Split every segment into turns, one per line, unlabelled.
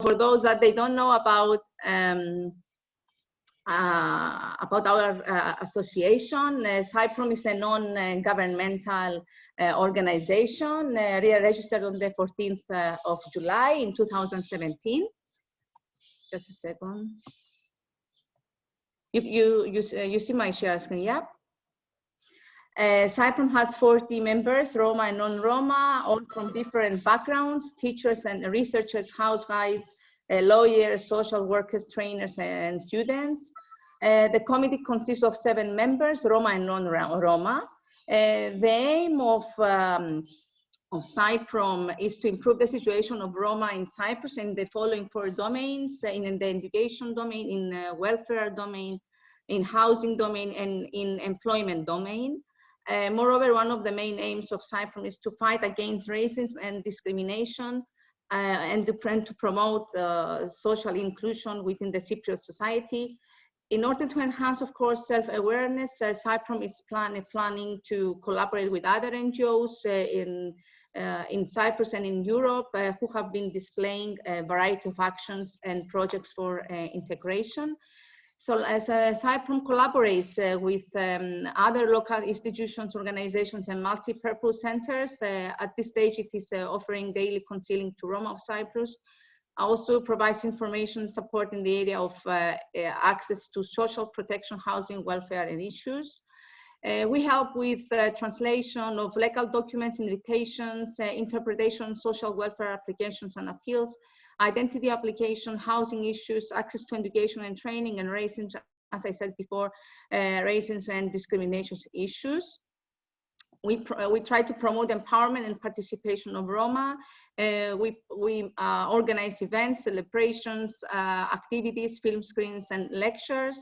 for those that they don't know about our association, CYPROM is a non-governmental organization registered on the 14th of July in 2017. Just a second. You see my share screen, yeah? CYPROM has 40 members, Roma and non-Roma, all from different backgrounds, teachers and researchers, housewives, lawyers, social workers, trainers, and students. The committee consists of 7 members, Roma and non-Roma. The aim of CYPROM is to improve the situation of Roma in Cyprus in the following 4 domains: in the education domain, in welfare domain, in housing domain, and in employment domain. Moreover, one of the main aims of CYPROM is to fight against racism and discrimination and to promote social inclusion within the Cypriot society. In order to enhance, of course, self-awareness, CYPROM is planning to collaborate with other NGOs in Cyprus and in Europe who have been displaying a variety of actions and projects for integration. So as CYPROM collaborates with other local institutions, organizations, and multi-purpose centers, at this stage it is offering daily counseling to Roma of Cyprus, also provides information support in the area of access to social protection, housing, welfare, and issues. We help with translation of legal documents, invitations, interpretation, social welfare applications and appeals, identity application, housing issues, access to education and training, and racism, as I said before, racism and discrimination issues. We try to promote empowerment and participation of Roma. We organize events, celebrations, activities, film screens, and lectures.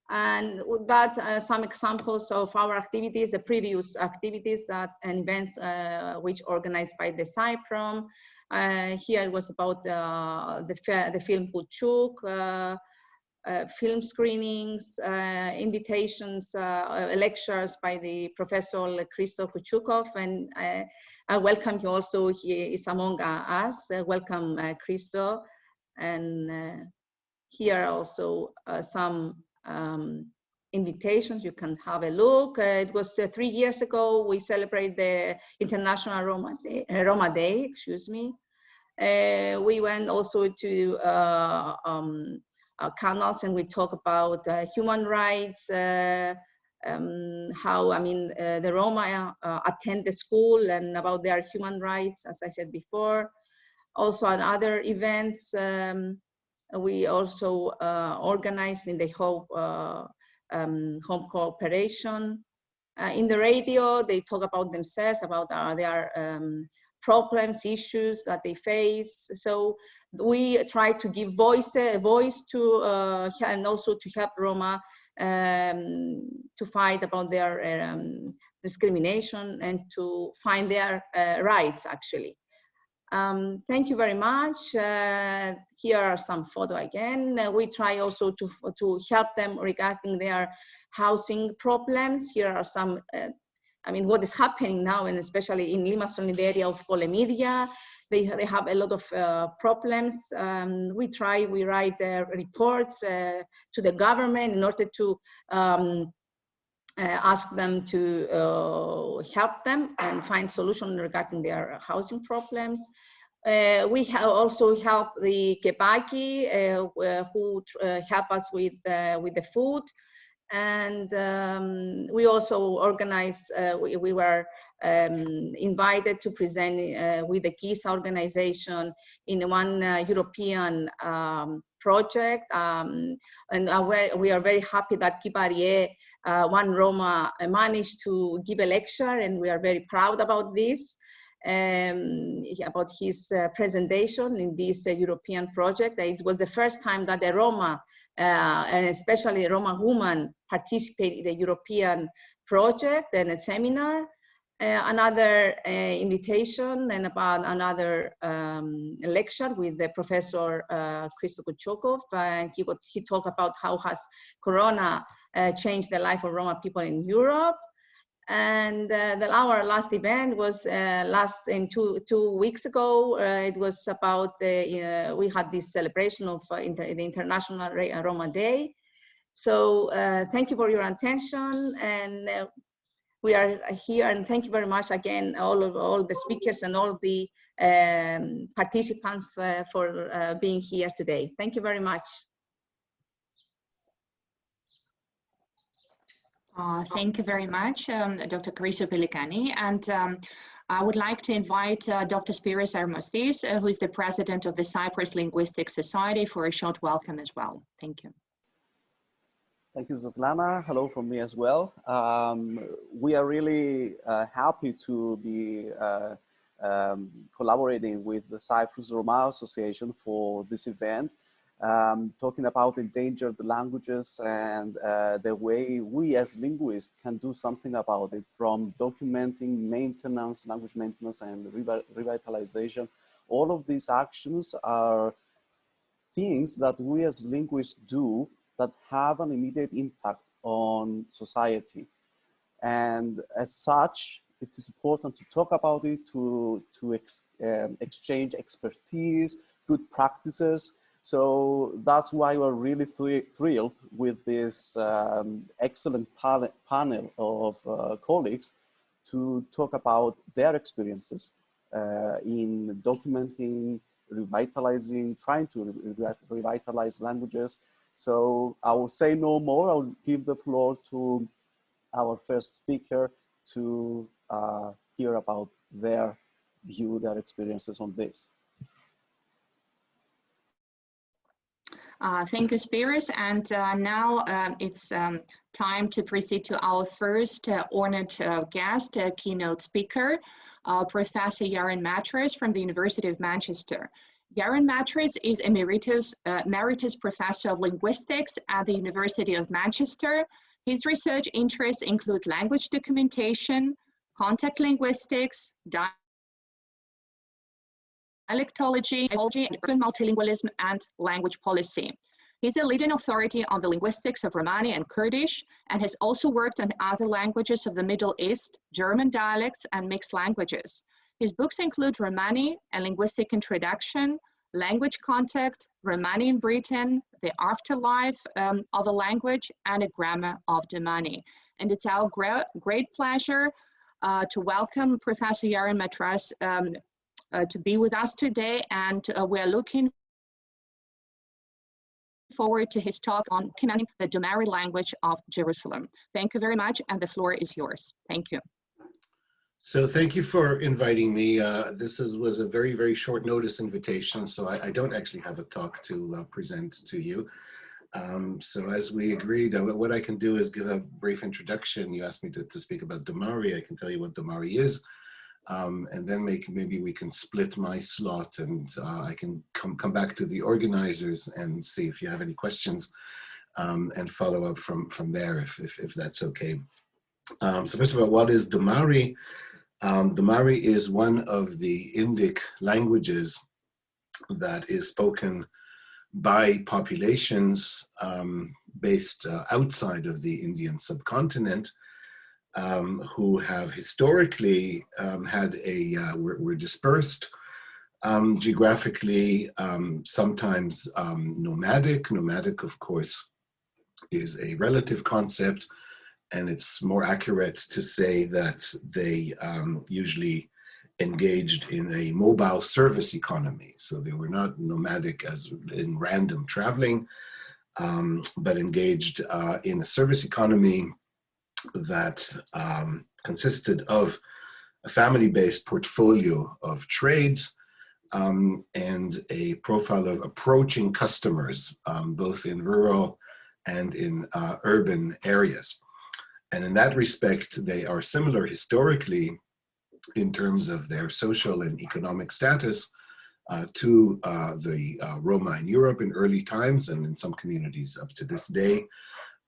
And with that, some examples of our activities, the previous activities and events which organized by the CYPROM. Here it was about the film Puchuk, film screenings, invitations, lectures by the Professor Christo Kuchukov, and I welcome you also. He is among us. Welcome, Christo. And here are also some invitations. You can have a look. It was 3 years ago. We celebrate the International Roma Day. Excuse me. We went also to canals, and we talk about human rights, how the Roma attend the school, and about their human rights, as I said before. Also on other events, we also organize in the home cooperation. In the radio, they talk about themselves, about their problems, issues that they face. So we try to give voice to and also to help Roma to fight about their discrimination and to find their rights, actually. Thank you very much. Here are some photos again. We try also to help them regarding their housing problems. Here are some, what is happening now, and especially in Limassol, in the area of Polemidia, they have a lot of problems. We write reports to the government in order to ask them to help them and find solutions regarding their housing problems. We have also help the Kebaki who help us with the food. And we also organize, we were invited to present with the KISA organization in one European project. And we are very happy that Kiparie, one Roma, managed to give a lecture, and we are very proud about this, about his presentation in this European project. It was the first time that a Roma, and especially a Roma woman, participated in the European project and a seminar. Another invitation and about another lecture with the Professor Christo Kuchukov, and he talked about how has Corona changed the life of Roma people in Europe. And our last event was two weeks ago. It was about we had this celebration of the International Roma Day. So thank you for your attention, and we are here. And thank you very much again, all the speakers and all the participants for being here today. Thank you very much.
Thank you very much, Dr. Chrysopelikani. And I would like to invite Dr. Spyros Armostis, who is the president of the Cyprus Linguistics Society, for a short welcome as well. Thank you.
Thank you, Svetlana. Hello from me as well. We are really happy to be collaborating with the Cyprus Roma Association for this event. Talking about endangered languages and the way we as linguists can do something about it, from documenting, maintenance, language maintenance, and revitalization. All of these actions are things that we as linguists do that have an immediate impact on society. And as such, it is important to talk about it, to exchange expertise, good practices. So that's why we're really thrilled with this excellent panel of colleagues to talk about their experiences in documenting, revitalizing, trying to revitalize languages. So I will say no more. I'll give the floor to our first speaker to hear about their view, their experiences on this.
Thank you, Spyros. And now it's time to proceed to our first honored guest, keynote speaker, Professor Yaron Matras from the University of Manchester. Yaron Matras is Emeritus Professor of Linguistics at the University of Manchester. His research interests include language documentation, contact linguistics, dialectology, urban multilingualism, and language policy. He's a leading authority on the linguistics of Romani and Kurdish, and has also worked on other languages of the Middle East, German dialects, and mixed languages. His books include Romani, A Linguistic Introduction, Language Contact, Romani in Britain, The Afterlife of a Language, and A Grammar of Domari. And it's our great pleasure to welcome Professor Yaron Matras to be with us today, and we're looking forward to his talk on commanding the Domari language of Jerusalem. Thank you very much, and the floor is yours. Thank you.
So thank you for inviting me. This was a very, very short notice invitation, so I don't actually have a talk to present to you. So as we agreed, what I can do is give a brief introduction. You asked me to speak about Domari. I can tell you what Domari is. And then maybe we can split my slot, and I can come back to the organizers and see if you have any questions and follow up from there if that's okay. So first of all, what is Domari? Domari is one of the Indic languages that is spoken by populations based outside of the Indian subcontinent, who have historically were dispersed geographically, sometimes nomadic. Nomadic, of course, is a relative concept, and it's more accurate to say that they usually engaged in a mobile service economy. So they were not nomadic as in random traveling, but engaged in a service economy that consisted of a family-based portfolio of trades and a profile of approaching customers, both in rural and in urban areas. And in that respect, they are similar historically in terms of their social and economic status to the Roma in Europe in early times, and in some communities up to this day,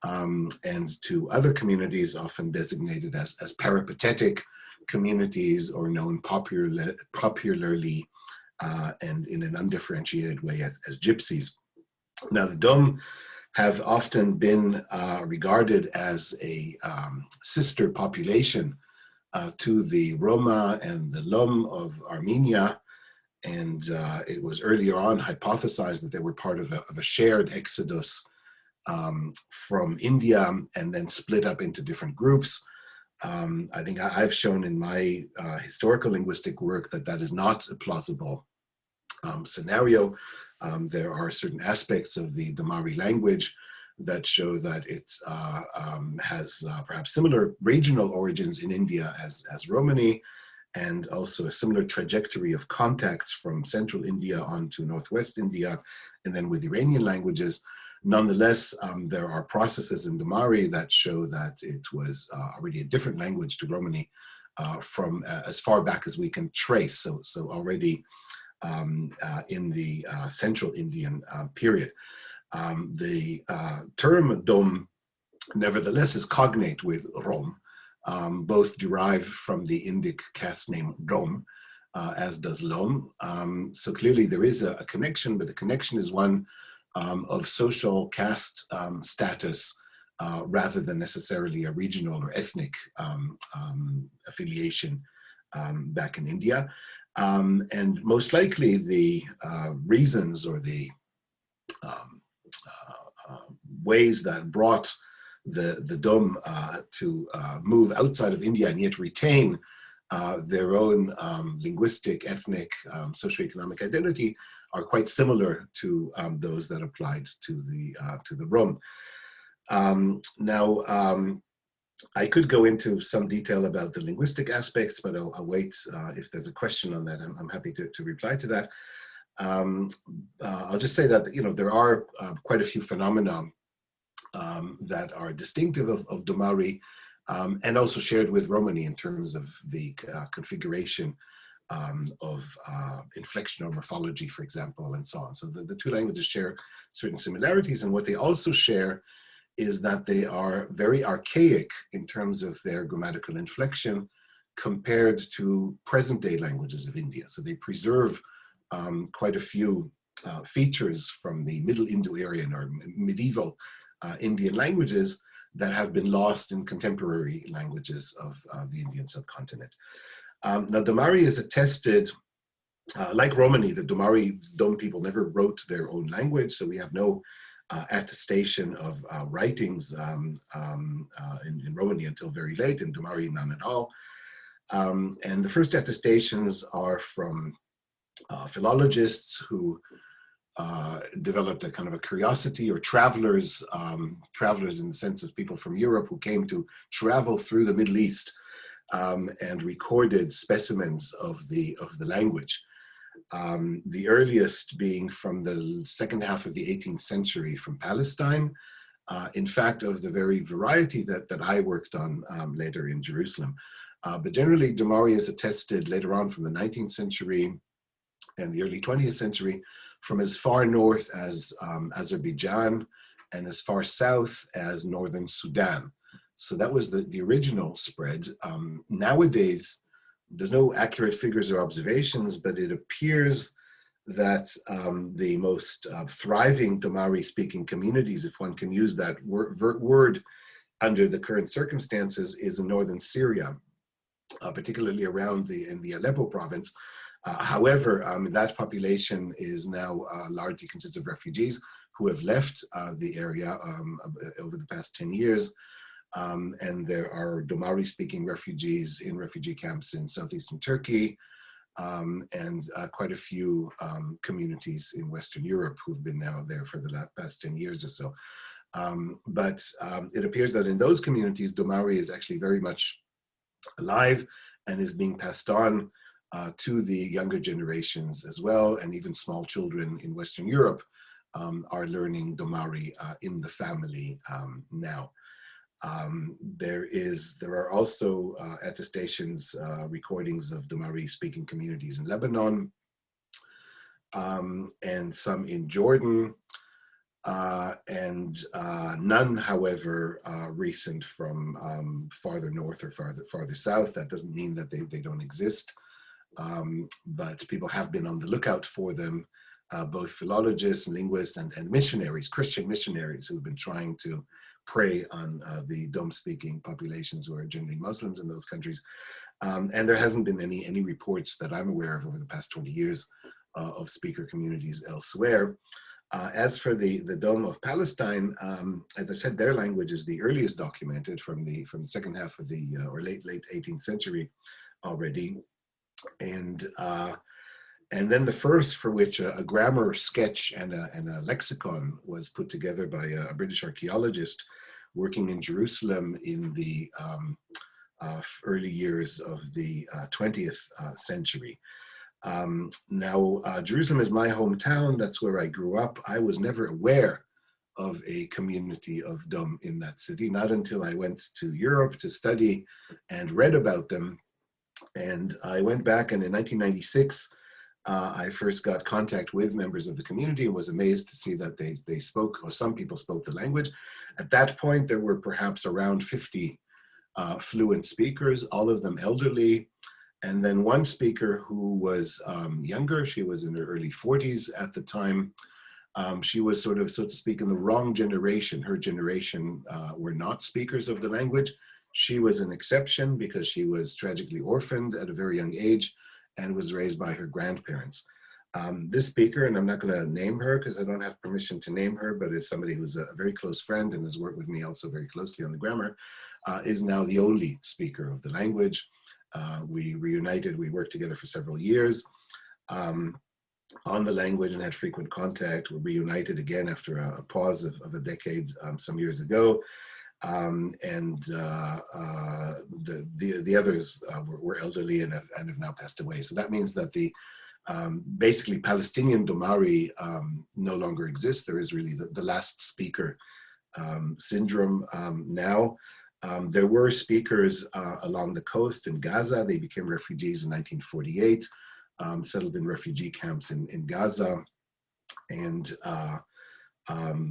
and to other communities often designated as peripatetic communities, or known popularly and in an undifferentiated way as gypsies. Now, the Dom have often been regarded as a sister population to the Roma and the Lom of Armenia. And it was earlier on hypothesized that they were part of a shared exodus from India and then split up into different groups. I think I've shown in my historical linguistic work that that is not a plausible scenario. There are certain aspects of the Domari language that show that it has perhaps similar regional origins in India as Romani, and also a similar trajectory of contacts from central India onto northwest India, and then with Iranian languages. Nonetheless, there are processes in Domari that show that it was already a different language to Romani from as far back as we can trace, so already in the Central Indian period. The term Dom, nevertheless, is cognate with Rom. Both derive from the Indic caste name Dom, as does Lom. So clearly there is a connection, but the connection is one of social caste status rather than necessarily a regional or ethnic affiliation back in India. And most likely the reasons or the ways that brought the Dom to move outside of India and yet retain their own linguistic, ethnic, socioeconomic identity are quite similar to those that applied to the Rom. Now, I could go into some detail about the linguistic aspects, but I'll wait. If there's a question on that, I'm happy to reply to that. I'll just say that, you know, there are quite a few phenomena that are distinctive of Domari and also shared with Romani in terms of the configuration of inflection or morphology, for example, and so on. So the two languages share certain similarities, and what they also share is that they are very archaic in terms of their grammatical inflection compared to present-day languages of India. So they preserve quite a few features from the Middle Indo-Aryan or medieval Indian languages that have been lost in contemporary languages of the Indian subcontinent. Now, Domari is attested, like Romani, the Domari Dom people never wrote their own language, so we have no attestation of writings in Romani until very late, in Domari none at all. And the first attestations are from philologists who developed a kind of a curiosity, or travelers, travelers in the sense of people from Europe who came to travel through the Middle East and recorded specimens of the language. The earliest being from the second half of the 18th century from Palestine, in fact, of the very variety that I worked on later in Jerusalem. But generally, Domari is attested later on from the 19th century and the early 20th century, from as far north as Azerbaijan and as far south as northern Sudan. So that was the original spread. Nowadays, there's no accurate figures or observations, but it appears that the most thriving Domari-speaking communities, if one can use that word under the current circumstances, is in northern Syria, particularly around in the Aleppo province. However, that population is now largely consists of refugees who have left the area over the past 10 years. And there are Domari-speaking refugees in refugee camps in southeastern Turkey, and quite a few communities in Western Europe who've been now there for the past 10 years or so. But it appears that in those communities, Domari is actually very much alive and is being passed on to the younger generations as well, and even small children in Western Europe are learning Domari in the family now. There are also attestations, recordings of Domari-speaking communities in Lebanon, and some in Jordan, and none, however, recent from farther north or farther south. That doesn't mean that they don't exist, but people have been on the lookout for them both philologists and linguists and missionaries, Christian missionaries who've been trying to prey on the Dom-speaking populations who are generally Muslims in those countries. And there hasn't been any reports that I'm aware of over the past 20 years of speaker communities elsewhere. As for the Dom of Palestine, as I said, their language is the earliest documented from the second half of the or late 18th century already, and then the first for which a grammar sketch and a lexicon was put together by a British archaeologist working in Jerusalem in the early years of the 20th century. Now, Jerusalem is my hometown. That's where I grew up. I was never aware of a community of Dom in that city, not until I went to Europe to study and read about them. And I went back, and in 1996, I first got contact with members of the community and was amazed to see that they spoke, or some people spoke the language. At that point, there were perhaps around 50 fluent speakers, all of them elderly. And then one speaker who was younger, she was in her early 40s at the time. She was sort of, so to speak, in the wrong generation. Her generation were not speakers of the language. She was an exception because she was tragically orphaned at a very young age and was raised by her grandparents. This speaker, and I'm not going to name her because I don't have permission to name her, but is somebody who's a very close friend and has worked with me also very closely on the grammar, is now the only speaker of the language. We reunited, we worked together for several years on the language and had frequent contact. We reunited again after a pause of a decade some years ago. The others were elderly and have now passed away. So that means that the basically Palestinian Domari no longer exists. There is really the last speaker syndrome now. There were speakers along the coast in Gaza. They became refugees in 1948, settled in refugee camps in Gaza. And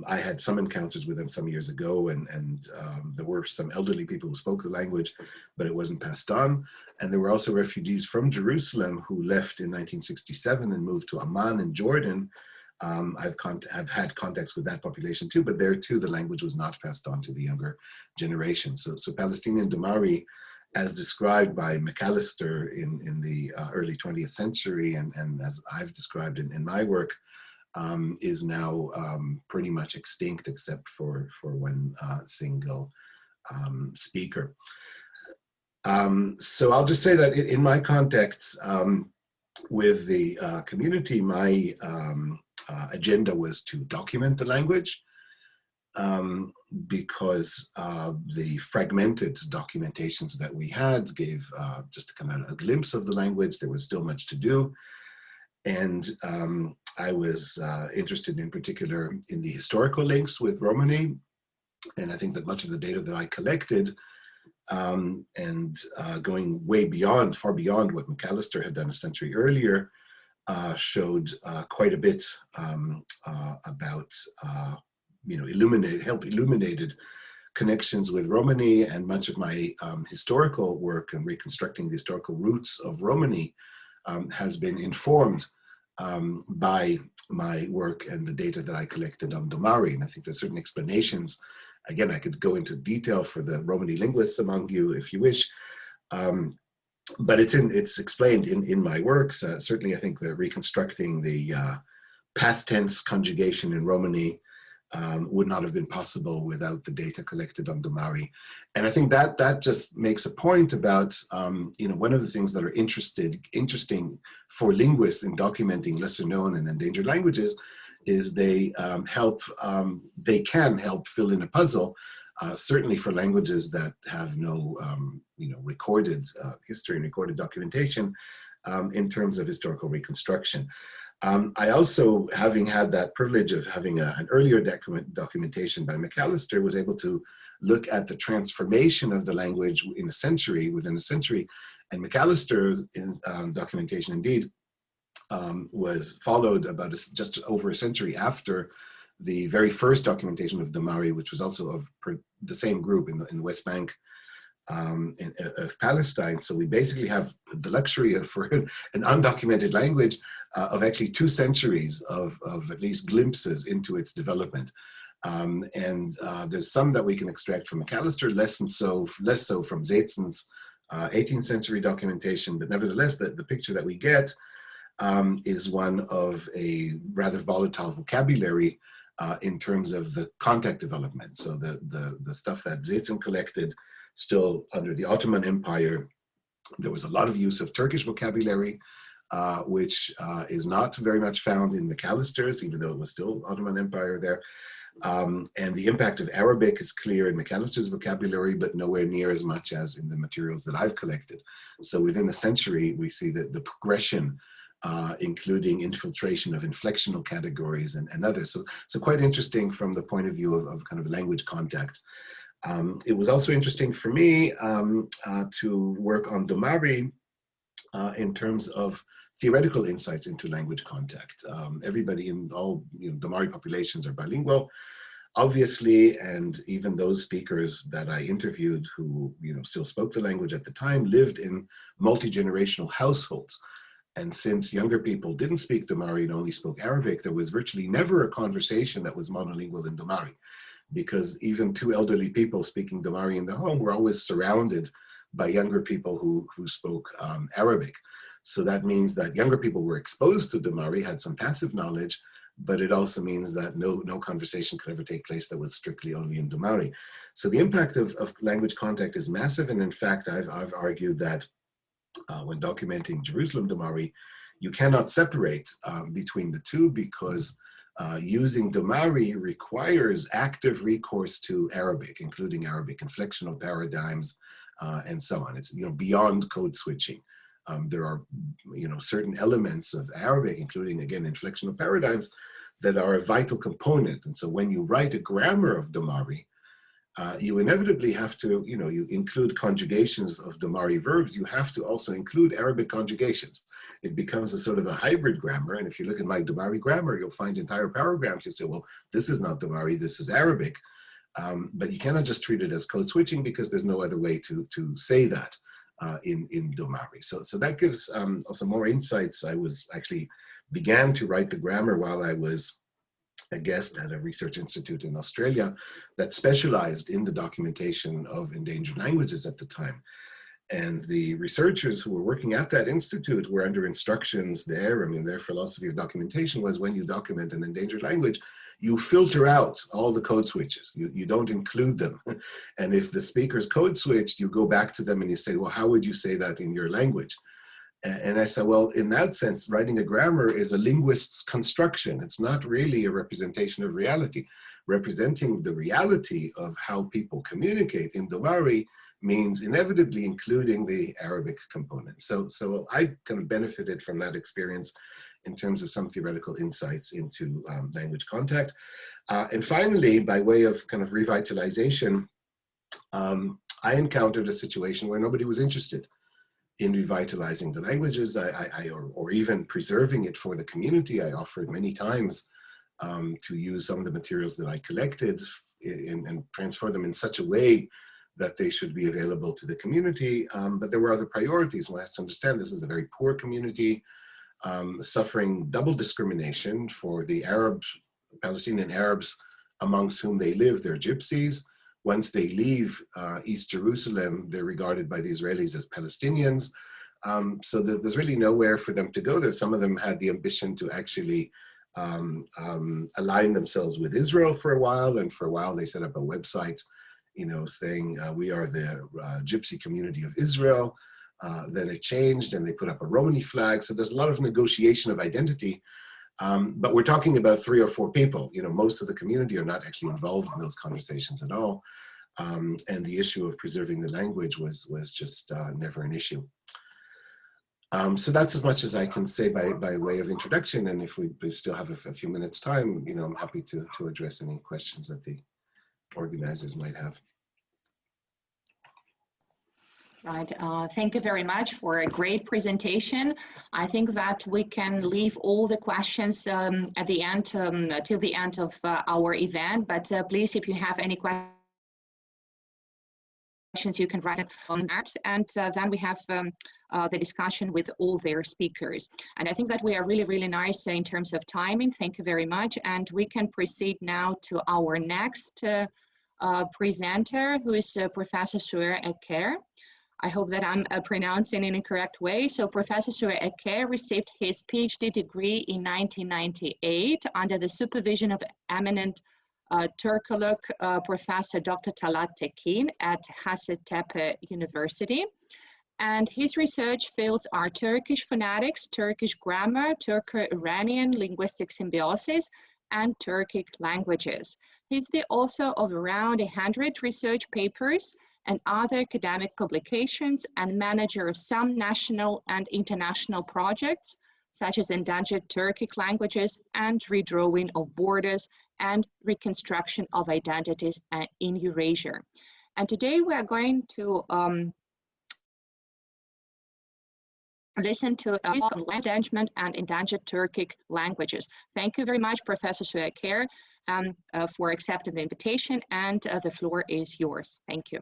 I had some encounters with them some years ago, and there were some elderly people who spoke the language, but it wasn't passed on. And there were also refugees from Jerusalem who left in 1967 and moved to Amman in Jordan. I've had contacts with that population too, but there too, the language was not passed on to the younger generation. So Palestinian Domari, as described by McAllister in the early 20th century, and as I've described in my work, is now pretty much extinct except for one single speaker. So I'll just say that in my contacts with the community, my agenda was to document the language because the fragmented documentations that we had gave just kind of a glimpse of the language. There was still much to do. And I was interested in particular in the historical links with Romani. And I think that much of the data that I collected and going way beyond, far beyond what McAllister had done a century earlier, showed quite a bit about, illuminated connections with Romani, and much of my historical work and reconstructing the historical roots of Romani has been informed by my work and the data that I collected on Domari. And I think there's certain explanations. Again, I could go into detail for the Romani linguists among you if you wish. But it's explained in my works. Certainly, I think that reconstructing the past tense conjugation in Romani would not have been possible without the data collected on Domari. And I think that just makes a point about, one of the things that are interesting for linguists in documenting lesser known and endangered languages is they can help fill in a puzzle. Certainly for languages that have no, recorded history and recorded documentation in terms of historical reconstruction. I also, having had that privilege of having an earlier documentation by McAllister, was able to look at the transformation of the language within a century, and McAllister's documentation indeed was followed about just over a century after the very first documentation of Domari, which was also of the same group in the West Bank of Palestine. So we basically have the luxury of, for an undocumented language, of actually 2 centuries of at least glimpses into its development. There's some that we can extract from McAllister, less so from Zaytsen's 18th century documentation, but nevertheless, the picture that we get is one of a rather volatile vocabulary in terms of the contact development. So the stuff that Zaytsen collected still under the Ottoman Empire, there was a lot of use of Turkish vocabulary, which is not very much found in McAllister's, even though it was still Ottoman Empire there. And the impact of Arabic is clear in McAllister's vocabulary, but nowhere near as much as in the materials that I've collected. So within a century, we see that the progression, including infiltration of inflectional categories and others. So quite interesting from the point of view of kind of language contact. It was also interesting for me to work on Domari in terms of theoretical insights into language contact. Everybody in all Domari populations are bilingual, obviously, and even those speakers that I interviewed who still spoke the language at the time lived in multi-generational households. And since younger people didn't speak Domari and only spoke Arabic, there was virtually never a conversation that was monolingual in Domari, because even 2 elderly people speaking Domari in the home were always surrounded by younger people who spoke Arabic. So that means that younger people were exposed to Domari, had some passive knowledge, but it also means that no conversation could ever take place that was strictly only in Domari. So the impact of language contact is massive. And in fact, I've argued that when documenting Jerusalem Domari, you cannot separate between the two, because using Domari requires active recourse to Arabic, including Arabic inflectional paradigms and so on. It's beyond code switching. There are certain elements of Arabic, including again inflectional paradigms, that are a vital component. And so when you write a grammar of Domari, you inevitably have to, you include conjugations of Domari verbs. You have to also include Arabic conjugations. It becomes a sort of a hybrid grammar. And if you look at my Domari grammar, you'll find entire paragraphs. You say, well, this is not Domari, this is Arabic. But you cannot just treat it as code switching, because there's no other way to say that in Domari. So that gives also more insights. I began to write the grammar while I was a guest at a research institute in Australia that specialized in the documentation of endangered languages at the time. And the researchers who were working at that institute were under instructions there. I mean, their philosophy of documentation was, when you document an endangered language, you filter out all the code switches. You don't include them. And if the speaker's code switched, you go back to them and you say, well, how would you say that in your language? And I said, well, in that sense, writing a grammar is a linguist's construction. It's not really a representation of reality. Representing the reality of how people communicate in Domari means inevitably including the Arabic component. So I kind of benefited from that experience in terms of some theoretical insights into language contact. And finally, by way of kind of revitalization, I encountered a situation where nobody was interested in revitalizing the languages, or even preserving it for the community. I offered many times to use some of the materials that I collected and transfer them in such a way that they should be available to the community. But there were other priorities. One has to understand this is a very poor community, suffering double discrimination for the Palestinian Arabs amongst whom they live. They're gypsies. Once they leave East Jerusalem, they're regarded by the Israelis as Palestinians. So there's really nowhere for them to go there. Some of them had the ambition to actually align themselves with Israel for a while. And for a while, they set up a website, saying we are the gypsy community of Israel. Then it changed and they put up a Romani flag. So there's a lot of negotiation of identity. But we're talking about 3 or 4 people. Most of the community are not actually involved in those conversations at all. And the issue of preserving the language was just never an issue. So that's as much as I can say by way of introduction. And if we still have a few minutes time, I'm happy to address any questions that the organizers might have.
Right. Thank you very much for a great presentation. I think that we can leave all the questions at the end, till the end of our event. But please, if you have any questions, questions, you can write it on that. And then we have the discussion with all their speakers. And I think that we are really, really nice in terms of timing. Thank you very much. And we can proceed now to our next presenter, who is Professor Süer Eker. I hope that I'm pronouncing in a correct way. So Professor Süer Eker received his PhD degree in 1998 under the supervision of eminent Turkolog Professor Dr. Talat Tekin at Hacettepe University. And his research fields are Turkish phonetics, Turkish grammar, Turco-Iranian linguistic symbiosis, and Turkic languages. He's the author of around 100 research papers and other academic publications, and manager of some national and international projects, such as endangered Turkic languages and redrawing of borders and reconstruction of identities in Eurasia. And today we are going to listen to endangerment and endangered Turkic languages. Thank you very much, Professor Süer Eker, for accepting the invitation, and the floor is yours. Thank you.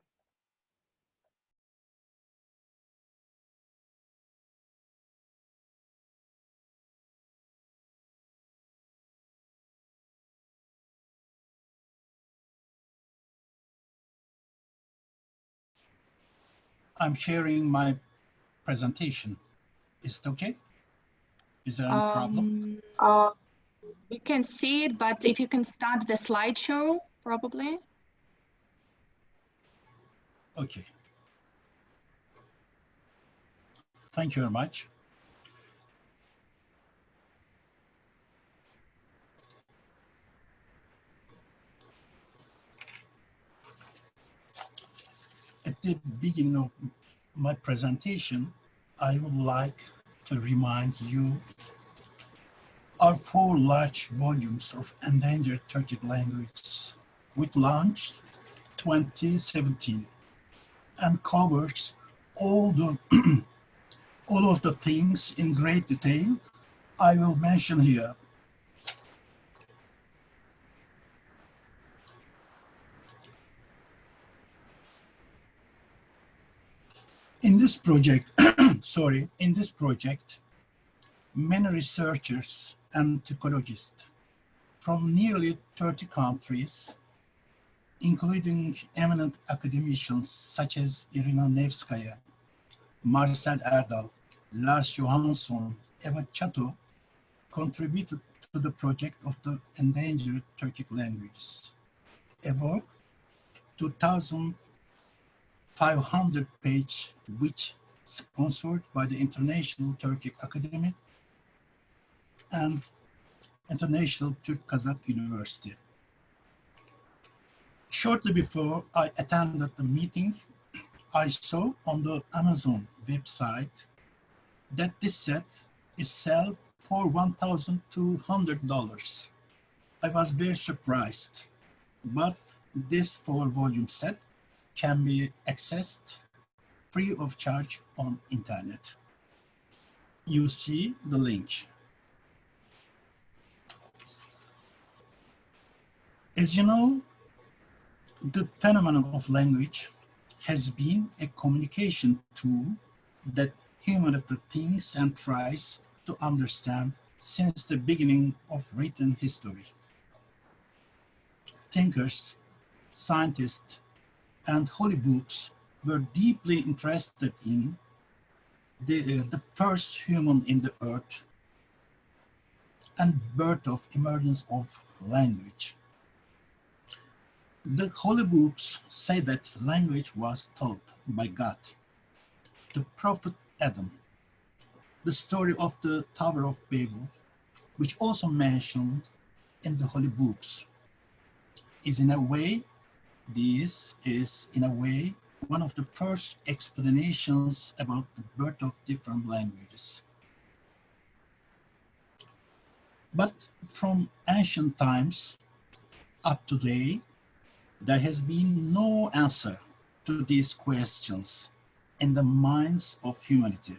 I'm sharing my presentation. Is it okay? Is there any problem?
We can see it, but if you can start the slideshow, probably.
Okay. Thank you very much. At the beginning of my presentation, I would like to remind you our 4 large volumes of endangered Turkic languages, which launched 2017 and covers all of the things in great detail I will mention here. In this project, many researchers and Turkologists from nearly 30 countries, including eminent academicians such as Irina Nevskaya, Marcel Erdal, Lars Johansson, Eva Chato, contributed to the project of the endangered Turkic languages. A work 2,500-page, which sponsored by the International Turkic Academy and International Türk-Kazakh University. Shortly before I attended the meeting, I saw on the Amazon website that this set is sold for $1,200. I was very surprised, but this 4-volume set can be accessed free of charge on internet. You see the link. As you know, the phenomenon of language has been a communication tool that humanity thinks and tries to understand since the beginning of written history. Thinkers, scientists, and holy books were deeply interested in the first human in the earth and birth of emergence of language. The holy books say that language was taught by God, the prophet Adam. The story of the Tower of Babel, which also mentioned in the holy books, is in a way one of the first explanations about the birth of different languages. But from ancient times up to today, there has been no answer to these questions in the minds of humanity.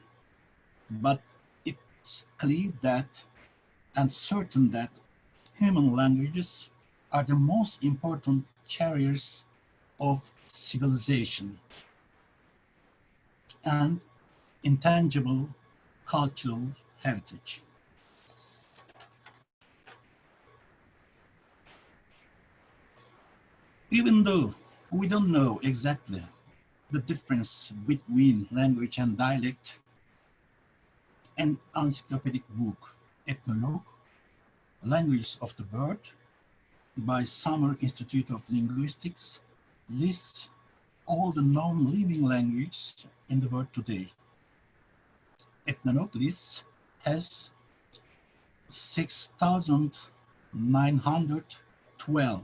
But it's clear that and certain that human languages are the most important carriers of civilization and intangible cultural heritage. Even though we don't know exactly the difference between language and dialect, an encyclopedic book, Ethnologue, Languages of the World, by Summer Institute of Linguistics, lists all the known living languages in the world today. Ethnologue lists has 6,912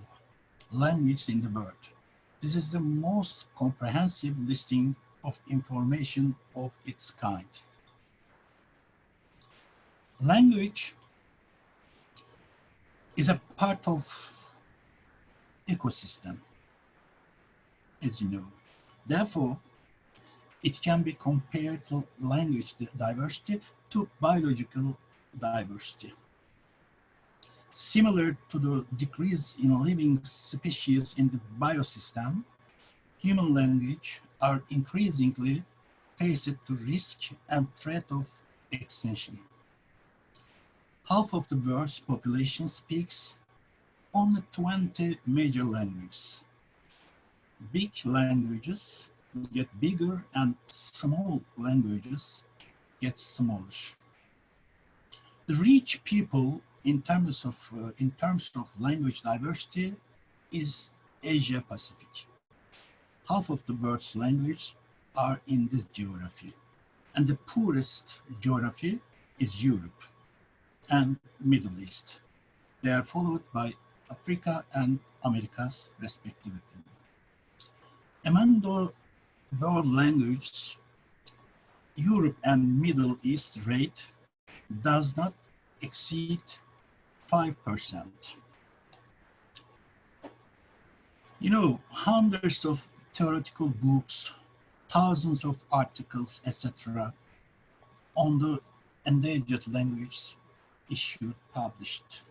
languages in the world. This is the most comprehensive listing of information of its kind. Language is a part of ecosystem, as you know. Therefore, it can be compared to language diversity to biological diversity. Similar to the decrease in living species in the biosystem, human language are increasingly faced to risk and threat of extinction. Half of the world's population speaks only 20 major languages. Big languages get bigger and small languages get smaller. The rich people in terms of language diversity is Asia Pacific. Half of the world's languages are in this geography, and the poorest geography is Europe and Middle East. They are followed by Africa and Americas respectively. Among the world languages, Europe and Middle East rate does not exceed 5%. You know, hundreds of theoretical books, thousands of articles, etc. on the endangered languages issued, published.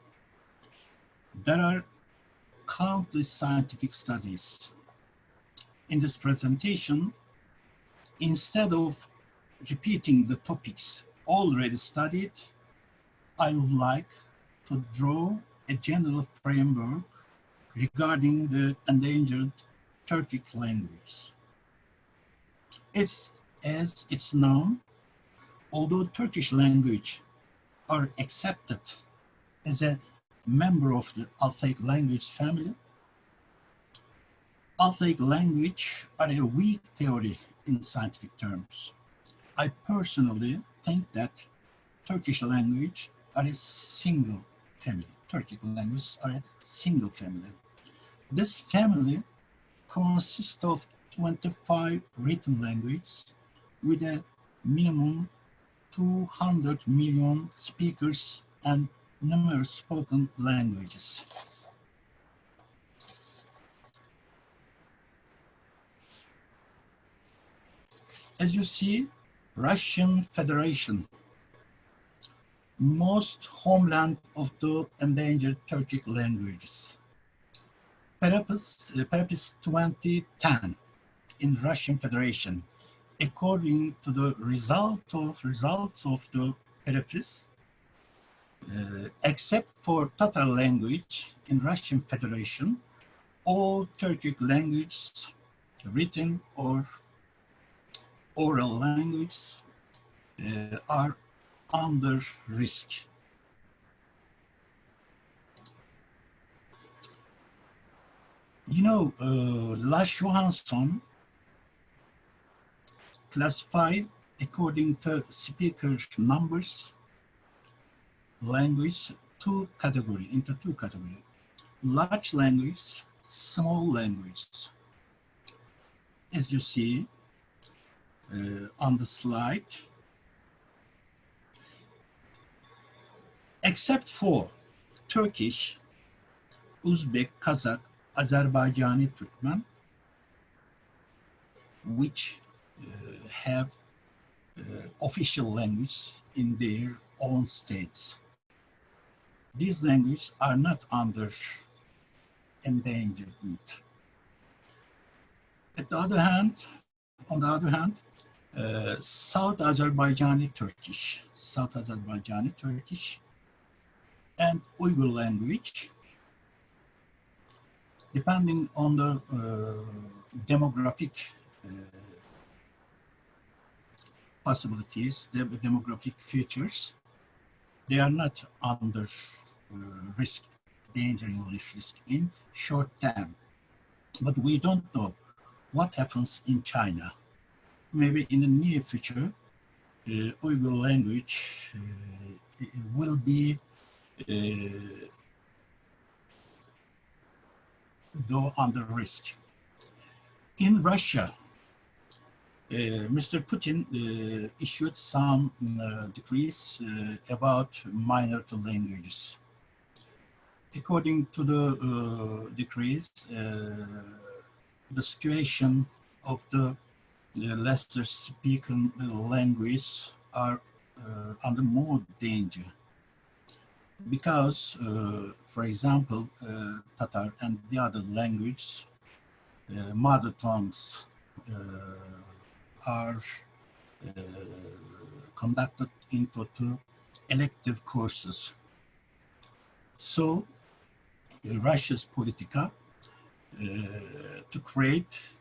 There are countless scientific studies. In this presentation, instead of repeating the topics already studied, I would like to draw a general framework regarding the endangered Turkic language. As it's known, although Turkish language are accepted as a member of the Altaic language family, Altaic language are a weak theory in scientific terms. I personally think that Turkish language are a single family. Turkic languages are a single family. This family consists of 25 written languages with a minimum 200 million speakers and numerous spoken languages. As you see, Russian Federation, most homeland of the endangered Turkic languages. Perhaps 2010 in Russian Federation, according to the results of the Perepis, except for Tatar language in Russian Federation, all Turkic languages, written or oral languages, are under risk. You know, Lars Johansson classified according to speaker numbers language into two categories: large language, small language. As you see on the slide, except for Turkish, Uzbek, Kazakh, Azerbaijani, Turkmen, which have official language in their own states. These languages are not under endangerment. At the other hand, on the other hand, South Azerbaijani Turkish, and Uyghur language, depending on the demographic possibilities, the demographic features, they are not under risk, danger risk in short term. But we don't know what happens in China. Maybe in the near future, Uyghur language will be go under risk. In Russia, Mr. Putin issued some decrees about minority languages. According to the decrees, the situation of the lesser speaking language are under more danger. Because, for example, Tatar and the other languages, mother tongues are conducted into two elective courses. So, Russia's politica to create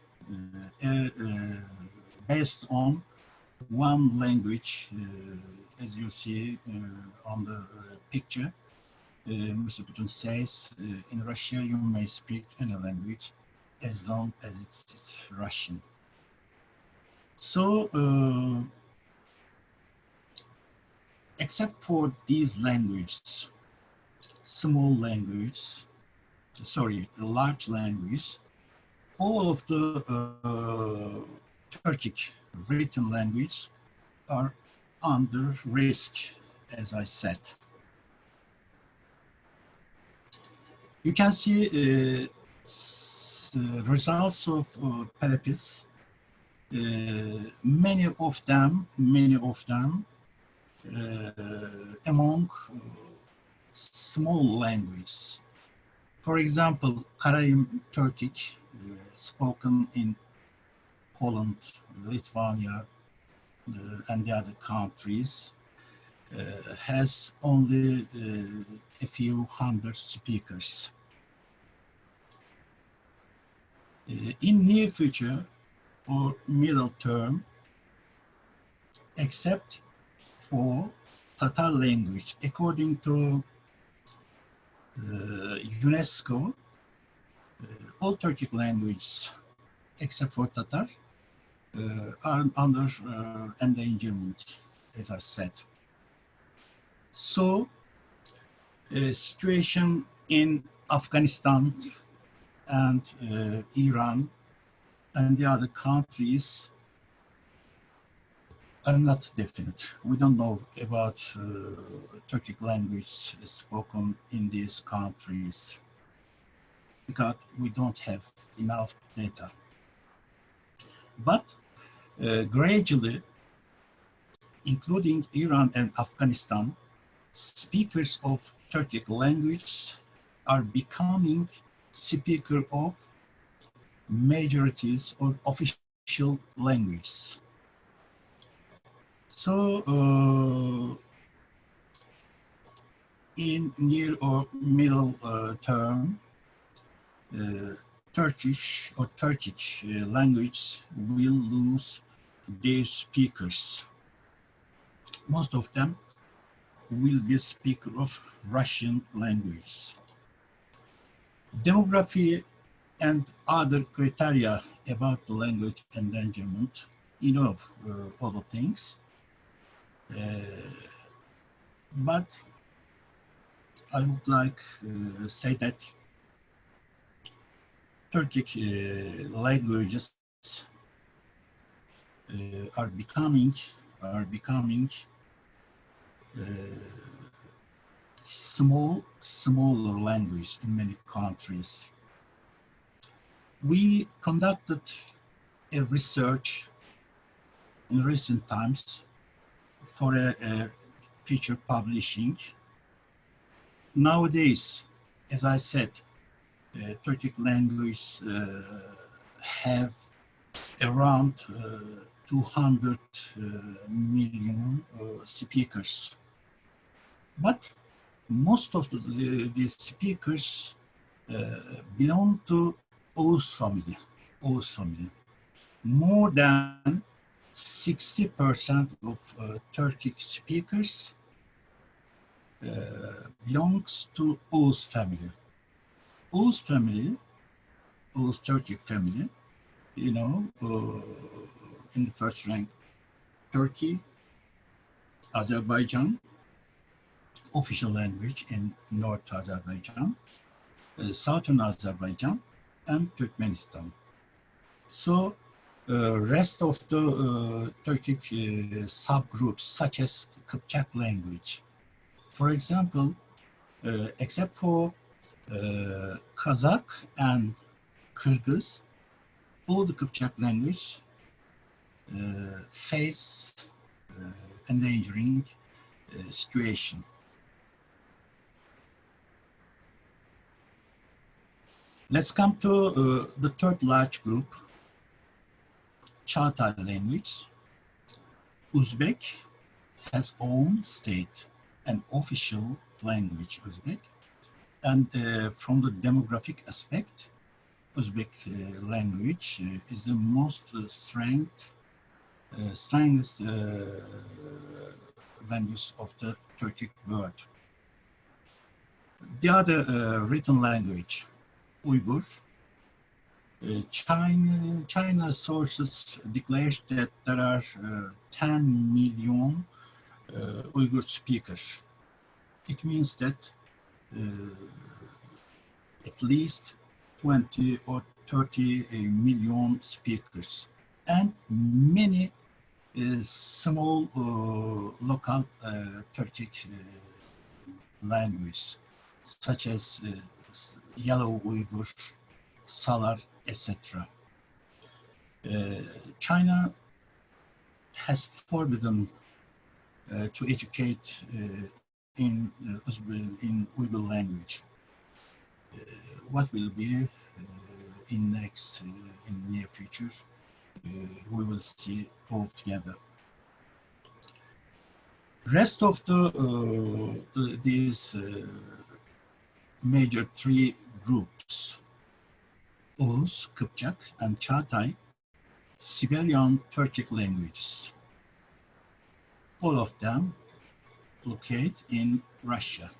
based on one language, as you see on the picture, Mr. Putin says, in Russia you may speak any language as long as it's Russian. So, except for these languages, large language, all of the Turkic written language are under risk, as I said. You can see results of therapies. Many of them among small languages. For example, Turkic, spoken in Poland, Lithuania, and the other countries, has only a few hundred speakers. In near future or middle term, except for Tatar language, according to UNESCO, all Turkic languages except for Tatar are under endangerment, as I said. So, situation in Afghanistan and Iran and the other countries are not definite. We don't know about Turkic language spoken in these countries because we don't have enough data. But gradually, including Iran and Afghanistan, speakers of Turkic language are becoming speakers of majorities of official languages. So, in near or middle term, Turkish or Turkic language will lose their speakers. Most of them will be speakers of Russian language. Demography and other criteria about the language endangerment, you know, other things. But I would like to say that Turkic languages are becoming smaller language in many countries. We conducted a research in recent times for a feature publishing. Nowadays, as I said, Turkic language have around 200 million speakers. But most of these speakers belong to Oghuz family. More than 60% of Turkic speakers belongs to Oghuz family. Oghuz Turkic family, you know, in the first rank, Turkey, Azerbaijan, official language in North Azerbaijan, Southern Azerbaijan, and Turkmenistan. So, rest of the Turkic subgroups, such as Kıpçak language, for example, except for Kazakh and Kyrgyz, all the Kıpçak language face endangering situation. Let's come to the third large group, Çağatay language. Uzbek has own state and official language, Uzbek. And from the demographic aspect, Uzbek language is the most strongest language of the Turkic world. The other written language, Uyghur. China sources declare that there are 10 million Uyghur speakers. It means that at least 20 or 30 million speakers and many small local Turkic languages such as Yellow Uyghur, Salar, etc. China has forbidden to educate in Uyghur language. What will be in near future? We will see all together. Rest of these major three groups, Oghuz, Kıpçak, and Çağatay, Siberian Turkic languages. All of them locate in Russia.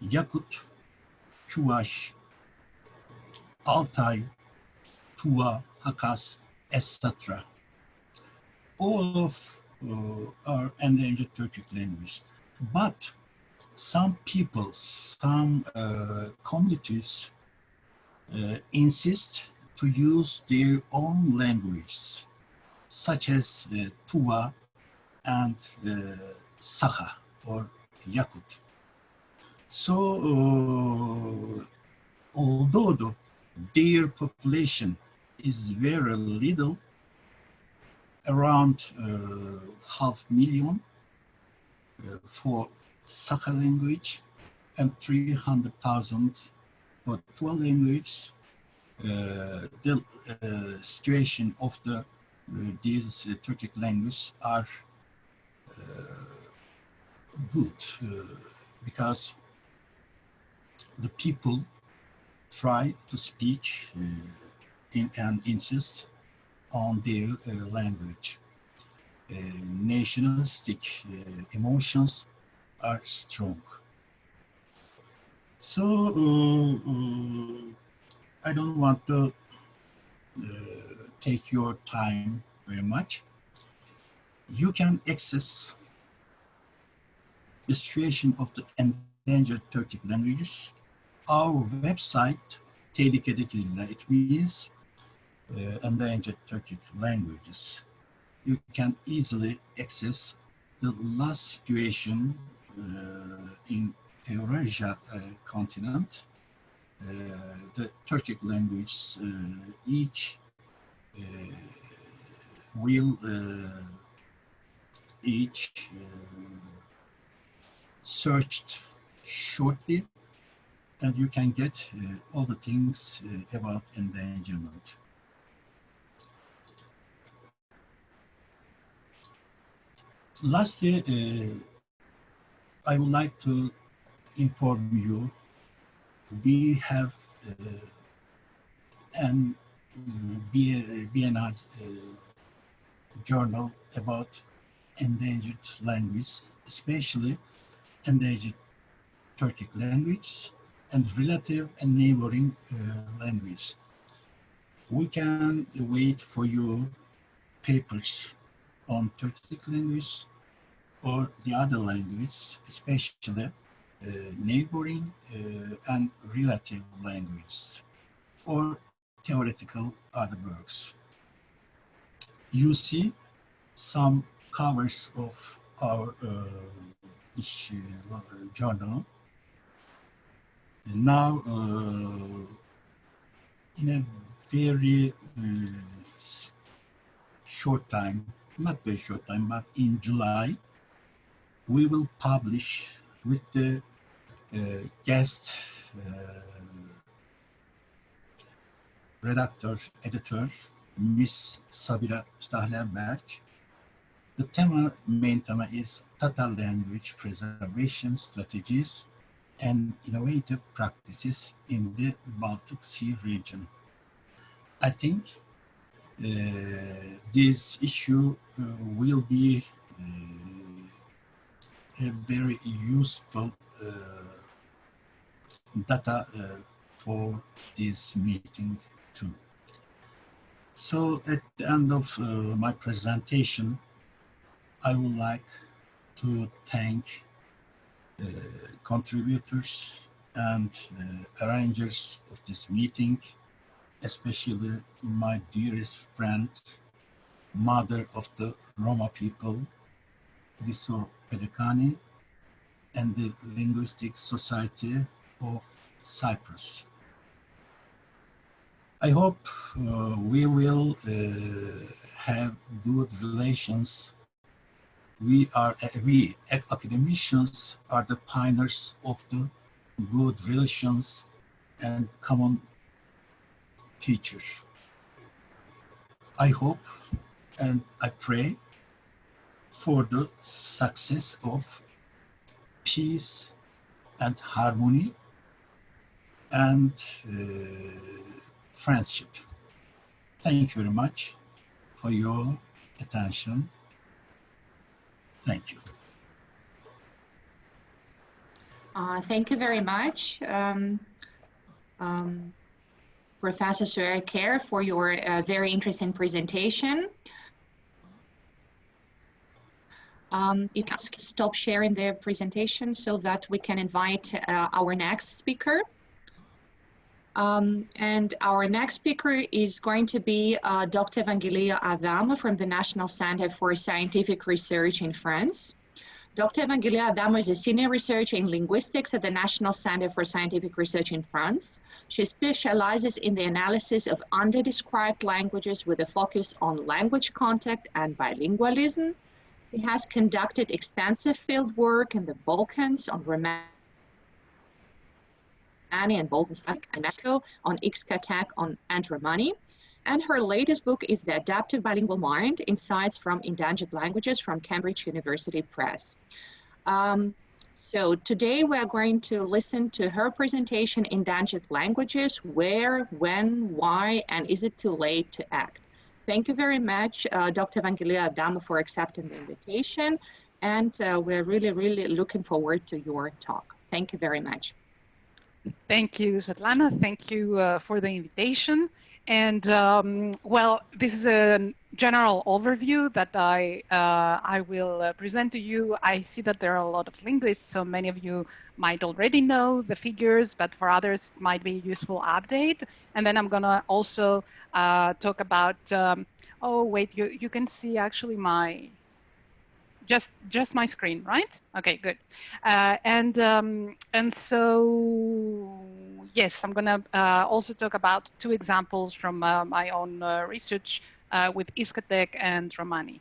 Yakut, Chuvash, Altay, Tuva, Hakas, etc. All of are endangered Turkic language. But some people, some communities insist to use their own language, such as Tuva and Sakha or Yakut. So, although their population is very little, around 500,000 for Sakha language and 300,000 for Tuva language, the situation of these Turkic languages are good because the people try to speak and insist on their language. Nationalistic emotions are strong. So I don't want to take your time very much. You can access the situation of the endangered Turkic languages. Our website, Tehlikedeki, it means endangered Turkic languages. You can easily access the last situation in Eurasia continent. The Turkic language each will searched shortly, and you can get all the things about endangerment. Lastly, I would like to inform you, we have an BNR journal about endangered language, especially endangered Turkic language and relative and neighboring language. We can wait for your papers on Turkic language or the other language, especially neighboring and relative language, or theoretical other works. You see some covers of our journal. And now, in a very short time, not very short time, but in July, we will publish with the guest redactor, editor, Miss Sabira Stahlenberg. The main theme is Tatar language preservation strategies and innovative practices in the Baltic Sea region. I think this issue will be a very useful data for this meeting too. So at the end of my presentation, I would like to thank contributors and arrangers of this meeting, especially my dearest friend, mother of the Roma people, Liso Pelikani, and the Linguistics Society of Cyprus. I hope we will have good relations. We academicians are the pioneers of the good relations and common future. I hope and I pray for the success of peace and harmony and friendship. Thank you very much for your attention. Thank you.
Thank you very much, Professor Süer for your very interesting presentation. You can stop sharing the presentation so that we can invite our next speaker. And our next speaker is going to be Dr. Evangelia Adamou from the National Center for Scientific Research in France. Dr. Evangelia Adamou is a senior researcher in linguistics at the National Center for Scientific Research in France. She specializes in the analysis of underdescribed languages with a focus on language contact and bilingualism. He has conducted extensive field work in the Balkans on Romania and Balkans and Mexico on Ixcatec and Romani. And her latest book is The Adaptive Bilingual Mind, Insights from Endangered Languages from Cambridge University Press. So today we are going to listen to her presentation, Endangered Languages, Where, When, Why, and Is It Too Late to Act? Thank you very much, Dr. Evangelia Adamou, for accepting the invitation. And we're really, really looking forward to your talk. Thank you very much.
Thank you, Svetlana. Thank you for the invitation. And well, this is a general overview that I will present to you. I see that there are a lot of linguists, so many of you might already know the figures, but for others it might be a useful update. And then I'm gonna also talk about, oh wait, you can see actually my, just my screen, right? Okay, good. And so yes, I'm gonna also talk about two examples from my own research with Ixcatec and Romani.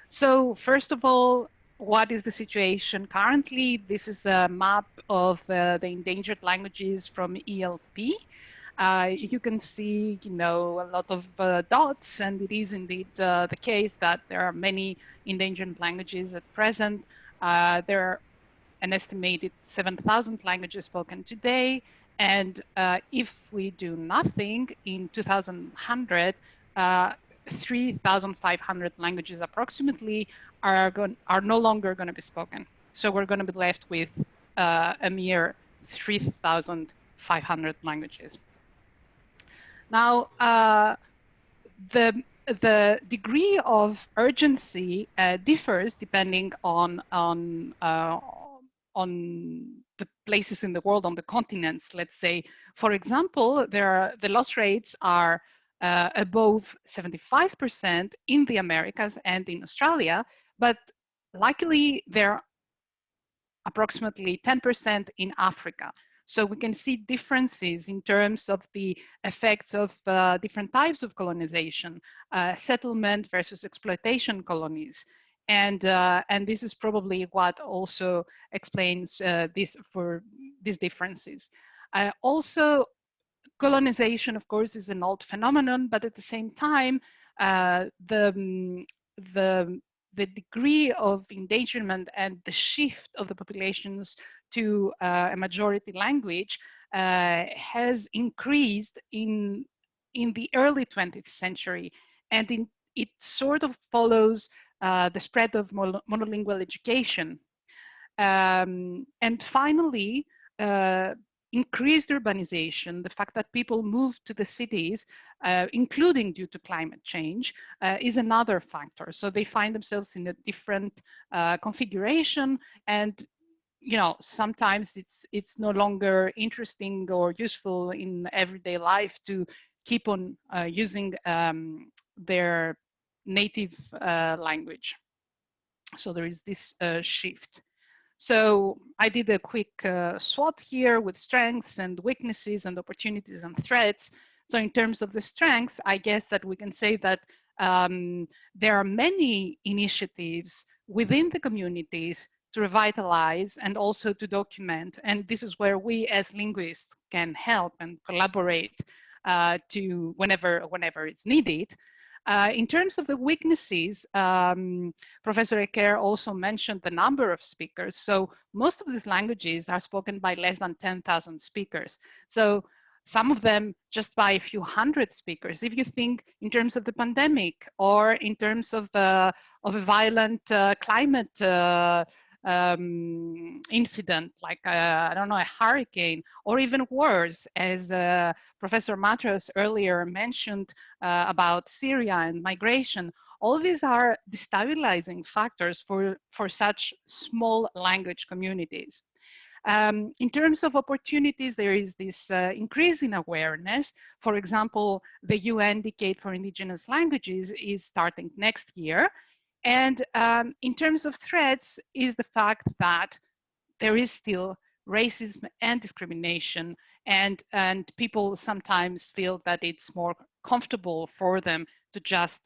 So first of all, what is the situation currently? This is a map of the endangered languages from ELP. You can see, a lot of dots, and it is indeed the case that there are many endangered languages at present. There are an estimated 7,000 languages spoken today, and if we do nothing, in 2100, 3,500 languages approximately are no longer going to be spoken. So we're going to be left with a mere 3,500 languages. Now, the degree of urgency differs depending on the places in the world, on the continents. Let's say, for example, the loss rates are above 75% in the Americas and in Australia, but luckily they're approximately 10% in Africa. So we can see differences in terms of the effects of different types of colonization, settlement versus exploitation colonies. And this is probably what also explains these differences. Also, colonization, of course, is an old phenomenon, but at the same time, the degree of endangerment and the shift of the populations to a majority language has increased in the early 20th century, and it sort of follows the spread of monolingual education. And finally, increased urbanization, the fact that people move to the cities, including due to climate change, is another factor. So they find themselves in a different configuration, and sometimes it's no longer interesting or useful in everyday life to keep on using their native language. So there is this shift. So I did a quick SWOT here with strengths and weaknesses and opportunities and threats. So in terms of the strengths, I guess that we can say that there are many initiatives within the communities to revitalize and also to document. And this is where we as linguists can help and collaborate to whenever it's needed. In terms of the weaknesses, Professor Eker also mentioned the number of speakers. So most of these languages are spoken by less than 10,000 speakers. So some of them just by a few hundred speakers. If you think in terms of the pandemic or in terms of a violent climate incident, like I don't know, a hurricane, or even worse, as Professor Matras earlier mentioned about Syria and migration. All of these are destabilizing factors for such small language communities. In terms of opportunities, there is this increase in awareness. For example, the UN Decade for Indigenous Languages is starting next year. And in terms of threats is the fact that there is still racism and discrimination, and people sometimes feel that it's more comfortable for them to just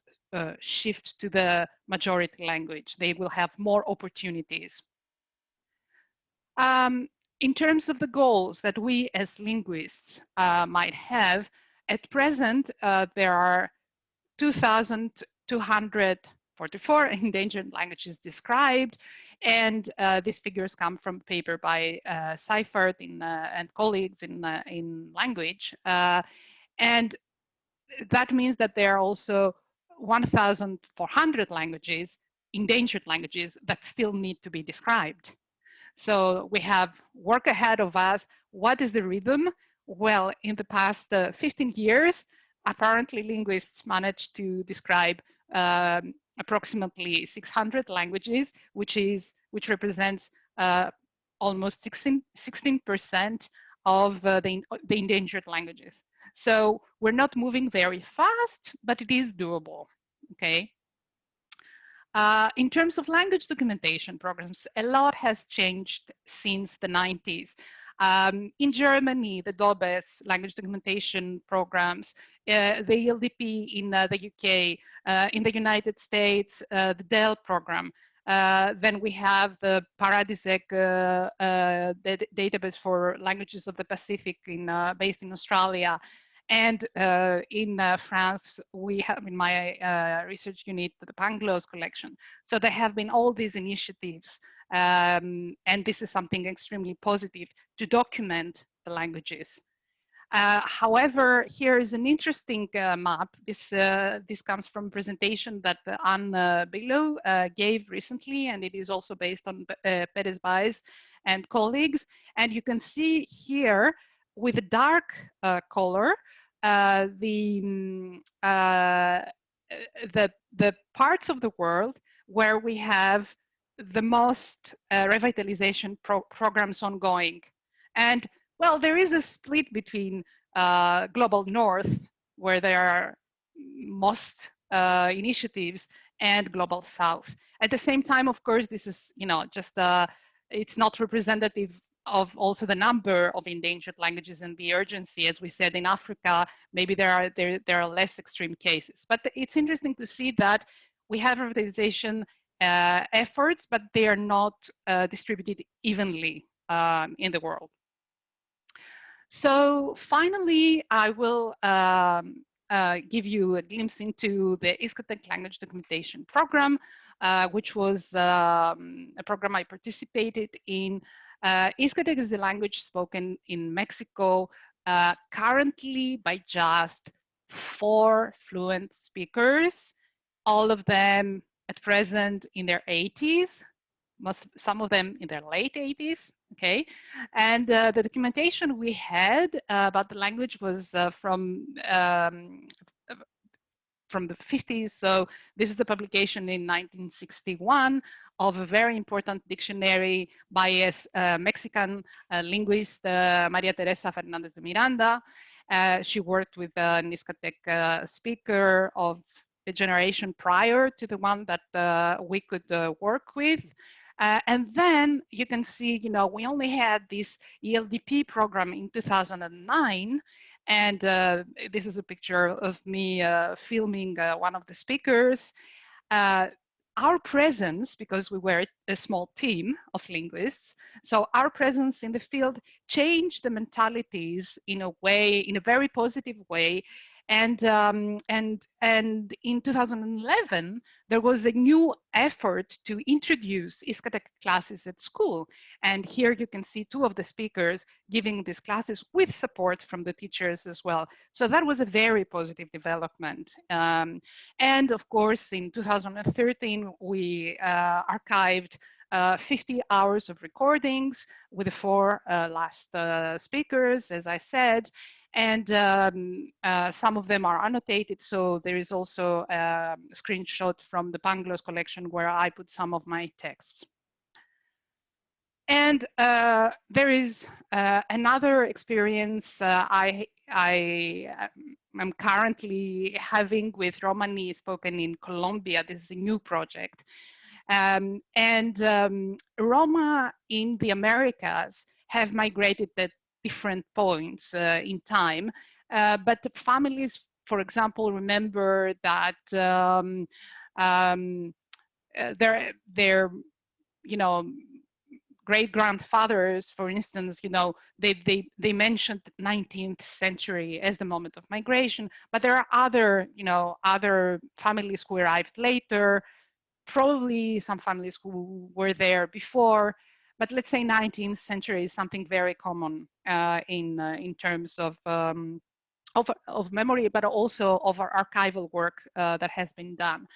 shift to the majority language. They will have more opportunities. In terms of the goals that we as linguists might have, at present, there are 2,244 endangered languages described, and these figures come from a paper by Seifert and colleagues in language. And that means that there are also 1,400 languages, endangered languages, that still need to be described. So we have work ahead of us. What is the rhythm? Well, in the past 15 years, apparently linguists managed to describe approximately 600 languages, which represents almost 16% of the endangered languages. So we're not moving very fast, but it is doable, okay? In terms of language documentation programs, a lot has changed since the 90s. In Germany, the DOBES language documentation programs, the ELDP in the UK, in the United States, the DEL program. Then we have the Paradisec database for languages of the Pacific based in Australia. And in France, we have in my research unit, the Pangloss collection. So there have been all these initiatives, and this is something extremely positive to document the languages. However, here is an interesting map. This comes from a presentation that Anne Bigelow gave recently, and it is also based on Perez Baez and colleagues. And you can see here with a dark color, the parts of the world where we have the most revitalization programs ongoing. And well, there is a split between global north, where there are most initiatives, and global south. At the same time, of course, this is, you know, just it's not representative of also the number of endangered languages and the urgency. As we said, in Africa, maybe there are less extreme cases. But it's interesting to see that we have revitalization efforts, but they are not distributed evenly in the world. So finally, I will give you a glimpse into the Iskatec language documentation program, which was a program I participated in. Iskatec is the language spoken in Mexico currently by just 4 fluent speakers, all of them at present in their 80s, some of them in their late 80s. Okay, and the documentation we had about the language was from the 50s. So this is the publication in 1961 of a very important dictionary by a Mexican linguist, Maria Teresa Fernandez de Miranda. She worked with an Iskatec speaker of a generation prior to the one that we could work with. And then you can see, you know, we only had this ELDP program in 2009. And this is a picture of me filming one of the speakers. Our presence, because we were a small team of linguists, so our presence in the field changed the mentalities in a way, in a very positive way. And in 2011, there was a new effort to introduce Iskatec classes at school. And here you can see 2 of the speakers giving these classes with support from the teachers as well. So that was a very positive development. And of course, in 2013, we archived 50 hours of recordings with the 4 last speakers, as I said. And some of them are annotated. So there is also a screenshot from the Pangloss collection where I put some of my texts. And there is another experience I'm currently having with Romani spoken in Colombia. This is a new project. Roma in the Americas have migrated at different points in time, but the families, for example, remember that their you know, great-grandfathers, for instance, you know, they mentioned 19th century as the moment of migration, but there are other, you know, other families who arrived later, probably some families who were there before, but let's say 19th century is something very common in terms of memory, but also of our archival work that has been done.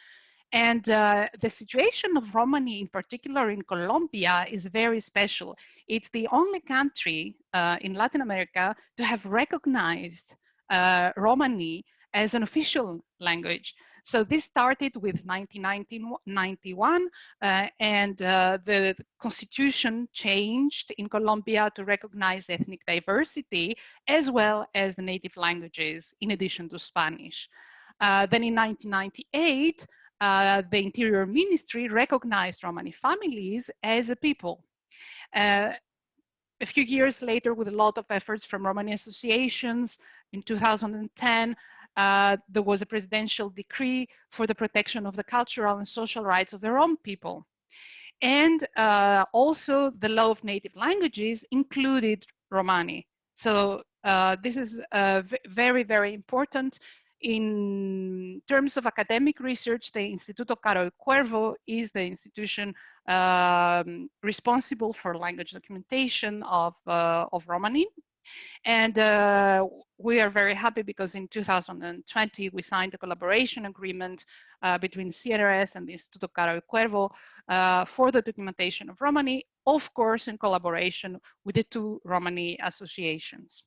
And the situation of Romani in particular in Colombia is very special. It's the only country in Latin America to have recognized Romani as an official language. So this started with 1991, and the constitution changed in Colombia to recognize ethnic diversity as well as the native languages, in addition to Spanish. Then in 1998, the Interior Ministry recognized Romani families as a people. A few years later, with a lot of efforts from Romani associations, in 2010, there was a presidential decree for the protection of the cultural and social rights of the Rom people. And also the law of native languages included Romani. So this is very, very important. In terms of academic research, the Instituto Karyolemou is the institution responsible for language documentation of Romani. And we are very happy because in 2020, we signed a collaboration agreement between CNRS and the Instituto Karyolemou for the documentation of Romani, of course, in collaboration with the two Romani associations.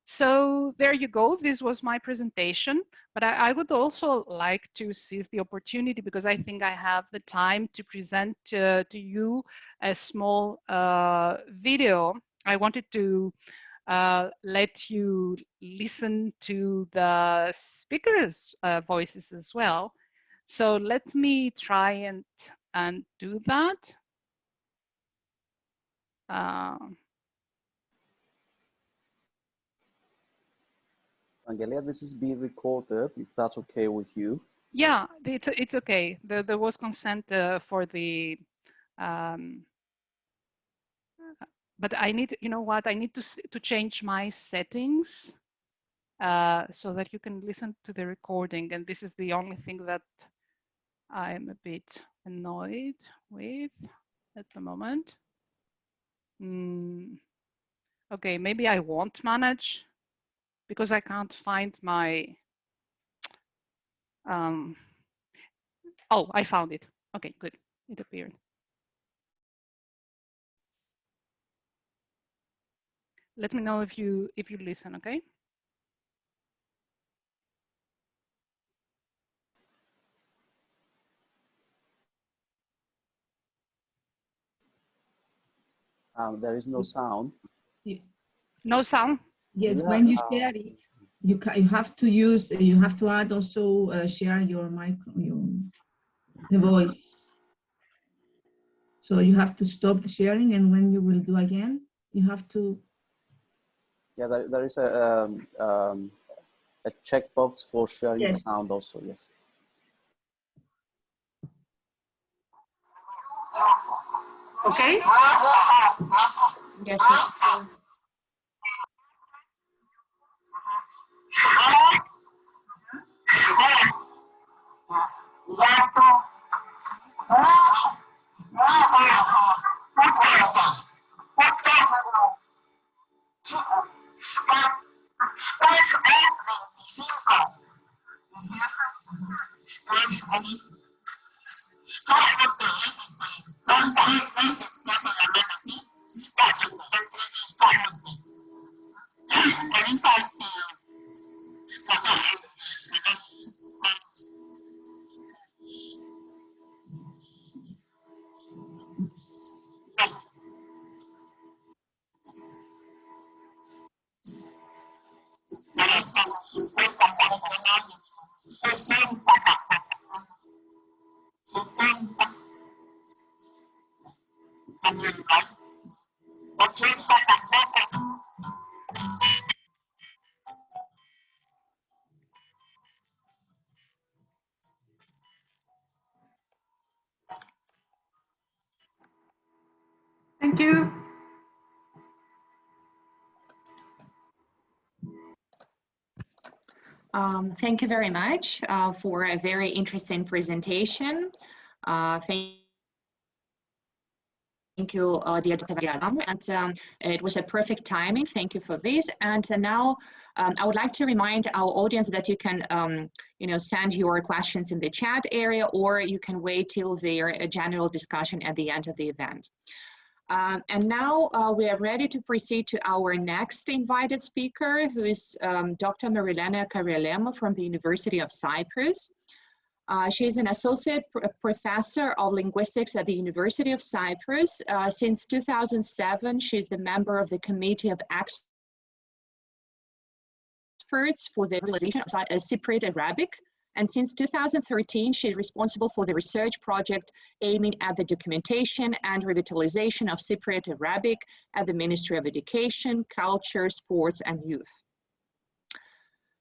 So there you go. This was my presentation, but I would also like to seize the opportunity because I think I have the time to present to you a small video. I wanted to let you listen to the speakers' voices as well. So let me try and do that.
Evangelia, this is being recorded, if that's okay with you.
Yeah, it's okay. There was consent for the, but I need, you know what, I need to change my settings so that you can listen to the recording. And this is the only thing that I'm a bit annoyed with at the moment. Okay, maybe I won't manage because I can't find my, oh, I found it. Okay, good, it appeared. Let me know if you listen, okay?
There is no sound.
No sound?
Yes, when you share it, you have to add also share your the voice. So you have to stop the sharing, and when you will do again, you have to.
Yeah, there is a checkbox for sharing
Yes.
sound also, yes.
Okay?
Yes.
Thank you.
Thank you very much for a very interesting presentation. Thank you, dear Dr. Yaron, and it was a perfect timing. Thank you for this. And now I would like to remind our audience that you can, send your questions in the chat area, or you can wait till their general discussion at the end of the event. And now we are ready to proceed to our next invited speaker, who is Dr. Marilena Karyolemou from the University of Cyprus. She's an associate professor of linguistics at the University of Cyprus. Since 2007, she's the member of the Committee of Experts for the revitalization of Cypriot Arabic. And since 2013, she's responsible for the research project aiming at the documentation and revitalization of Cypriot Arabic at the Ministry of Education, Culture, Sports, and Youth.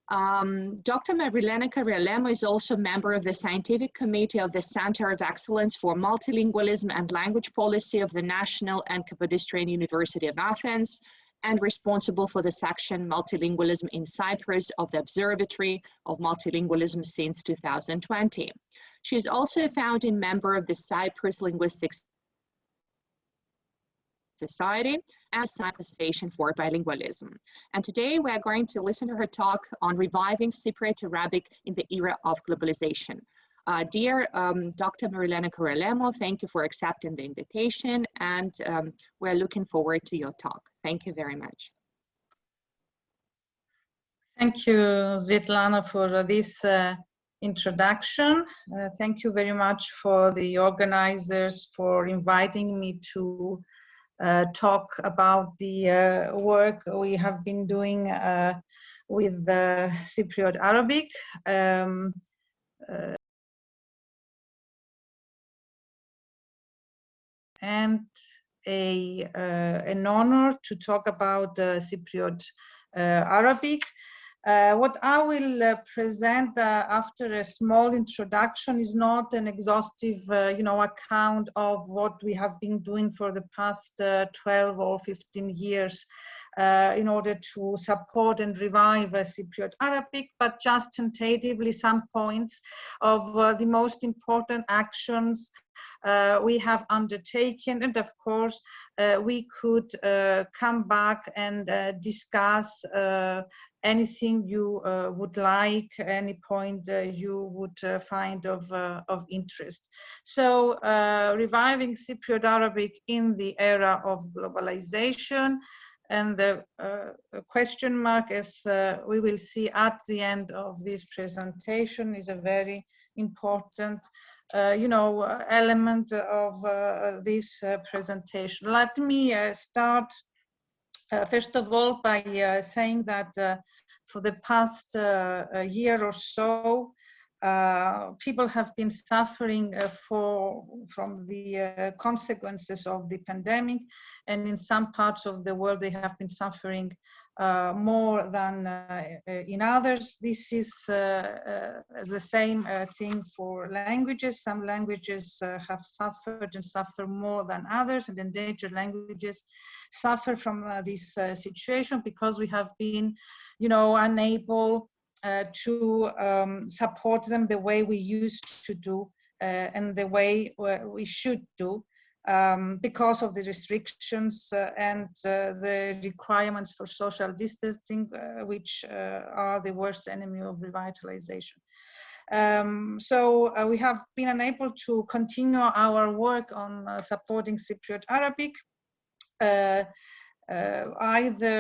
Dr. Marilena Karyolemou is also a member of the Scientific Committee of the Center of Excellence for Multilingualism and Language Policy of the National and Kapodistrian University of Athens, and responsible for the section Multilingualism in Cyprus of the Observatory of Multilingualism since 2020. She is also a founding member of the Cyprus Linguistics Society and Cyprus Association for Bilingualism. And today we are going to listen to her talk on reviving Cypriot Arabic in the era of globalization. Dear Dr. Marilena Karyolemou, thank you for accepting the invitation, and we're looking forward to your talk. Thank you very much.
Thank you, Svetlana, for this introduction. Thank you very much for the organizers for inviting me to talk about the work we have been doing with Cypriot Arabic. And an honor to talk about Cypriot Arabic. What I will present after a small introduction is not an exhaustive, account of what we have been doing for the past 12 or 15 years in order to support and revive Cypriot Arabic, but just tentatively some points of the most important actions we have undertaken, and of course we could come back and discuss anything you would like, any point you would find of interest. So reviving Cypriot Arabic in the era of globalization, and the question mark, as we will see at the end of this presentation, is a very important element of this presentation. Let me start first of all by saying that for the past year or so, people have been suffering from the consequences of the pandemic, and in some parts of the world they have been suffering more than in others. This is the same thing for languages. Some languages have suffered and suffer more than others, and endangered languages suffer from this situation because we have been, unable to support them the way we used to do and the way we should do because of the restrictions and the requirements for social distancing, which are the worst enemy of revitalization. So we have been unable to continue our work on supporting Cypriot Arabic, either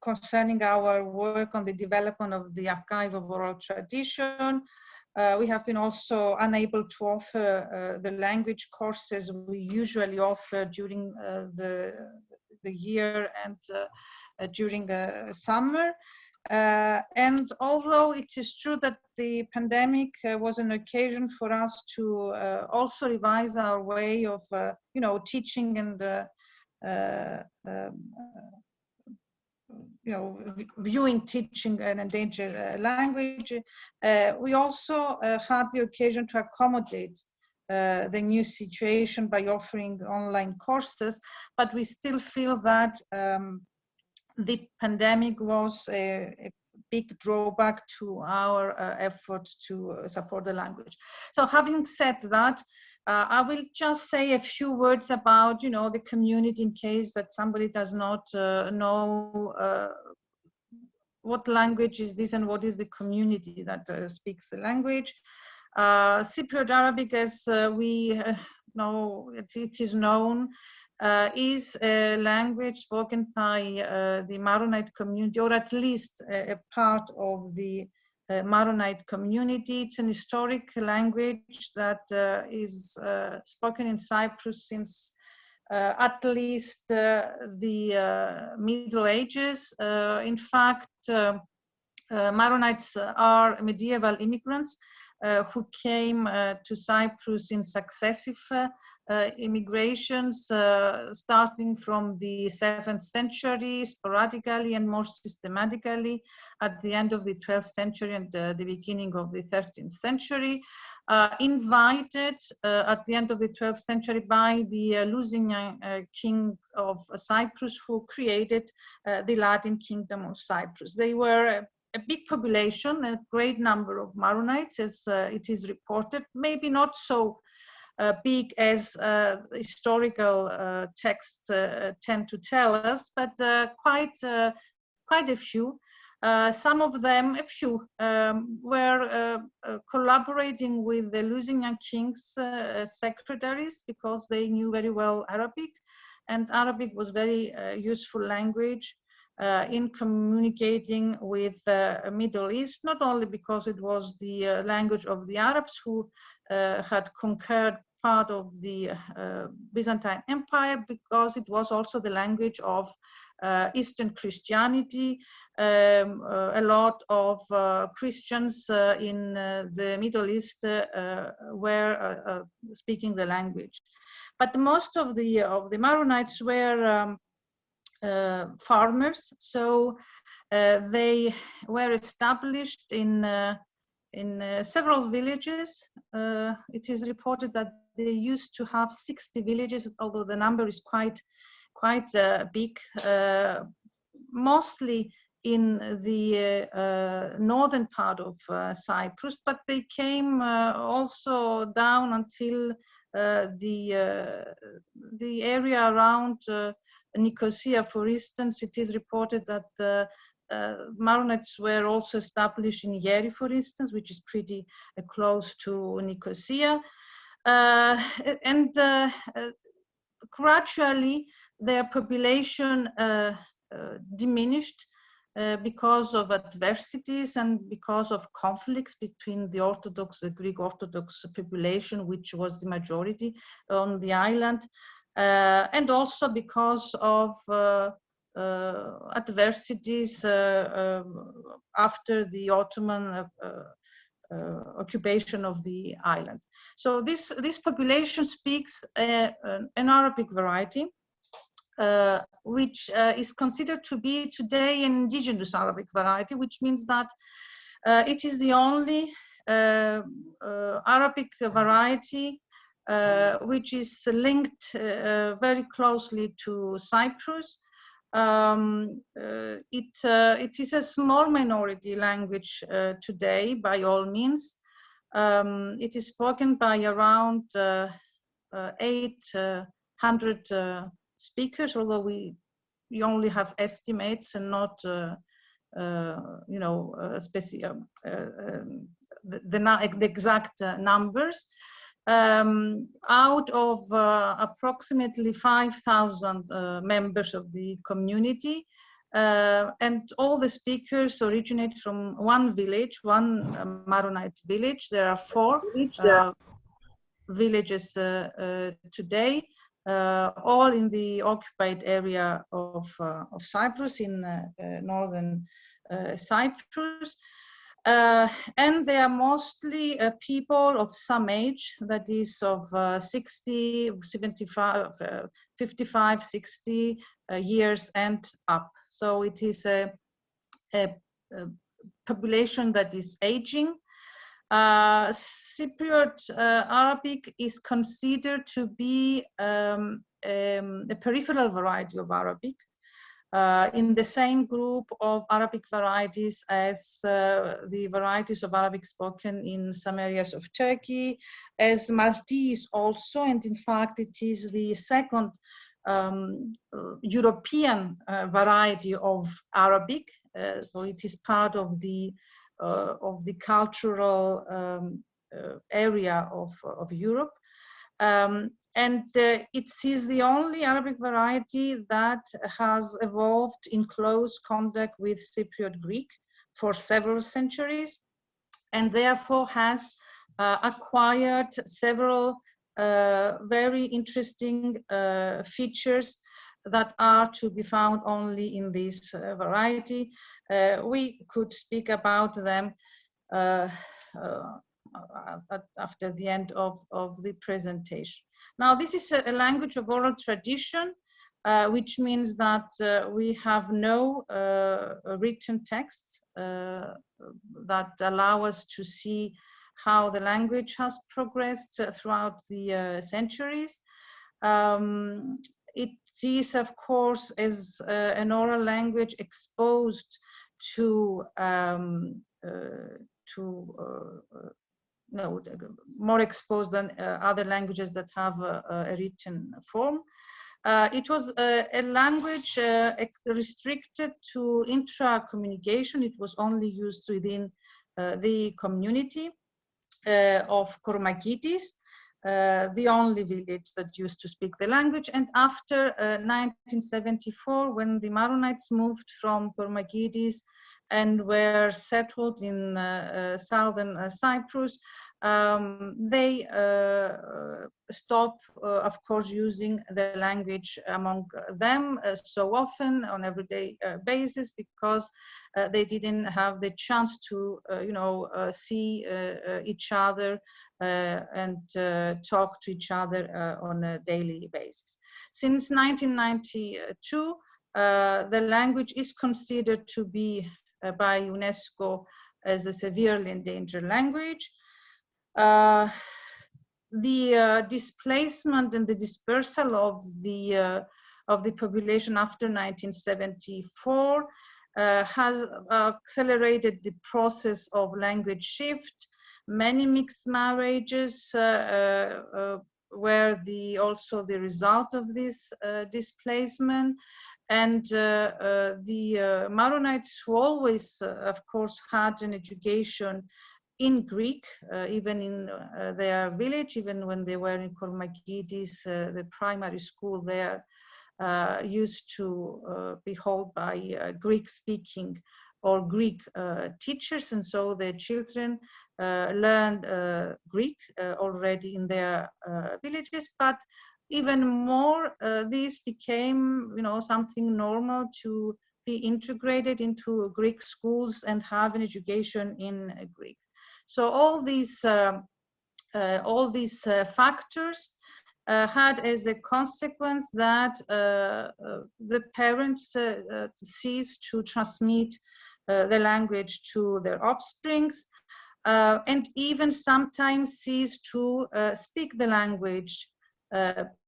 concerning our work on the development of the archive of oral tradition. We have been also unable to offer the language courses we usually offer during the year and during summer. And although it is true that the pandemic was an occasion for us to also revise our way of teaching and viewing teaching an endangered language, we also had the occasion to accommodate the new situation by offering online courses, but we still feel that the pandemic was a big drawback to our efforts to support the language. So having said that, I will just say a few words about, the community in case that somebody does not know what language is this and what is the community that speaks the language. Cypriot Arabic, as we know, it is known, is a language spoken by the Maronite community, or at least a part of the Maronite community. It's an historic language that is spoken in Cyprus since at least the Middle Ages. In fact, Maronites are medieval immigrants who came to Cyprus in successive immigrations starting from the 7th century, sporadically and more systematically at the end of the 12th century and the beginning of the 13th century, invited at the end of the 12th century by the Lusignan king of Cyprus, who created the Latin kingdom of Cyprus. They were a big population, a great number of Maronites, as it is reported, maybe not so big as historical texts tend to tell us, but quite a few. Some of them, a few, were collaborating with the Lusignan king's secretaries because they knew very well Arabic, and Arabic was very useful language in communicating with the Middle East, not only because it was the language of the Arabs who had conquered part of the Byzantine Empire, because it was also the language of Eastern Christianity. A lot of Christians in the Middle East were speaking the language. But most of the Maronites were farmers, so they were established in several villages. It is reported that they used to have 60 villages, although the number is quite big, mostly in the northern part of Cyprus, but they came also down until the area around Nicosia. For instance, it is reported that the Maronites were also established in Yeri, for instance, which is pretty close to Nicosia. And gradually their population diminished because of adversities and because of conflicts between the Greek Orthodox population, which was the majority on the island, and also because of adversities after the Ottoman occupation of the island. So this population speaks an Arabic variety, which is considered to be today an indigenous Arabic variety, which means that it is the only Arabic variety which is linked very closely to Cyprus. It is a small minority language today, by all means. It is spoken by around 800 speakers, although we only have estimates and not, the exact numbers. Out of approximately 5,000 members of the community, and all the speakers originate from one village, one Maronite village. There are 4 villages today, all in the occupied area of Cyprus, in northern Cyprus. And they are mostly people of some age, that is of 60, 75, 55, 60 years and up. So it is a population that is aging. Cypriot Arabic is considered to be a peripheral variety of Arabic, in the same group of Arabic varieties as the varieties of Arabic spoken in some areas of Turkey, as Maltese also, and in fact it is the second European variety of Arabic, so it is part of the cultural area of Europe. And it is the only Arabic variety that has evolved in close contact with Cypriot Greek for several centuries, and therefore has acquired several very interesting features that are to be found only in this variety. We could speak about them after the end of the presentation. Now, this is a language of oral tradition, which means that we have no written texts that allow us to see how the language has progressed throughout the centuries. It is, of course, as an oral language exposed to more exposed than other languages that have a written form. It was a language restricted to intra-communication. It was only used within the community of Kormakidis, the only village that used to speak the language. And after 1974, when the Maronites moved from Kormakidis and were settled in southern Cyprus, they stopped, of course, using the language among them so often on everyday basis, because they didn't have the chance to, see each other and talk to each other on a daily basis. Since 1992, the language is considered to be by UNESCO as a severely endangered language. The displacement and the dispersal of the population after 1974 has accelerated the process of language shift. Many mixed marriages were also the result of this displacement. And the Maronites, who always, of course, had an education in Greek, even in their village, even when they were in Kormakidis, the primary school there used to be held by Greek-speaking or Greek teachers, and so the children learned Greek already in their villages. But even more, this became, something normal to be integrated into Greek schools and have an education in Greek. So all these factors had as a consequence that the parents ceased to transmit the language to their offsprings, and even sometimes ceased to speak the language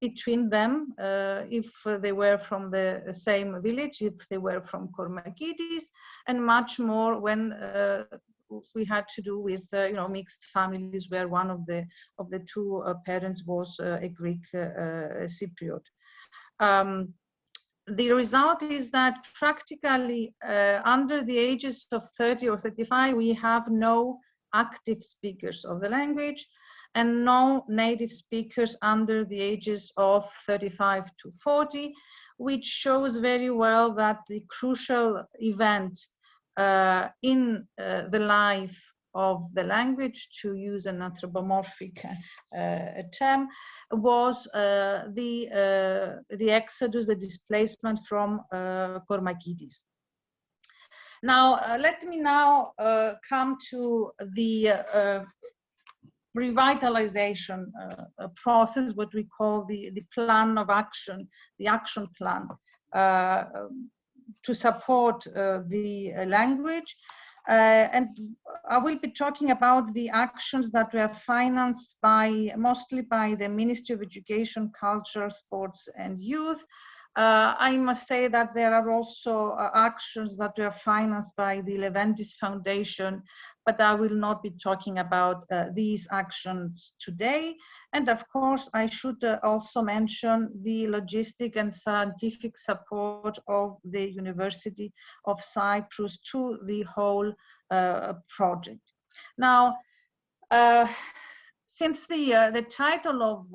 between them, if they were from the same village, if they were from Kormakidis, and much more when we had to do with mixed families where one of the two parents was a Greek Cypriot. The result is that practically under the ages of 30 or 35, we have no active speakers of the language, and no native speakers under the ages of 35 to 40, which shows very well that the crucial event in the life of the language, to use an anthropomorphic term, was the exodus, the displacement from Kormakidis. Now, let me now come to the revitalization process, what we call the plan of action, the action plan to support the language. And I will be talking about the actions that were financed mostly by the Ministry of Education, Culture, Sports and Youth. I must say that there are also actions that were financed by the Leventis Foundation, but I will not be talking about these actions today. And of course, I should also mention the logistic and scientific support of the University of Cyprus to the whole project. Now, since the title of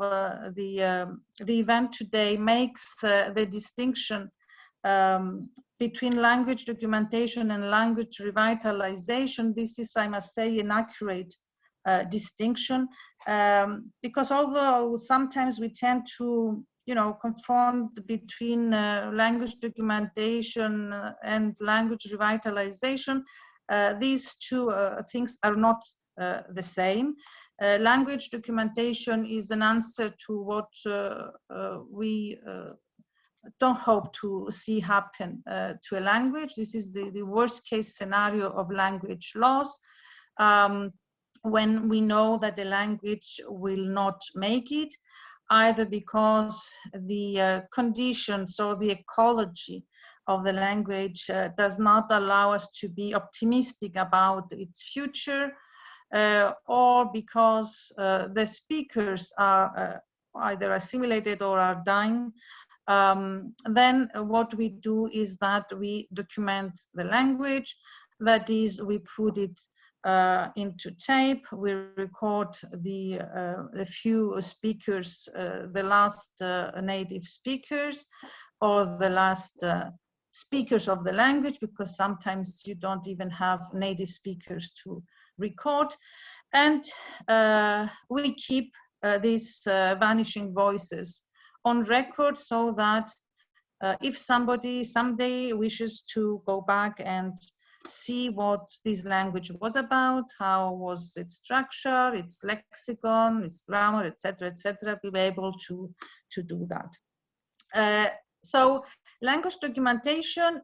the event today makes the distinction between language documentation and language revitalization, this is, I must say, an accurate distinction, because although sometimes we tend to, confund between language documentation and language revitalization, these two things are not the same. Language documentation is an answer to what we don't hope to see happen to a language. This is the worst case scenario of language loss, when we know that the language will not make it, either because the conditions or the ecology of the language does not allow us to be optimistic about its future, or because the speakers are either assimilated or are dying. Then what we do is that we document the language. That is, we put it into tape. We record the few speakers, the last native speakers, or the last speakers of the language, because sometimes you don't even have native speakers to record. And we keep these vanishing voices on record, so that if somebody someday wishes to go back and see what this language was about, how was its structure, its lexicon, its grammar, etc., we'll be able to do that. So language documentation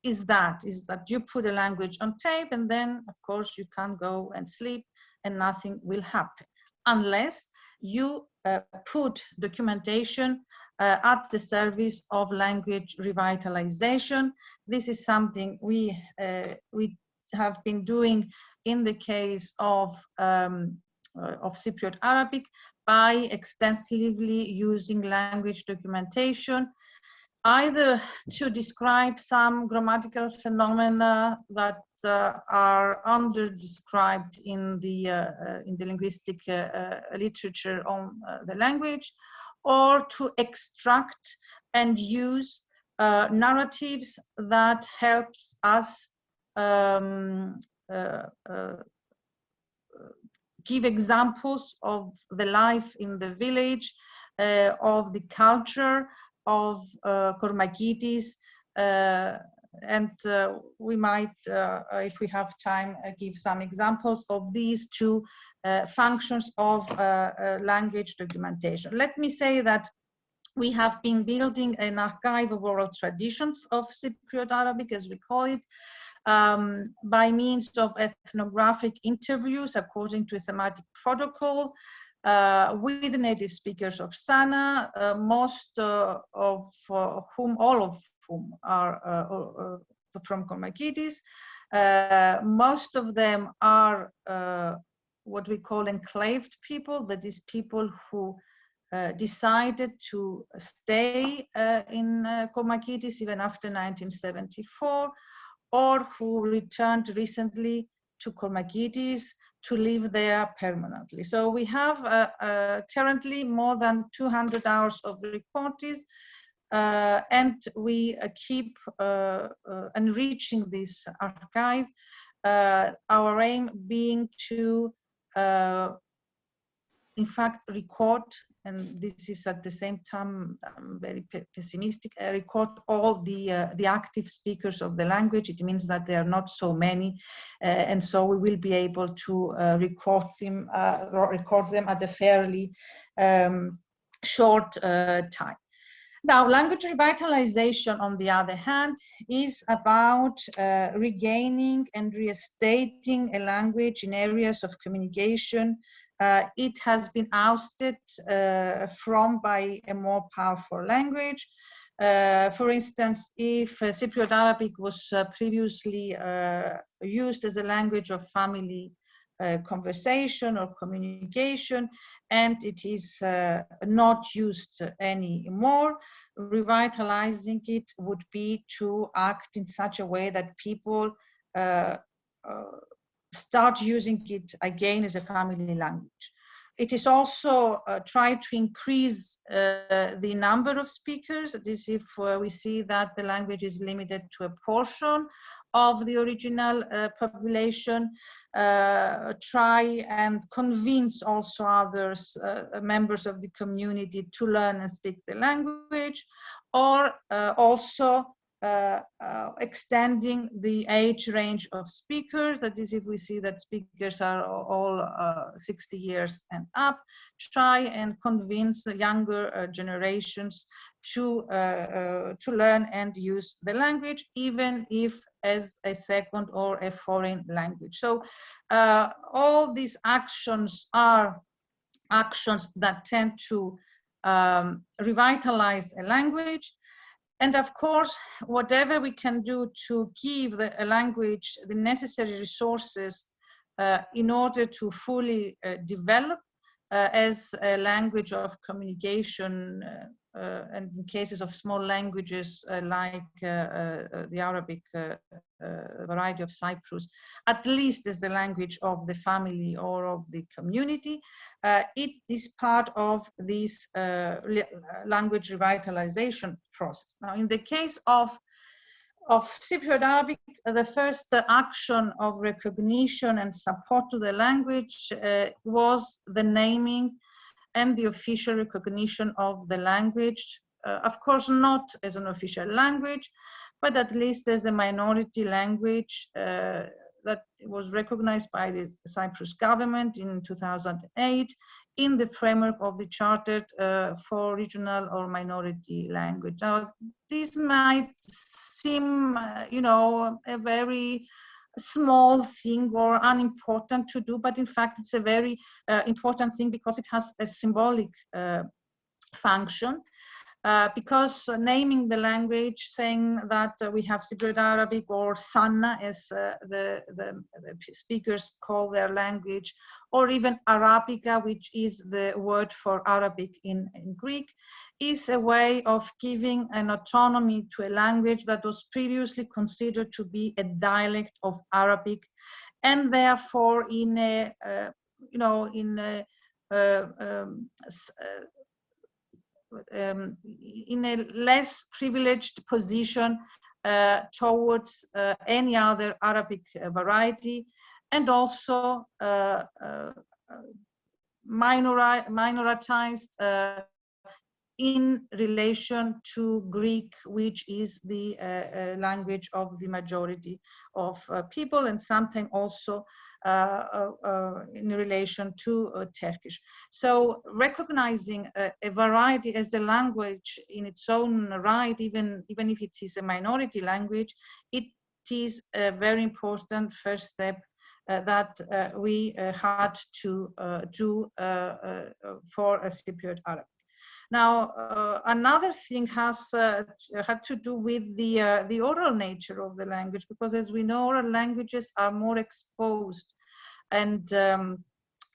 is that you put a language on tape, and then of course you can go and sleep and nothing will happen, unless you put documentation at the service of language revitalization. This is something we have been doing in the case of Cypriot Arabic by extensively using language documentation, either to describe some grammatical phenomena that are under-described in the linguistic literature on the language, or to extract and use narratives that helps us give examples of the life in the village, of the culture of Kormakidis, and we might, if we have time, give some examples of these two functions of language documentation. Let me say that we have been building an archive of oral traditions of Cypriot Arabic, as we call it, by means of ethnographic interviews according to a thematic protocol with native speakers of Sana, most of whom, all of whom are from Kormakidis. Most of them are what we call enclaved people, that is, people who decided to stay in Kormakidis even after 1974, or who returned recently to Kormakidis to live there permanently. So we have currently more than 200 hours of recordings, and we keep enriching this archive, our aim being to in fact record, and this is at the same time very pessimistic, record all the active speakers of the language. It means that there are not so many, and so we will be able to record them at a fairly short time. Now, language revitalization, on the other hand, is about regaining and restating a language in areas of communication it has been ousted from by a more powerful language. For instance, if Cypriot Arabic was previously used as a language of family conversation or communication, and it is not used anymore, revitalizing it would be to act in such a way that people start using it again as a family language. It is also try to increase the number of speakers. That is, if we see that the language is limited to a portion of the original population, try and convince also others, members of the community, to learn and speak the language, or also extending the age range of speakers. That is, if we see that speakers are all 60 years and up, try and convince the younger generations to learn and use the language, even if as a second or a foreign language. So all these actions are actions that tend to revitalize a language. And of course, whatever we can do to give a language the necessary resources in order to fully develop as a language of communication, and in cases of small languages like the Arabic variety of Cyprus, at least as the language of the family or of the community, it is part of this language revitalization process. Now, in the case of Cypriot Arabic, the first action of recognition and support to the language was the naming and the official recognition of the language, of course not as an official language, but at least as a minority language that was recognized by the Cyprus government in 2008 in the framework of the Charter for Regional or Minority Language. Now, this might seem, a very small thing or unimportant to do, but in fact it's a very important thing because it has a symbolic function. Because naming the language, saying that we have Cypriot Arabic or Sanna as the speakers call their language, or even Arabica, which is the word for Arabic in Greek, is a way of giving an autonomy to a language that was previously considered to be a dialect of Arabic, and therefore in a less privileged position towards any other Arabic variety, and also minoritized in relation to Greek, which is the language of the majority of people, and sometimes also in relation to Turkish. So recognizing a variety as a language in its own right, even if it is a minority language, it is a very important first step that we had to do for a Cypriot Arabic. Now, another thing has had to do with the oral nature of the language, because as we know, oral languages are more exposed, and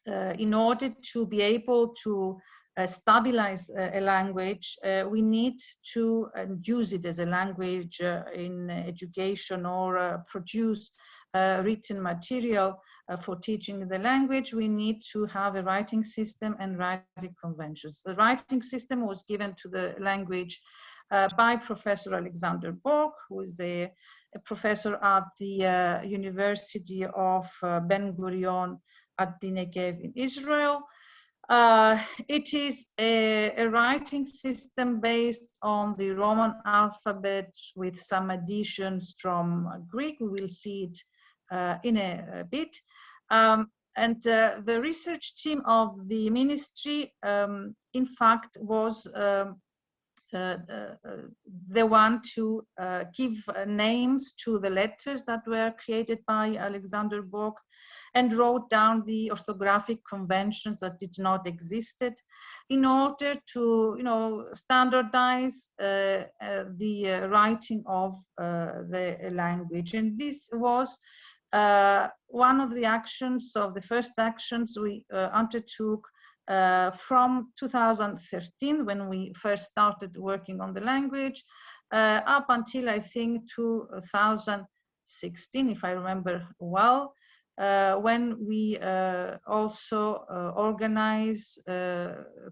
in order to be able to stabilize a language, we need to use it as a language in education or produce written material for teaching the language. We need to have a writing system and writing conventions. The writing system was given to the language by Professor Alexander Borg, who is a professor at the University of Ben Gurion at the Negev in Israel. It is a writing system based on the Roman alphabet with some additions from Greek. We will see it in a bit. And the research team of the ministry, in fact, was the one to give names to the letters that were created by Alexander Borg, and wrote down the orthographic conventions that did not existed in order to, standardize the writing of the language. And this was one of the actions, of the first actions we undertook from 2013, when we first started working on the language, up until I think 2016, if I remember well, when we also organize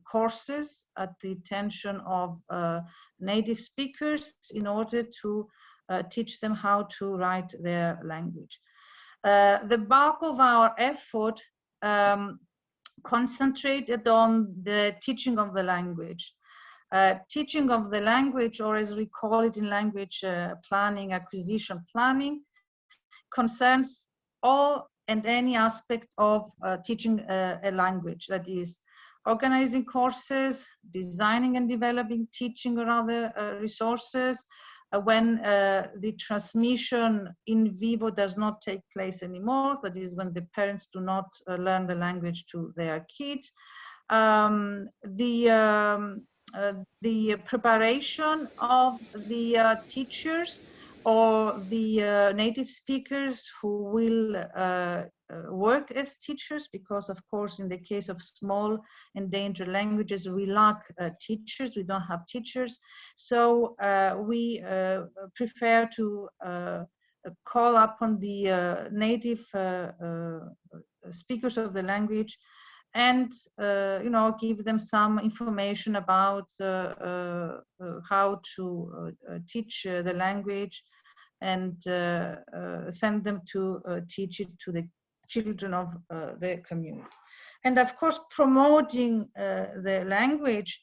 courses at the attention of native speakers in order to teach them how to write their language. The bulk of our effort concentrated on the teaching of the language. Teaching of the language, or as we call it in language planning, acquisition planning, concerns all and any aspect of teaching a language. That is, organizing courses, designing and developing teaching or other resources, when the transmission in vivo does not take place anymore, that is when the parents do not learn the language to their kids, the preparation of the teachers or the native speakers who will work as teachers, because of course in the case of small endangered languages we lack teachers, we don't have teachers, so we prefer to call upon the native speakers of the language and you know, give them some information about how to teach the language, and send them to teach it to the children of the community. And of course, promoting the language,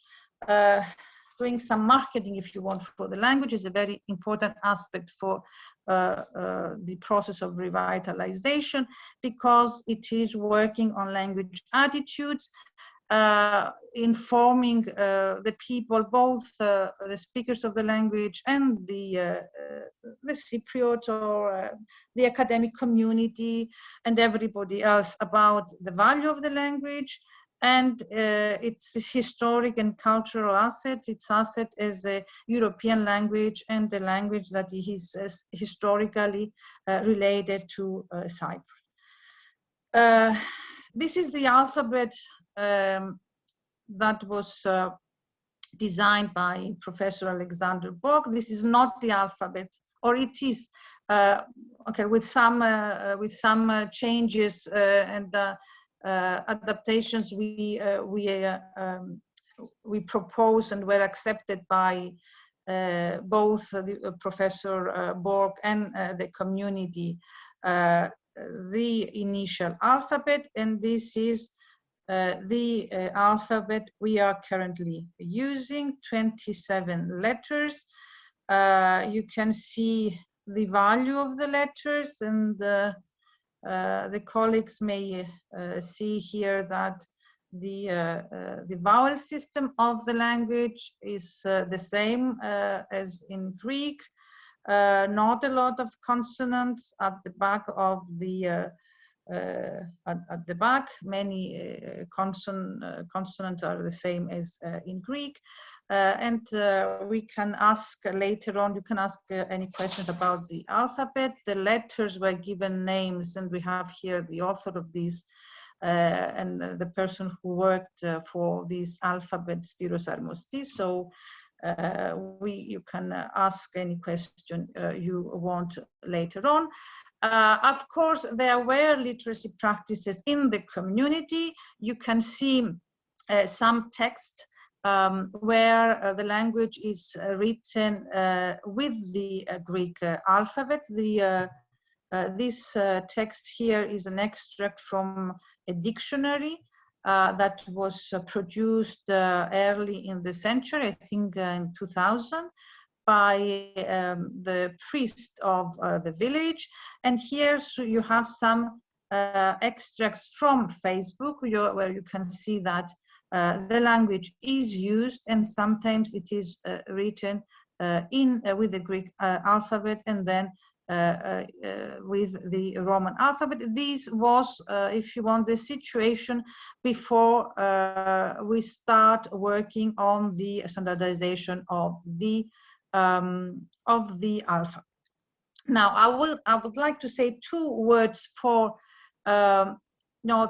doing some marketing, if you want, for the language is a very important aspect for the process of revitalization, because it is working on language attitudes, informing the people, both the speakers of the language and the Cypriot or the academic community and everybody else, about the value of the language and its historic and cultural asset, its asset as a European language and a language that is historically related to Cyprus. This is the alphabet that was designed by Professor Alexander Borg. This is not the alphabet, or it is okay, with some changes and adaptations we proposed and were accepted by both Professor Borg and the community, the initial alphabet, and this is the alphabet we are currently using, 27 letters. You can see the value of the letters, and the colleagues may see here that the vowel system of the language is the same as in Greek. Not a lot of consonants at the back of the at the back. Many consonants are the same as in Greek. And we can ask later on, you can ask any questions about the alphabet. The letters were given names, and we have here the author of this and the person who worked for this alphabet, Spyros Armostis. So you can ask any question you want later on. Of course, there were literacy practices in the community. You can see some texts where the language is written with the Greek alphabet. This text here is an extract from a dictionary that was produced early in the century, I think in 2000, by the priest of the village. And here so you have some extracts from Facebook where you can see that the language is used, and sometimes it is written with the Greek alphabet and then with the Roman alphabet. This was, if you want, the situation before we start working on the standardization of the alphabet. Now, I would like to say two words for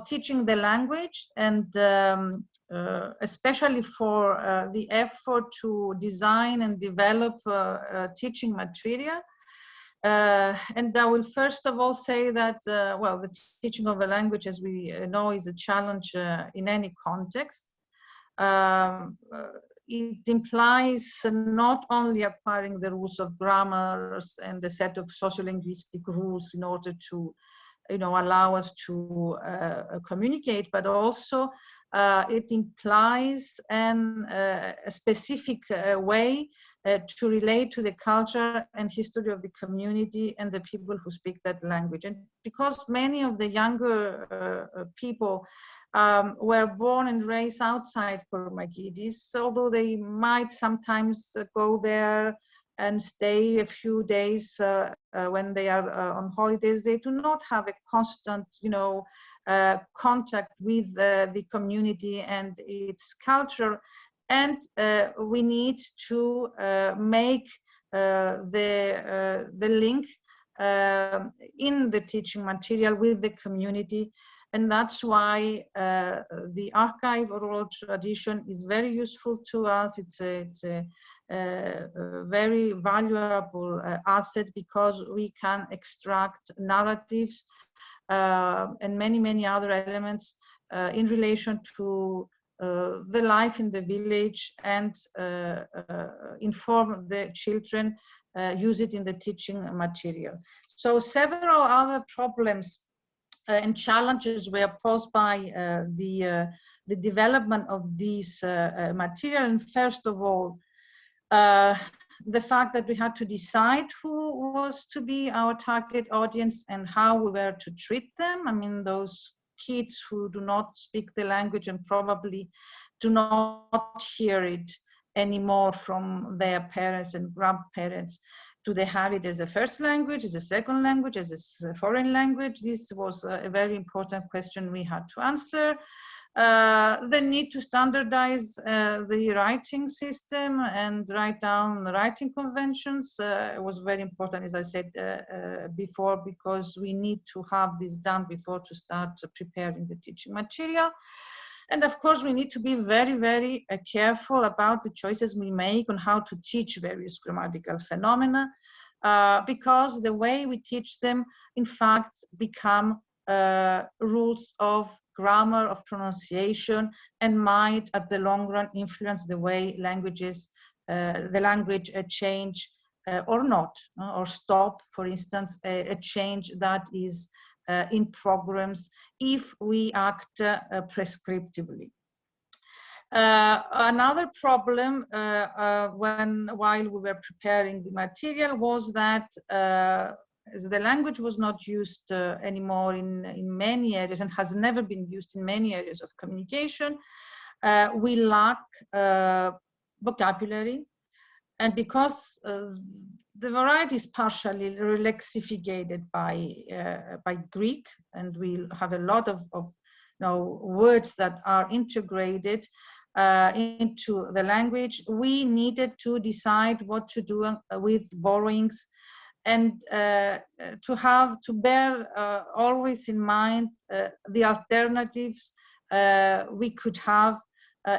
teaching the language, and especially for the effort to design and develop teaching material. And I will first of all say that, well, the teaching of a language, as we know, is a challenge in any context. It implies not only acquiring the rules of grammar and the set of sociolinguistic rules in order to allow us to communicate, but also it implies a specific way to relate to the culture and history of the community and the people who speak that language. And because many of the younger people were born and raised outside Kormagidis, although they might sometimes go there and stay a few days when they are on holidays, they do not have a constant, contact with the community and its culture. And we need to make the link in the teaching material with the community. And that's why the archive oral tradition is very useful to us. It's a very valuable asset, because we can extract narratives and many other elements in relation to the life in the village, and inform the children, use it in the teaching material. So several other problems and challenges were posed by the development of this material. And first of all, the fact that we had to decide who was to be our target audience and how we were to treat them. I mean, those kids who do not speak the language and probably do not hear it anymore from their parents and grandparents. Do they have it as a first language, as a second language, as a foreign language? This was a very important question we had to answer. The need to standardize the writing system and write down the writing conventions was very important, as I said before, because we need to have this done before to start preparing the teaching material. And of course, we need to be very careful about the choices we make on how to teach various grammatical phenomena, because the way we teach them, in fact, become rules of grammar, of pronunciation, and might at the long run influence the way the language change or not, or stop, for instance, a change that is in progress if we act prescriptively. Another problem while we were preparing the material was that as the language was not used anymore in many areas and has never been used in many areas of communication, we lack vocabulary. And because the variety is partially lexificated by Greek, and we have a lot of words that are integrated into the language, we needed to decide what to do with borrowings, and to bear always in mind the alternatives we could have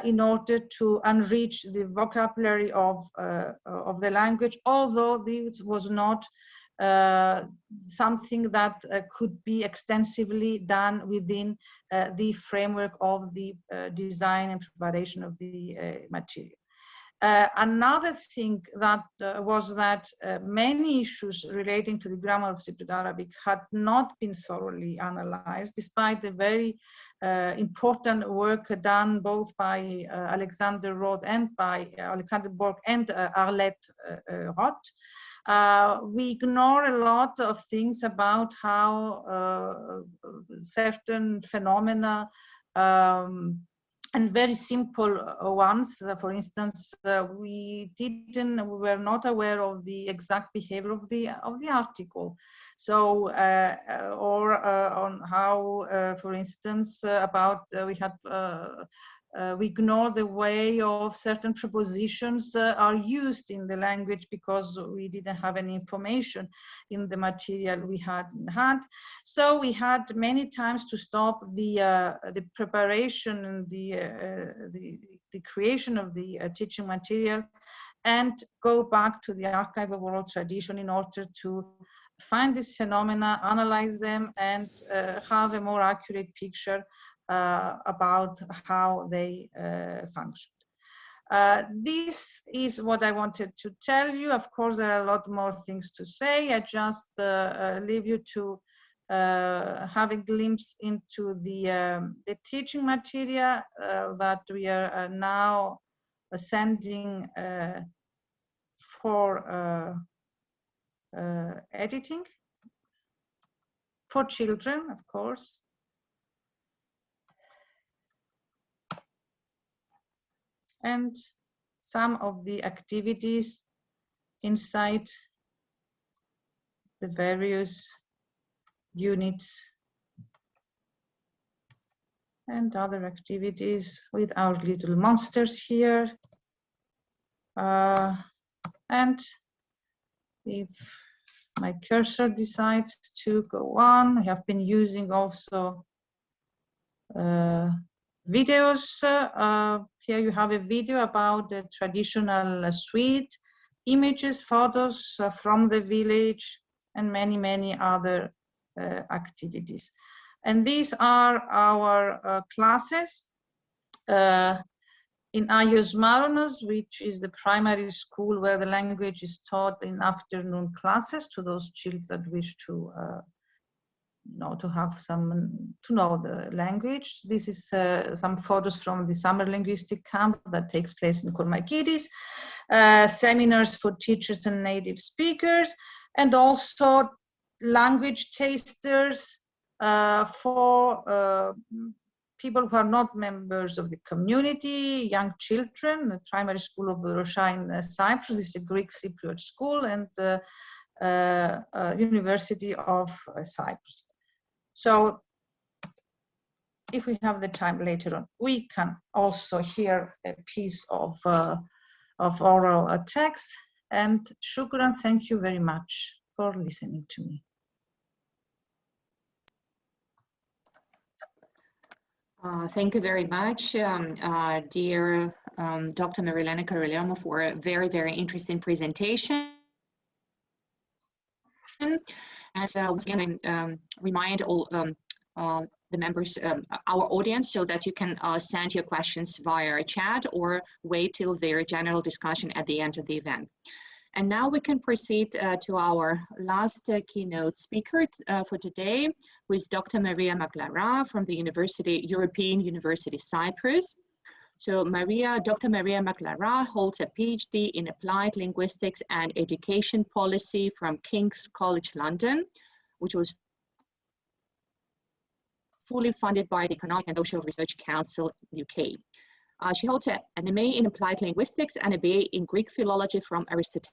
in order to enrich the vocabulary of the language, although this was not something that could be extensively done within the framework of the design and preparation of the material. Another thing that was that many issues relating to the grammar of Cypriot Arabic had not been thoroughly analyzed, despite the very important work done both by Alexander Roth and by Alexander Borg and Arlette Roth. We ignore a lot of things about how certain phenomena and very simple ones. For instance, we were not aware of the exact behavior of the article. So, or on how, for instance, we ignore the way of certain prepositions are used in the language because we didn't have any information in the material we had in hand. So we had many times to stop the preparation and the creation of the teaching material and go back to the archive of oral tradition in order to find these phenomena, analyze them, and have a more accurate picture about how they functioned. This is what I wanted to tell you. Of course, there are a lot more things to say. I just leave you to have a glimpse into the teaching material that we are now sending for editing for children, of course. And some of the activities inside the various units and other activities with our little monsters here. And if my cursor decides to go on, I have been using also videos. Here you have a video about the traditional sweet images, photos from the village, and many, many other activities. And these are our classes in Ayos Maronos, which is the primary school where the language is taught in afternoon classes to those children that wish to know the language. This is some photos from the summer linguistic camp that takes place in Kormakidis, seminars for teachers and native speakers, and also language tasters for people who are not members of the community, young children. The primary school of Rosha in Cyprus, this is a Greek Cypriot school, and the University of Cyprus. So if we have the time later on, we can also hear a piece of oral text. And Shukran, thank you very much for listening to me.
Thank you very much, dear Dr. Marilena Karyolemou, for a very, very interesting presentation. And once again, I remind all the members, our audience, so that you can send your questions via chat or wait till their general discussion at the end of the event. And now we can proceed to our last keynote speaker for today, who is Dr. Maria Maglara from the European University Cyprus. So Dr. Maria Maglara holds a PhD in Applied Linguistics and Education Policy from King's College London, which was fully funded by the Economic and Social Research Council UK. She holds an MA in Applied Linguistics and a BA in Greek Philology from Aristotelian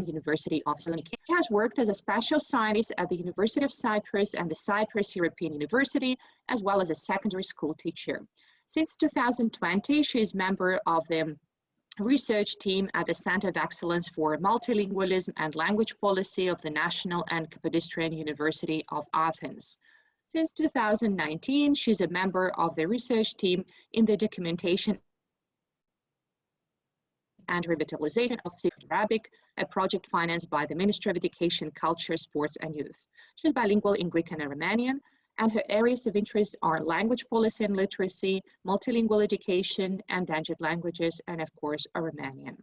University of Thessaloniki. She has worked as a special scientist at the University of Cyprus and the Cyprus European University, as well as a secondary school teacher. Since 2020, she is member of the research team at the Center of Excellence for Multilingualism and Language Policy of the National and Kapodistrian University of Athens. Since 2019, she's a member of the research team in the documentation and revitalization of Cypriot Arabic, a project financed by the Ministry of Education, Culture, Sports and Youth. She's bilingual in Greek and Aromanian, and her areas of interest are language policy and literacy, multilingual education, endangered languages, and of course, Aromanian.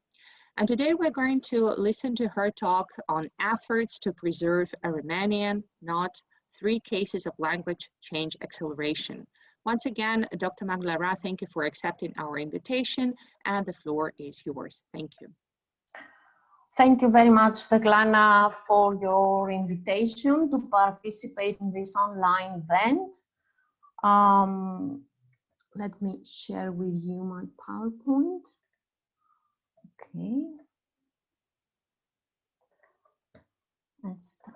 And today we're going to listen to her talk on efforts to preserve Aromanian, not 3 cases of language change acceleration. Once again, Dr. Maglara, thank you for accepting our invitation, and the floor is yours. Thank you.
Thank you very much, Svetlana, for your invitation to participate in this online event. Let me share with you my PowerPoint. Okay. Let's start.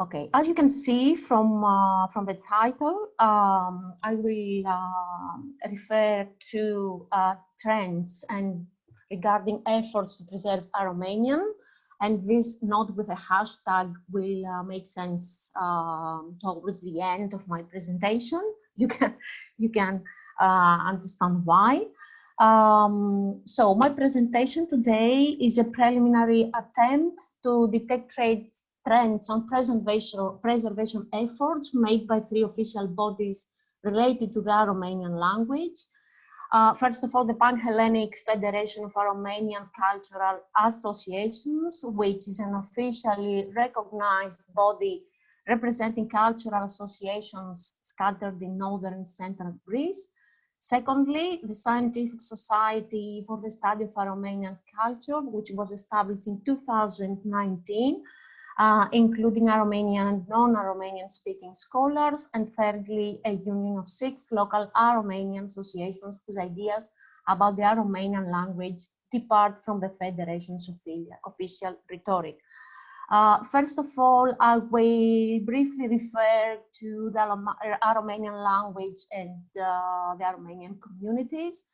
Okay, as you can see from the title, I will refer to trends and regarding efforts to preserve Aromanian, and this not with a hashtag will make sense towards the end of my presentation. You can understand why. So my presentation today is a preliminary attempt to detect trends on preservation efforts made by 3 official bodies related to the Aromanian language. First of all, the Pan-Hellenic Federation of Aromanian Cultural Associations, which is an officially recognized body representing cultural associations scattered in northern and central Greece. Secondly, the Scientific Society for the Study of Aromanian Culture, which was established in 2019, including Aromanian and non-Aromanian speaking scholars. And thirdly, a union of 6 local Aromanian associations whose ideas about the Aromanian language depart from the Federation's official rhetoric. First of all, I will briefly refer to the Aromanian language and the Aromanian communities.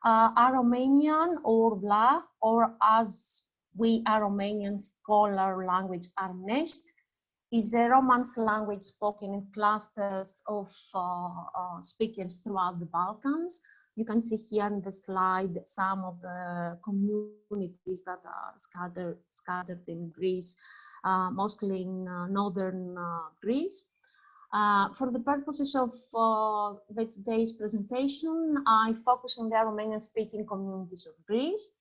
Aromanian or Vla, or as we Aromanians call our language Armenești, is a Romance language spoken in clusters of speakers throughout the Balkans. You can see here in the slide some of the communities that are scattered in Greece, mostly in northern Greece. For the purposes of today's presentation, I focus on the Aromanian-speaking communities of Greece.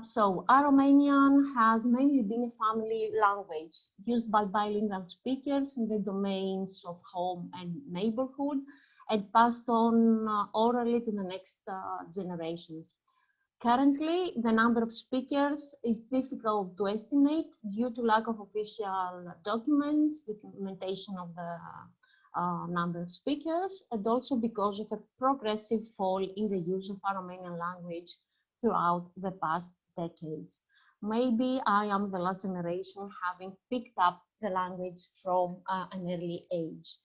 So Aromanian has mainly been a family language used by bilingual speakers in the domains of home and neighborhood, and passed on orally to the next generations. Currently, the number of speakers is difficult to estimate due to lack of official documents, documentation of the number of speakers, and also because of a progressive fall in the use of Aromanian language throughout the past decades. Maybe I am the last generation having picked up the language from an early age.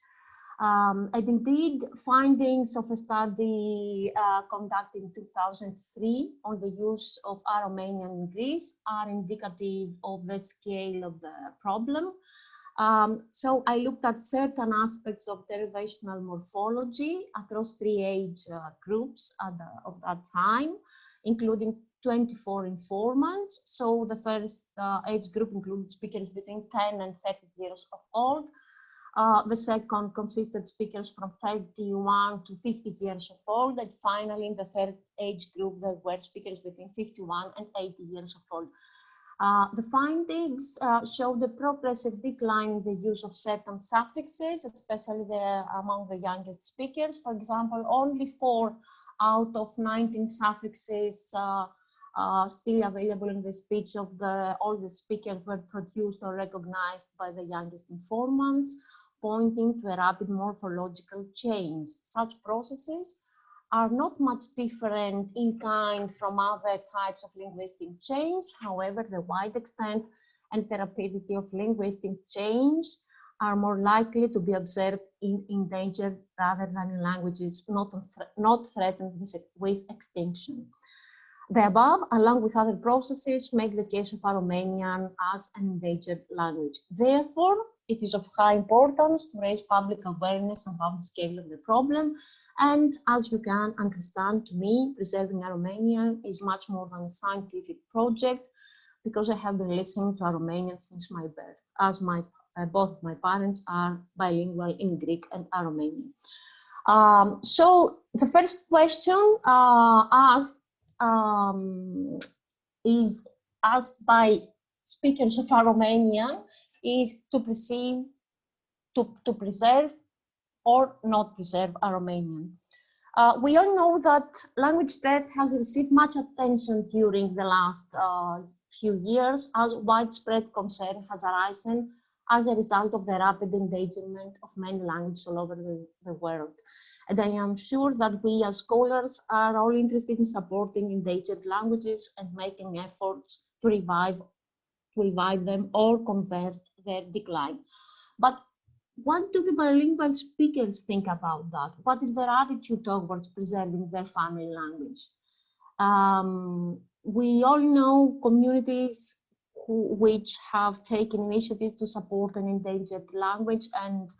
And indeed, findings of a study conducted in 2003 on the use of Aromanian in Greece are indicative of the scale of the problem. So I looked at certain aspects of derivational morphology across 3 age groups of that time, including 24 informants. So the first age group included speakers between 10 and 30 years of old. The second consisted speakers from 31 to 50 years of old, and finally in the third age group there were speakers between 51 and 80 years of old. The findings show the progressive decline in the use of certain suffixes, especially among the youngest speakers. For example, only 4 out of 19 suffixes still available in the speech of the oldest speakers were produced or recognized by the youngest informants, pointing to a rapid morphological change. Such processes are not much different in kind from other types of linguistic change. However, the wide extent and therapeuticity of linguistic change are more likely to be observed in endangered rather than in languages not threatened with extinction. The above, along with other processes, make the case of Aromanian as an endangered language. Therefore, it is of high importance to raise public awareness about the scale of the problem. And as you can understand, to me, preserving Aromanian is much more than a scientific project, because I have been listening to Aromanian since my birth, as both my parents are bilingual in Greek and Aromanian. So the first question is asked by speakers of Aromanian is to preserve or not preserve Aromanian. We all know that language death has received much attention during the last few years, as widespread concern has arisen as a result of the rapid endangerment of many languages all over the world. And I am sure that we as scholars are all interested in supporting endangered languages and making efforts to revive them or convert their decline. But what do the bilingual speakers think about that? What is their attitude towards preserving their family language? We all know communities which have taken initiatives to support an endangered language, and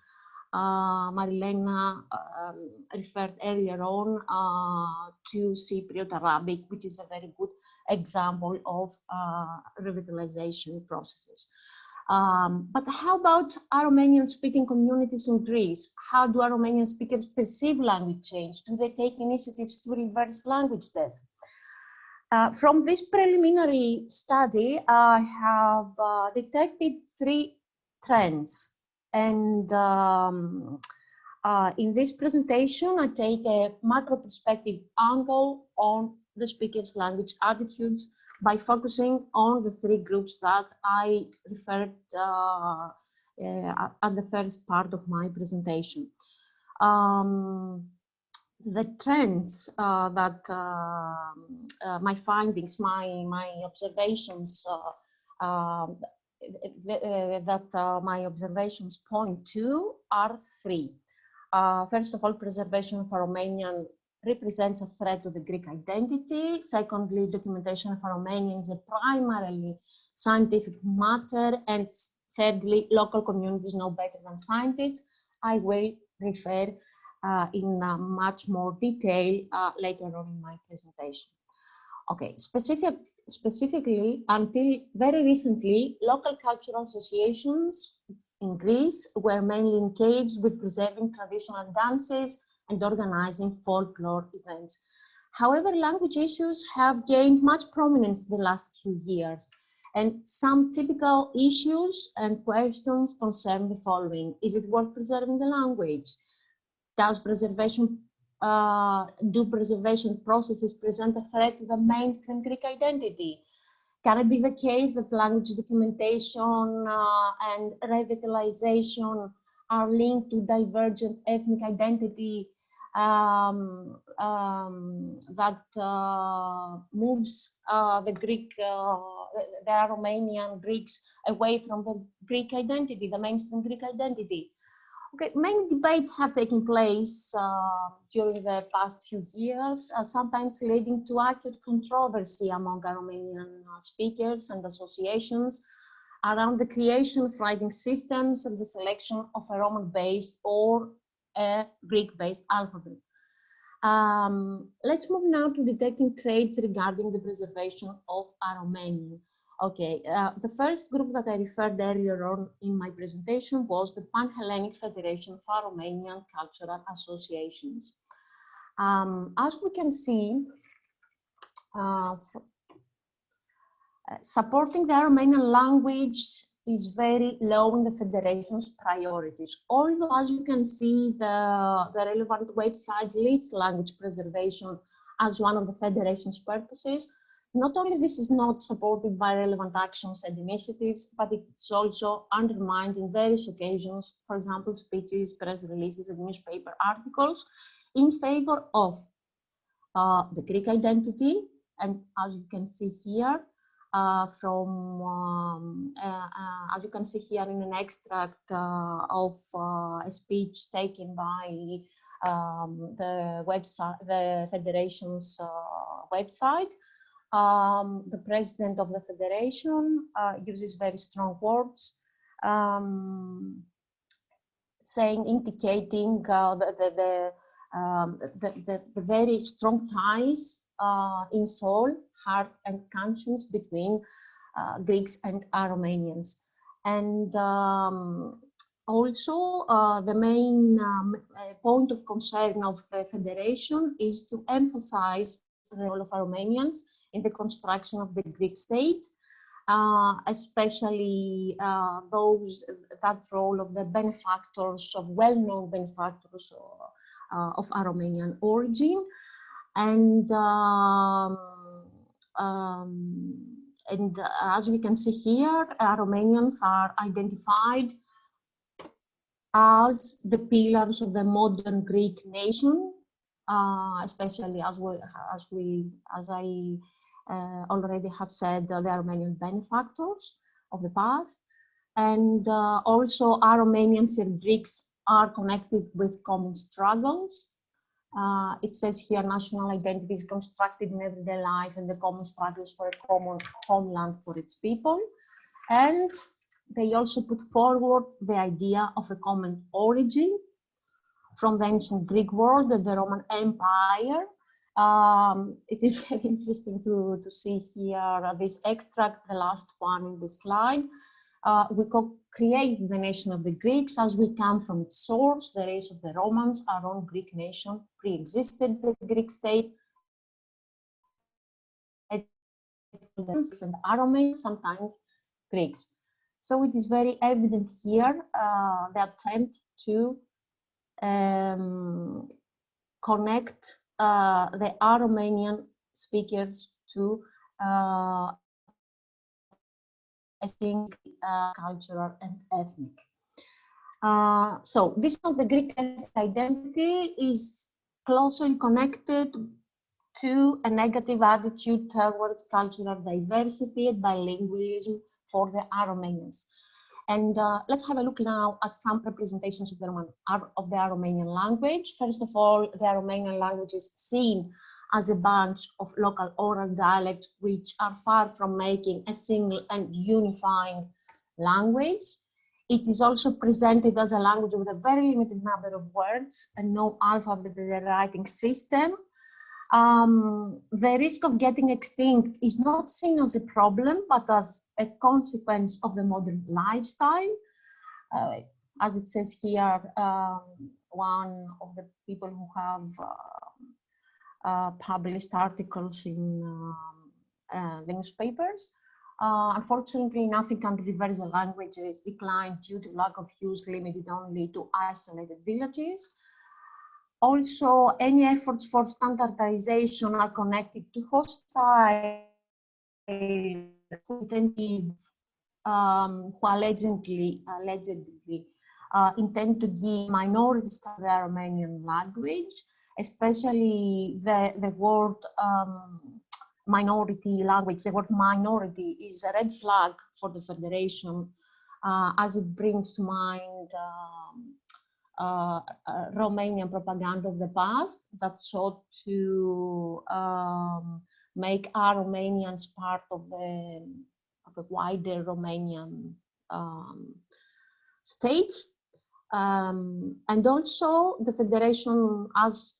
Marilena referred earlier on to Cypriot Arabic, which is a very good example of revitalization processes. But how about Aromanian speaking communities in Greece? How do Aromanian speakers perceive language change? Do they take initiatives to reverse language death? From this preliminary study, I have detected 3 trends. And in this presentation, I take a macro perspective angle on the speaker's language attitudes by focusing on the 3 groups that I referred at the first part of my presentation. The trends that my findings, my observations, my observations point to are 3. First of all, preservation of Aromanian represents a threat to the Greek identity. Secondly, documentation of Aromanian is a primarily scientific matter. And thirdly, local communities know better than scientists. I will refer in much more detail later on in my presentation. Okay, specifically, until very recently, local cultural associations in Greece were mainly engaged with preserving traditional dances and organizing folklore events. However, language issues have gained much prominence in the last few years. And some typical issues and questions concern the following. Is it worth preserving the language? Does preservation processes present a threat to the mainstream Greek identity? Can it be the case that language documentation and revitalization are linked to divergent ethnic identity that moves the Aromanian Greeks away from the Greek identity, the mainstream Greek identity? Okay, many debates have taken place during the past few years, sometimes leading to acute controversy among Aromanian speakers and associations around the creation of writing systems and the selection of a Roman-based or a Greek-based alphabet. Let's move now to detecting traits regarding the preservation of Aromanian. Okay, the first group that I referred earlier on in my presentation was the Pan-Hellenic Federation of Aromanian Cultural Associations. As we can see, supporting the Aromanian language is very low in the Federation's priorities. Although, as you can see, the relevant website lists language preservation as one of the Federation's purposes. Not only this is not supported by relevant actions and initiatives, but it's also undermined in various occasions, for example, speeches, press releases, and newspaper articles in favor of the Greek identity. And as you can see here, as you can see here in an extract of a speech taken by the website, the Federation's website. The president of the Federation uses very strong words, indicating the very strong ties in soul, heart, and conscience between Greeks and Aromanians. And also, the main point of concern of the Federation is to emphasize the role of Aromanians in the construction of the Greek state, especially that role of the benefactors, of well-known benefactors of Aromanian origin. And as we can see here, Aromanians are identified as the pillars of the modern Greek nation, especially as I already have said, the Aromanian benefactors of the past. And also Aromanians and Greeks are connected with common struggles. It says here, national identity is constructed in everyday life and the common struggles for a common homeland for its people. And they also put forward the idea of a common origin from the ancient Greek world and the Roman Empire. It is very interesting to see here this extract, the last one in this slide, we co-create the nation of the Greeks as we come from its source, the race of the Romans. Our own Greek nation pre-existed the Greek state, and Aromanians, sometimes Greeks. So it is very evident here the attempt to connect the Aromanian speakers to cultural and ethnic. So this of the Greek identity is closely connected to a negative attitude towards cultural diversity and bilingualism for the Aromanians. And let's have a look now at some representations of the Aromanian language. First of all, the Aromanian language is seen as a bunch of local oral dialects which are far from making a single and unifying language. It is also presented as a language with a very limited number of words and no alphabet writing system. The risk of getting extinct is not seen as a problem, but as a consequence of the modern lifestyle. As it says here, one of the people who have published articles in the newspapers, unfortunately, in African reversal languages declined due to lack of use, limited only to isolated villages. Also, any efforts for standardization are connected to hostile who allegedly intend to give minorities to the Aromanian language, especially the word minority language. The word minority is a red flag for the Federation, as it brings to mind Romanian propaganda of the past that sought to make Aromanians part of the wider Romanian state. And also the Federation, as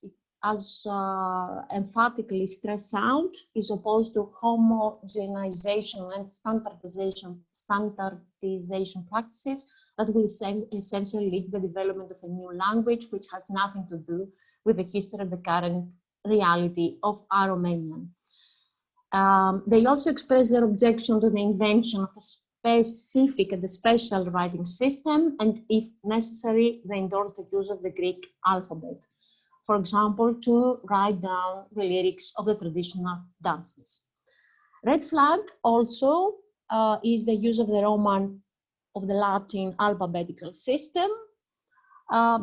emphatically stressed out, is opposed to homogenization and standardization practices that will essentially lead to the development of a new language, which has nothing to do with the history of the current reality of Aromanian. They also express their objection to the invention of a specific and a special writing system, and if necessary, they endorse the use of the Greek alphabet, for example, to write down the lyrics of the traditional dances. Red flag also is the use of the Latin alphabetical system,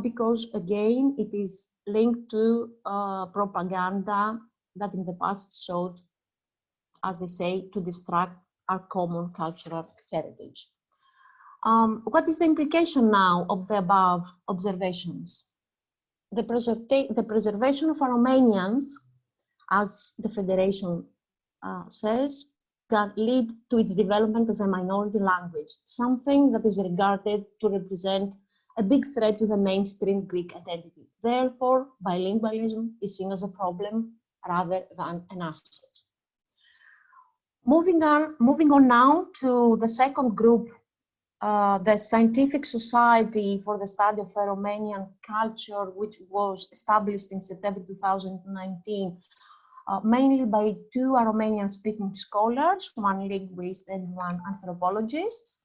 because again, it is linked to propaganda that in the past sought, as they say, to distract our common cultural heritage. What is the implication now of the above observations? The preservation of Aromanians, as the Federation says, can lead to its development as a minority language, something that is regarded to represent a big threat to the mainstream Greek identity. Therefore, bilingualism is seen as a problem rather than an asset. Moving on now to the second group, the Scientific Society for the Study of Aromanian Culture, which was established in September 2019, mainly by two Aromanian-speaking scholars, one linguist and one anthropologist.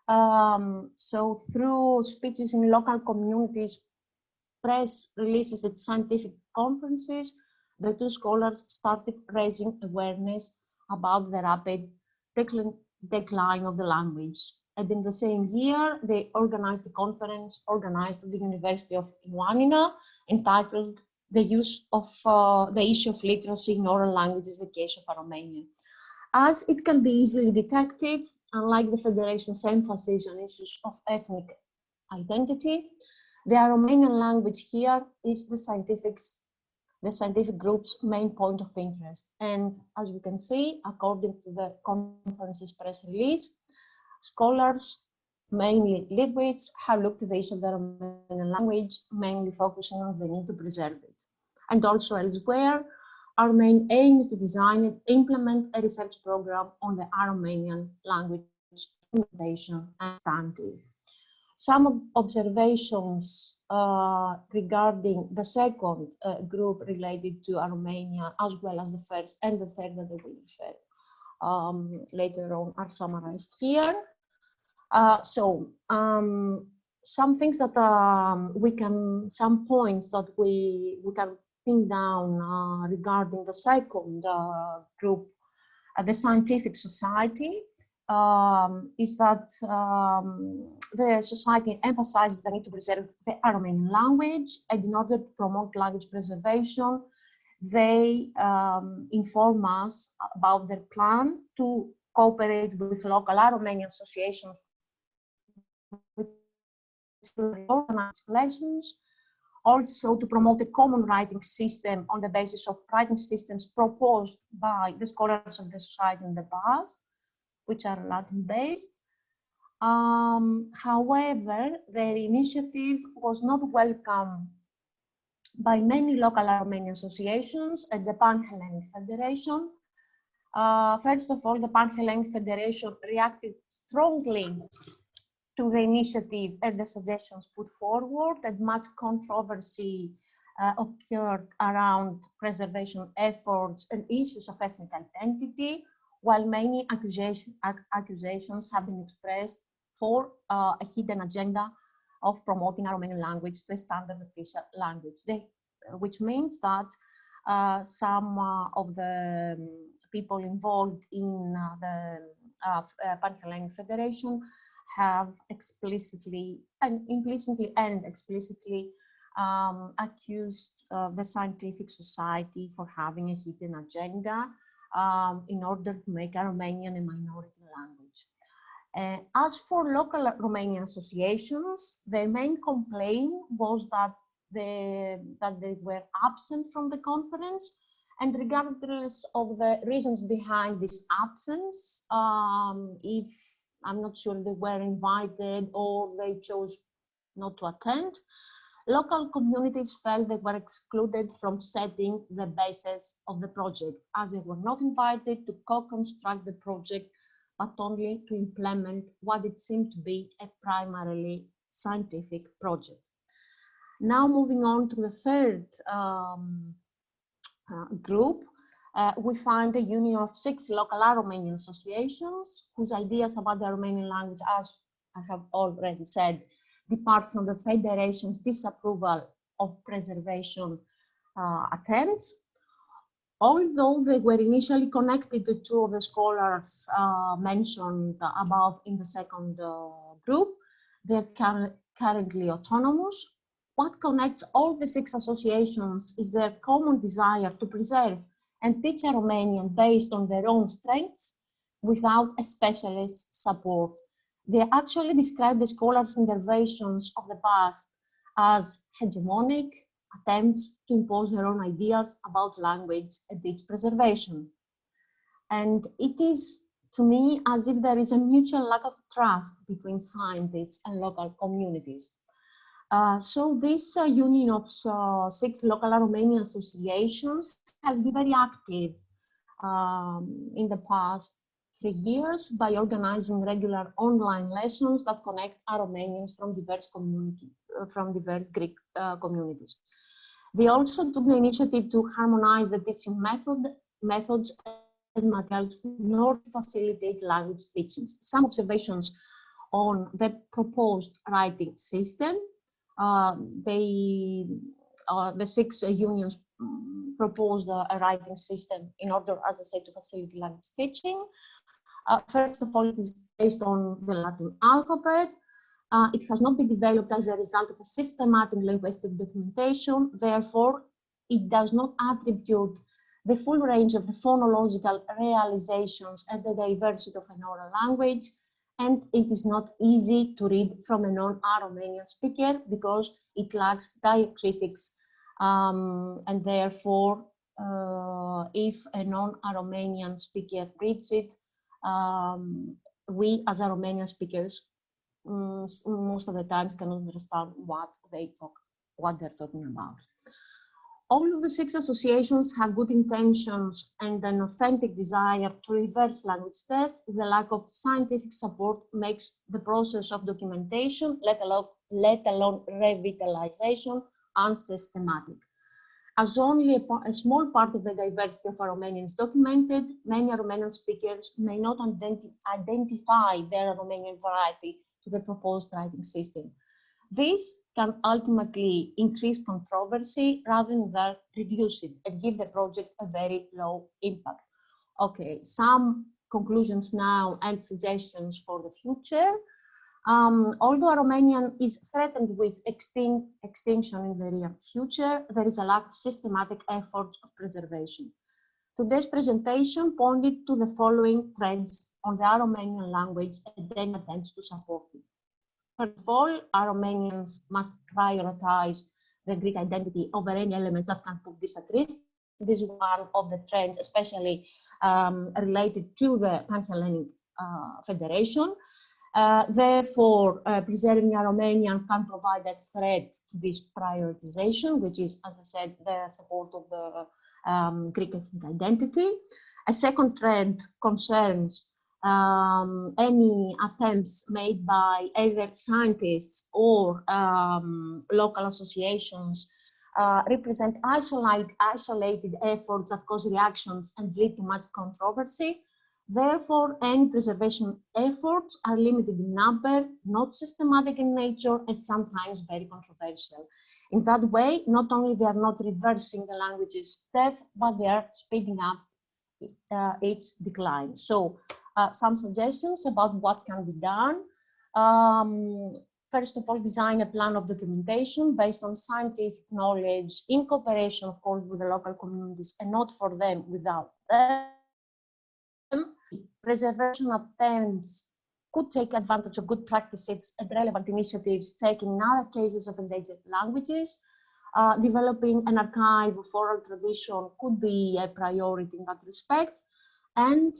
So through speeches in local communities, press releases at scientific conferences, the two scholars started raising awareness about the rapid decline of the language. And in the same year, they organized a conference organized at the University of Ioannina, entitled the issue of literacy in oral languages, the case of Aromania. As it can be easily detected, unlike the Federation's emphasis on issues of ethnic identity, the Aromanian language here is the scientific group's main point of interest. And as we can see, according to the conference's press release, scholars, mainly linguists, have looked at the issue of the Aromanian language, mainly focusing on the need to preserve it. And also elsewhere, our main aim is to design and implement a research program on the Aromanian language innovation and standing. Some observations regarding the second group related to Aromania, as well as the first and the third that I will refer later on, are summarized here. Some things that some points that we can pin down regarding the second group, the scientific society, is that the society emphasizes the need to preserve the Aromanian language, and in order to promote language preservation, they inform us about their plan to cooperate with local Aromanian associations to organize lessons, also to promote a common writing system on the basis of writing systems proposed by the scholars of the society in the past, which are Latin-based. However, their initiative was not welcome by many local Aromanian associations and the Pan-Hellenic Federation. First of all, the Pan-Hellenic Federation reacted strongly to the initiative and the suggestions put forward, and much controversy occurred around preservation efforts and issues of ethnic identity, while many accusations have been expressed for a hidden agenda of promoting Aromanian language to a standard official language, which means that some of the people involved in the Pan-Hellenic Federation have explicitly and implicitly and explicitly accused the scientific society for having a hidden agenda in order to make Aromanian a minority language. As for local Romanian associations, their main complaint was that they were absent from the conference, and regardless of the reasons behind this absence, if I'm not sure they were invited or they chose not to attend, local communities felt they were excluded from setting the basis of the project, as they were not invited to co-construct the project, but only to implement what it seemed to be a primarily scientific project. Now moving on to the third group, we find a union of 6 local Aromanian associations whose ideas about the Aromanian language, as I have already said, depart from the Federation's disapproval of preservation attempts. Although they were initially connected to 2 of the scholars mentioned above in the second group, they're currently autonomous. What connects all the 6 associations is their common desire to preserve and teach Aromanian based on their own strengths without a specialist support. They actually describe the scholars' interventions of the past as hegemonic attempts to impose their own ideas about language and its preservation. And it is, to me, as if there is a mutual lack of trust between scientists and local communities. So this union of 6 local Aromanian associations has been very active in the past 3 years by organizing regular online lessons that connect Aromanians from diverse Greek communities. They also took the initiative to harmonize the teaching methods and materials in order to facilitate language teachings. Some observations on the proposed writing system. The 6 unions proposed a writing system in order, as I said, to facilitate language teaching. First of all, it is based on the Latin alphabet. It has not been developed as a result of a systematic linguistic documentation. Therefore, it does not attribute the full range of the phonological realizations and the diversity of an oral language. And it is not easy to read from a non-Aromanian speaker because it lacks diacritics. And therefore, if a non-Aromanian speaker reads it, we as Aromanian speakers most of the times cannot understand what they're talking about. All of the 6 associations have good intentions and an authentic desire to reverse language death. The lack of scientific support makes the process of documentation, let alone revitalization, unsystematic. As only a small part of the diversity of Aromanian is documented, many Aromanian speakers may not identify their Aromanian variety to the proposed writing system. This can ultimately increase controversy rather than reduce it and give the project a very low impact. Okay, some conclusions now and suggestions for the future. Although Aromanian is threatened with extinction in the near future, there is a lack of systematic efforts of preservation. Today's presentation pointed to the following trends on the Aromanian language and then attempts to support it. First of all, Aromanians must prioritize the Greek identity over any elements that can put this at risk. This is one of the trends, especially related to the Pan-Hellenic Federation. Therefore, preserving Aromanian can provide a threat to this prioritization, which is, as I said, the support of the Greek ethnic identity. A second trend concerns any attempts made by either scientists or local associations represent isolated efforts that cause reactions and lead to much controversy. Therefore, any preservation efforts are limited in number, not systematic in nature, and sometimes very controversial. In that way, not only they are not reversing the language's death, but they are speeding up its decline. So, some suggestions about what can be done. First of all, design a plan of documentation based on scientific knowledge in cooperation, of course, with the local communities and not for them without them. Preservation attempts could take advantage of good practices and relevant initiatives taken in other cases of endangered languages. Developing an archive of oral tradition could be a priority in that respect. And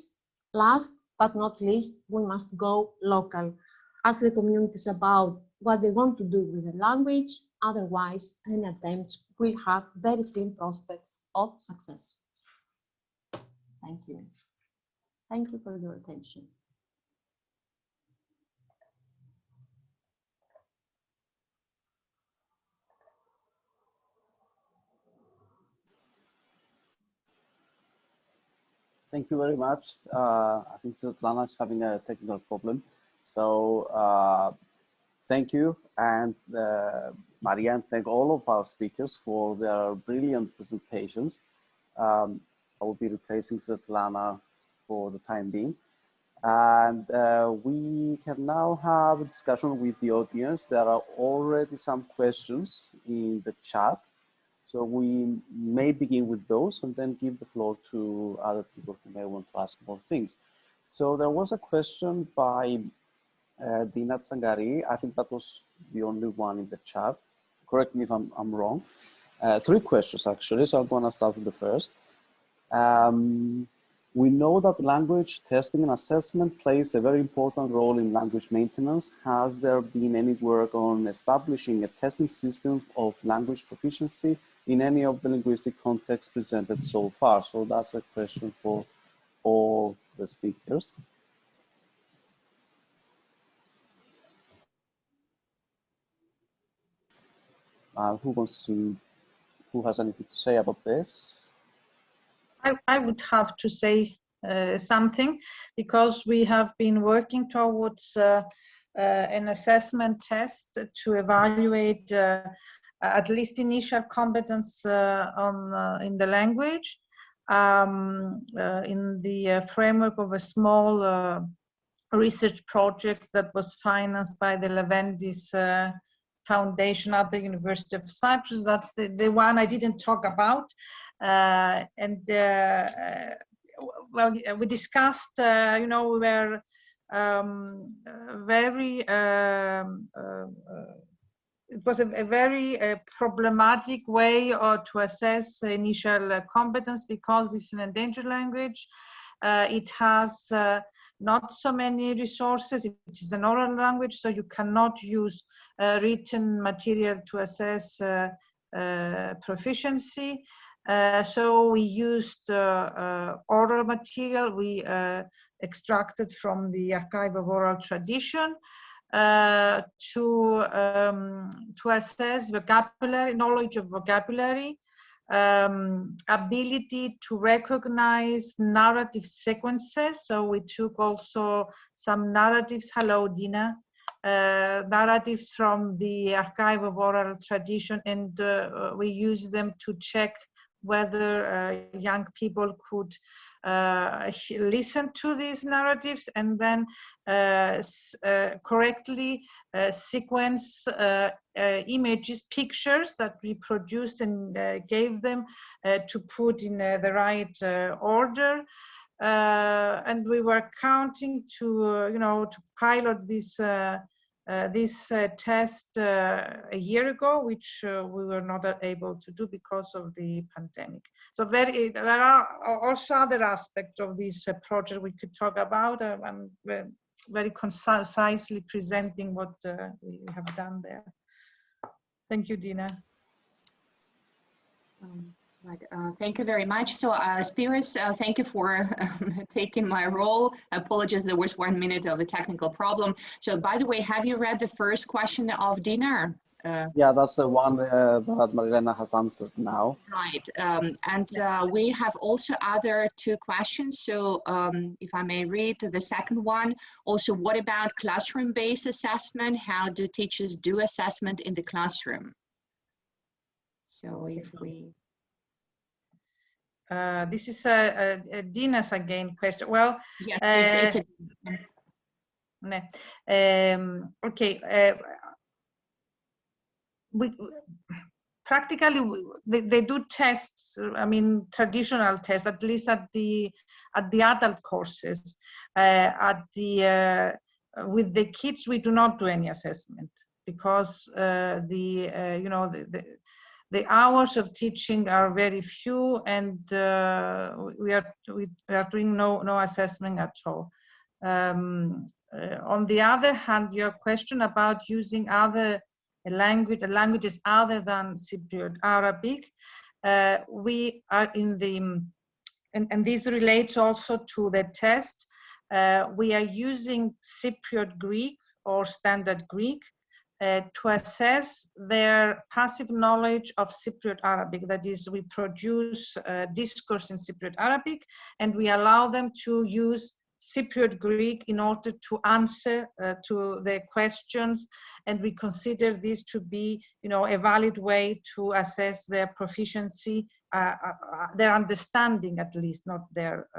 last but not least, we must go local. Ask the communities about what they want to do with the language. Otherwise, any attempts will have very slim prospects of success. Thank you. Thank you for your attention.
Thank you very much. I think Svetlana is having a technical problem. So thank you. And Marianne, thank all of our speakers for their brilliant presentations. I will be replacing Svetlana for the time being. And we can now have a discussion with the audience. There are already some questions in the chat. So we may begin with those and then give the floor to other people who may want to ask more things. So there was a question by Dina Tsangari. I think that was the only one in the chat. Correct me if I'm wrong. 3 questions actually, so I'm gonna start with the first. We know that language testing and assessment plays a very important role in language maintenance. Has there been any work on establishing a testing system of language proficiency in any of the linguistic contexts presented so far? So that's a question for all the speakers. Who has anything to say about this?
I would have to say something, because we have been working towards an assessment test to evaluate at least initial competence in the language in the framework of a small research project that was financed by the Levendis Foundation at the University of Cyprus. That's the one I didn't talk about. Well, we discussed, you know, we were very, it was a very problematic way to assess initial competence, because this is an endangered language. It has not so many resources. It is an oral language, so you cannot use written material to assess proficiency. So we used oral material we extracted from the Archive of Oral Tradition to assess vocabulary, knowledge of vocabulary, ability to recognize narrative sequences. So we took also some narratives, hello Dina, narratives from the Archive of Oral Tradition, and we use them to check whether young people could listen to these narratives and then correctly sequence images, pictures that we produced and gave them to put in the right order. And we were counting to, to pilot this test a year ago, which we were not able to do because of the pandemic. So there are also other aspects of this project we could talk about. I'm very concisely presenting what we have done there. Thank you, Dina.
Right. Thank you very much. So, Spiros, thank you for taking my role. Apologies, there was 1 minute of a technical problem. So, by the way, have you read the first question of Dina?
Yeah, that's the one that Marilena has answered now.
Right. And we have also other 2 questions. So, if I may read the second one. Also, what about classroom-based assessment? How do teachers do assessment in the classroom? So, if we...
this is Dina's again question. Well,
yes,
okay. We practically they do tests. I mean, traditional tests, at least at the adult courses. With the kids, we do not do any assessment because the hours of teaching are very few, and we are doing no assessment at all. On the other hand, your question about using other languages other than Cypriot Arabic, we are in the, and this relates also to the test, we are using Cypriot Greek or Standard Greek to assess their passive knowledge of Cypriot Arabic. That is, we produce discourse in Cypriot Arabic, and we allow them to use Cypriot Greek in order to answer to the questions, and we consider this to be, a valid way to assess their proficiency, their understanding at least, not their,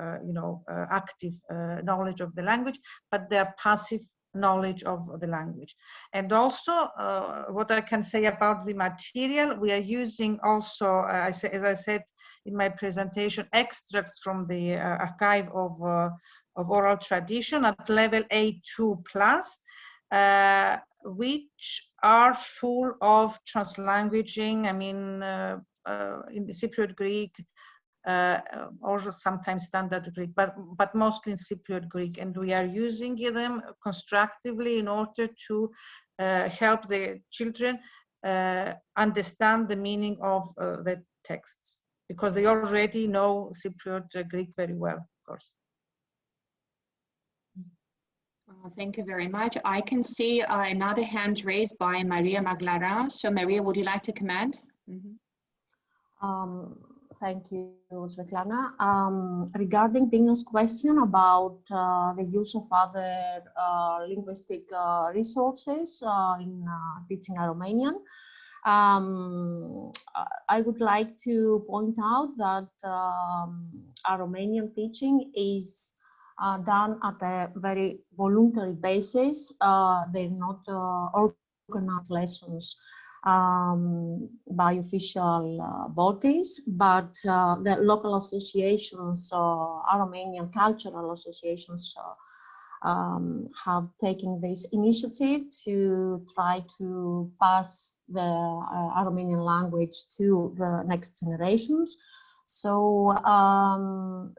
active knowledge of the language, but their passive knowledge of the language. And also, what I can say about the material, we are using also, as I said in my presentation, extracts from the Archive of Oral Tradition at level A2+, which are full of translanguaging. I mean, in the Cypriot Greek, also sometimes Standard Greek, but mostly in Cypriot Greek, and we are using them constructively in order to help the children understand the meaning of the texts, because they already know Cypriot Greek very well, of course.
Thank you very much. I can see another hand raised by Maria Maglara. So Maria, would you like to comment?
Thank you, Svetlana. Regarding Dina's question about the use of other linguistic resources in teaching Aromanian, I would like to point out that Aromanian teaching is done at a very voluntary basis. They're not organized lessons by official bodies, but the local associations, Aromanian cultural associations, have taken this initiative to try to pass the Aromanian language to the next generations. So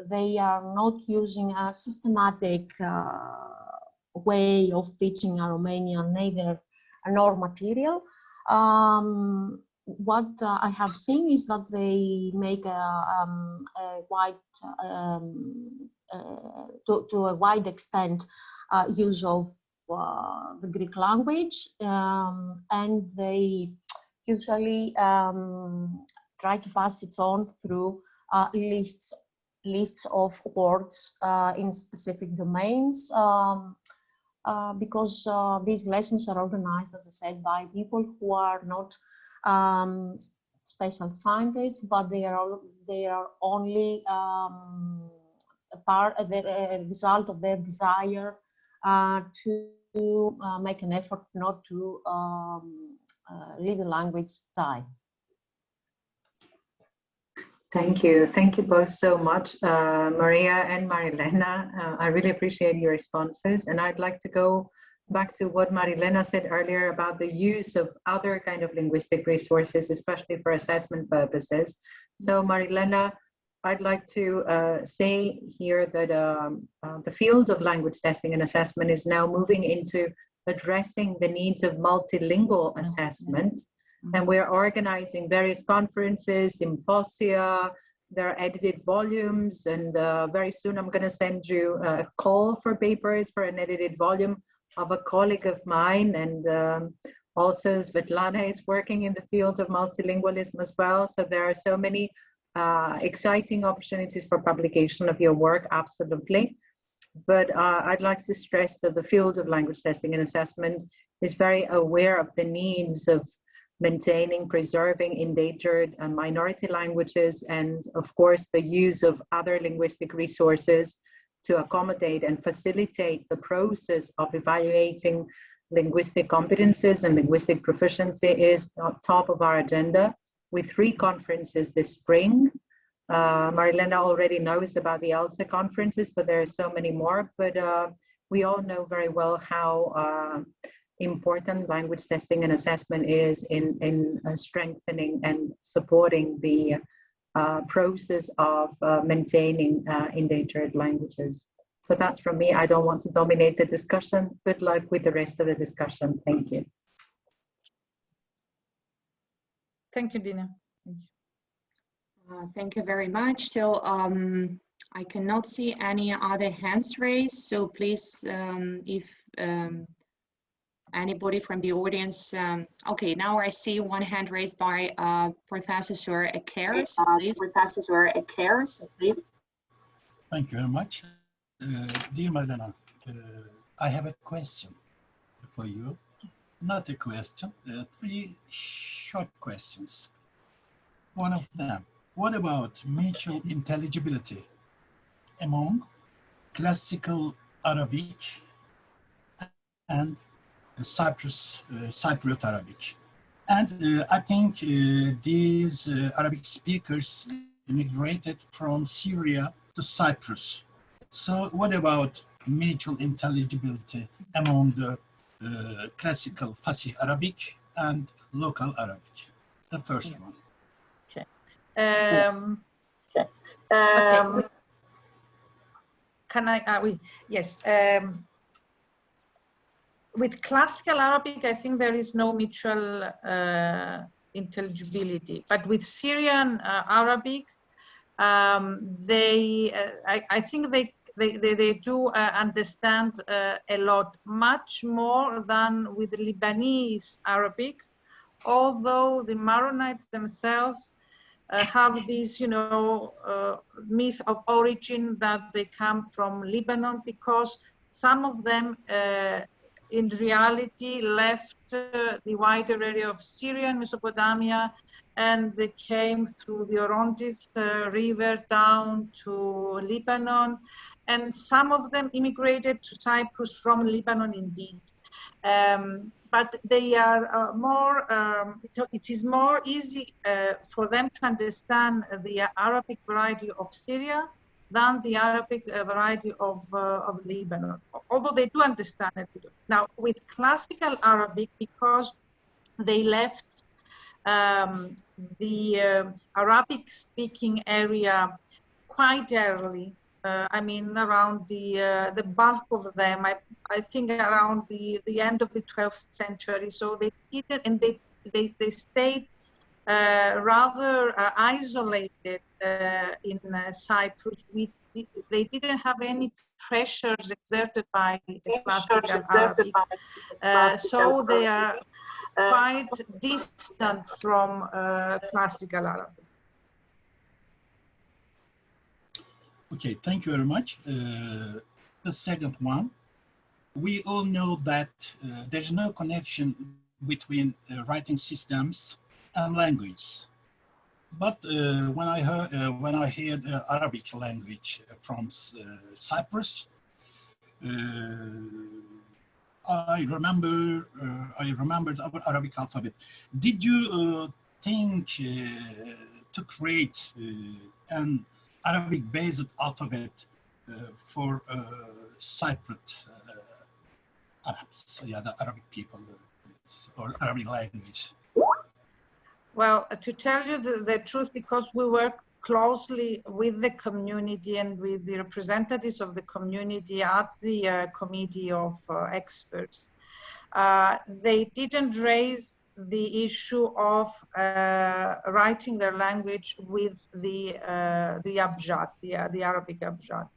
they are not using a systematic way of teaching Aromanian, neither nor material. what I have seen is that they make to a wide extent use of the Greek language, and they usually try to pass it on through lists of words in specific domains, because these lessons are organized, as I said, by people who are not special scientists, but they are only a result of their desire to make an effort not to leave the language die.
Thank you. Thank you both so much, Maria and Marilena. I really appreciate your responses. And I'd like to go back to what Marilena said earlier about the use of other kind of linguistic resources, especially for assessment purposes. So Marilena, I'd like to say here that the field of language testing and assessment is now moving into addressing the needs of multilingual assessment. And we're organizing various conferences, symposia, there are edited volumes, and very soon I'm going to send you a call for papers for an edited volume of a colleague of mine, and also Svetlana is working in the field of multilingualism as well. So there are so many exciting opportunities for publication of your work, absolutely. But I'd like to stress that the field of language testing and assessment is very aware of the needs of maintaining, preserving endangered and minority languages, and of course the use of other linguistic resources to accommodate and facilitate the process of evaluating linguistic competences and linguistic proficiency is on top of our agenda, with 3 conferences this spring. Marilena already knows about the ALTA conferences, but there are so many more. But we all know very well how important language testing and assessment is in strengthening and supporting the process of maintaining endangered languages. So that's from me. I don't want to dominate the discussion. Good luck with the rest of the discussion. Thank you.
Thank you, Dina. Thank you.
Thank you very much. So I cannot see any other hands raised. So please, if anybody from the audience, okay, now I see one hand raised by Professor Süer Eker. So Professor Süer Eker, so please.
Thank you very much. Dear Marilena, I have a question for you. Not a question, 3 short questions. One of them, what about mutual intelligibility among classical Arabic and Cypriot Arabic? And I think these Arabic speakers immigrated from Syria to Cyprus. So what about mutual intelligibility among the classical Fasih Arabic and local Arabic? The first one.
Okay. Can I? Yes. With classical Arabic, I think there is no mutual intelligibility. But with Syrian Arabic, I think they do understand a lot, much more than with Lebanese Arabic. Although the Maronites themselves have this, myth of origin that they come from Lebanon, because some of them in reality left the wider area of Syria and Mesopotamia, and they came through the Orontes River down to Lebanon, and some of them immigrated to Cyprus from Lebanon indeed. But they are it is more easy for them to understand the Arabic variety of Syria than the Arabic variety of Lebanon, although they do understand it. Now, with classical Arabic, because they left the Arabic-speaking area quite early, I mean, around the bulk of them, I think around the end of the 12th century. So they didn't, and they stayed rather isolated in Cyprus. They didn't have any pressures exerted by the classical Arabic. So they are quite distant from classical Arabic.
Okay, thank you very much. The second one, we all know that there's no connection between writing systems and language. But when I heard Arabic language from Cyprus, I remembered our Arabic alphabet. Did you think to create an Arabic-based alphabet for Cypriot Arabs, yeah, the Arabic people or Arabic language?
Well, to tell you the truth, because we work closely with the community and with the representatives of the community at the committee of experts, they didn't raise the issue of writing their language with the abjad, the Arabic abjad.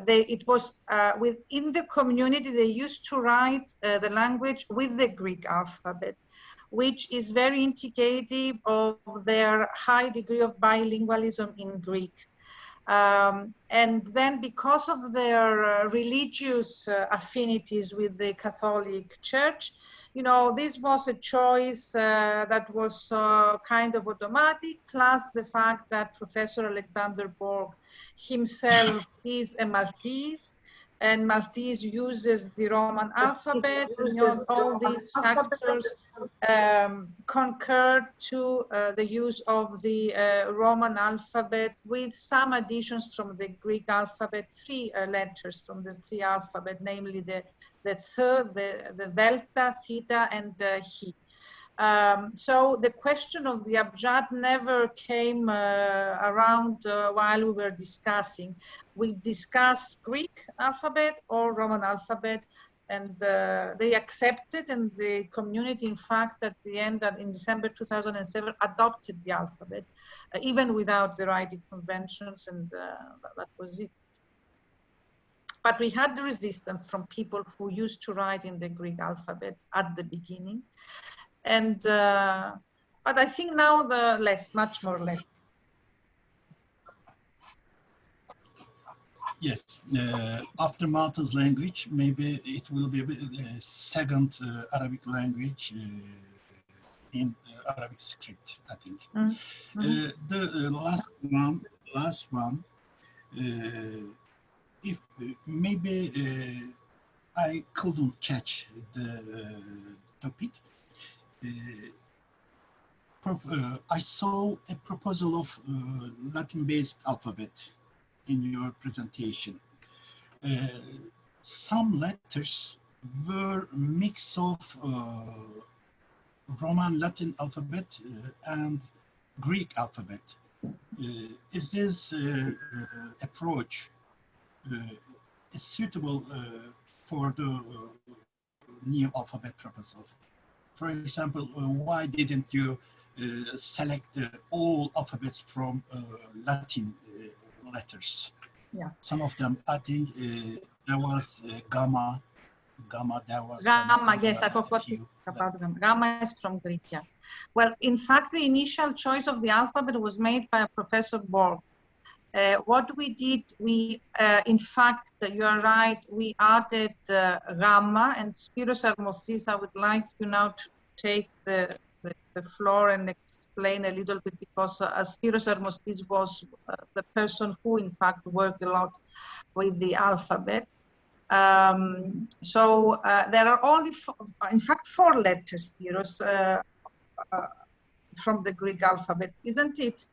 It was within the community, they used to write the language with the Greek alphabet, which is very indicative of their high degree of bilingualism in Greek. And then because of their religious affinities with the Catholic Church, you know, this was a choice that was kind of automatic, plus the fact that Professor Alexander Borg himself is a Maltese, and Maltese uses the Roman alphabet, and you know, all these factors concurred to the use of the Roman alphabet with some additions from the Greek alphabet, 3 letters from the 3 alphabet, namely the third, the delta, theta, and he. So the question of the abjad never came around while we were discussing. We discussed Greek alphabet or Roman alphabet, and they accepted, and the community, in fact, at the end, in December 2007, adopted the alphabet, even without the writing conventions, and that was it. But we had the resistance from people who used to write in the Greek alphabet at the beginning. And, but I think now much more less.
Yes, after Malta's language, maybe it will be a second Arabic language in Arabic script, I think. Mm-hmm. The last one, if maybe I couldn't catch the topic. I saw a proposal of Latin-based alphabet in your presentation. Some letters were a mix of Roman Latin alphabet and Greek alphabet. Is this approach suitable for the new alphabet proposal? For example, why didn't you select all alphabets from Latin letters?
Yeah.
Some of them, I think there was gamma, there was
gamma, yes, I forgot about gamma. Gamma is from Greek, yeah. Well, in fact, the initial choice of the alphabet was made by Professor Borg. What we did, in fact, you are right, we added gamma, and Spyros Armostis, I would like you now to take the floor and explain a little bit, because Spyros Armostis was the person who, in fact, worked a lot with the alphabet. So there are only, in fact, 4 letters, Spyros, from the Greek alphabet, isn't it?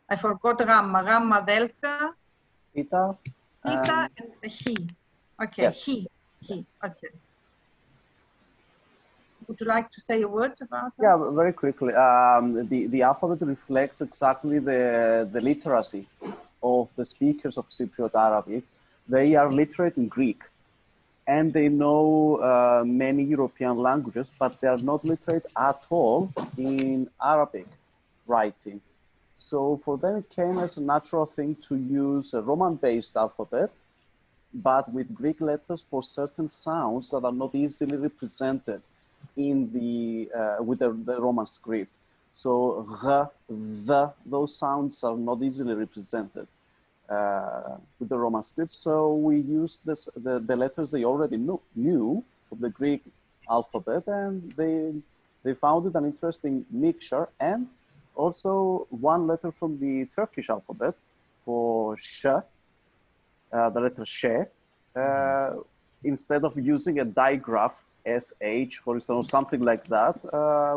I forgot gamma, delta,
theta,
and he. Okay, yes. he, okay. Would you like to say a word about that?
Yeah, very quickly. The alphabet reflects exactly the literacy of the speakers of Cypriot Arabic. They are literate in Greek. and they know many European languages, but they are not literate at all in Arabic writing. So for them, it came as a natural thing to use a Roman-based alphabet, but with Greek letters for certain sounds that are not easily represented in the with the Roman script. So those sounds are not easily represented with the Roman script. So we used the letters they already knew of the Greek alphabet, and they found it an interesting mixture. And also one letter from the Turkish alphabet for sh, the letter sh, instead of using a digraph SH, for instance, or something like that,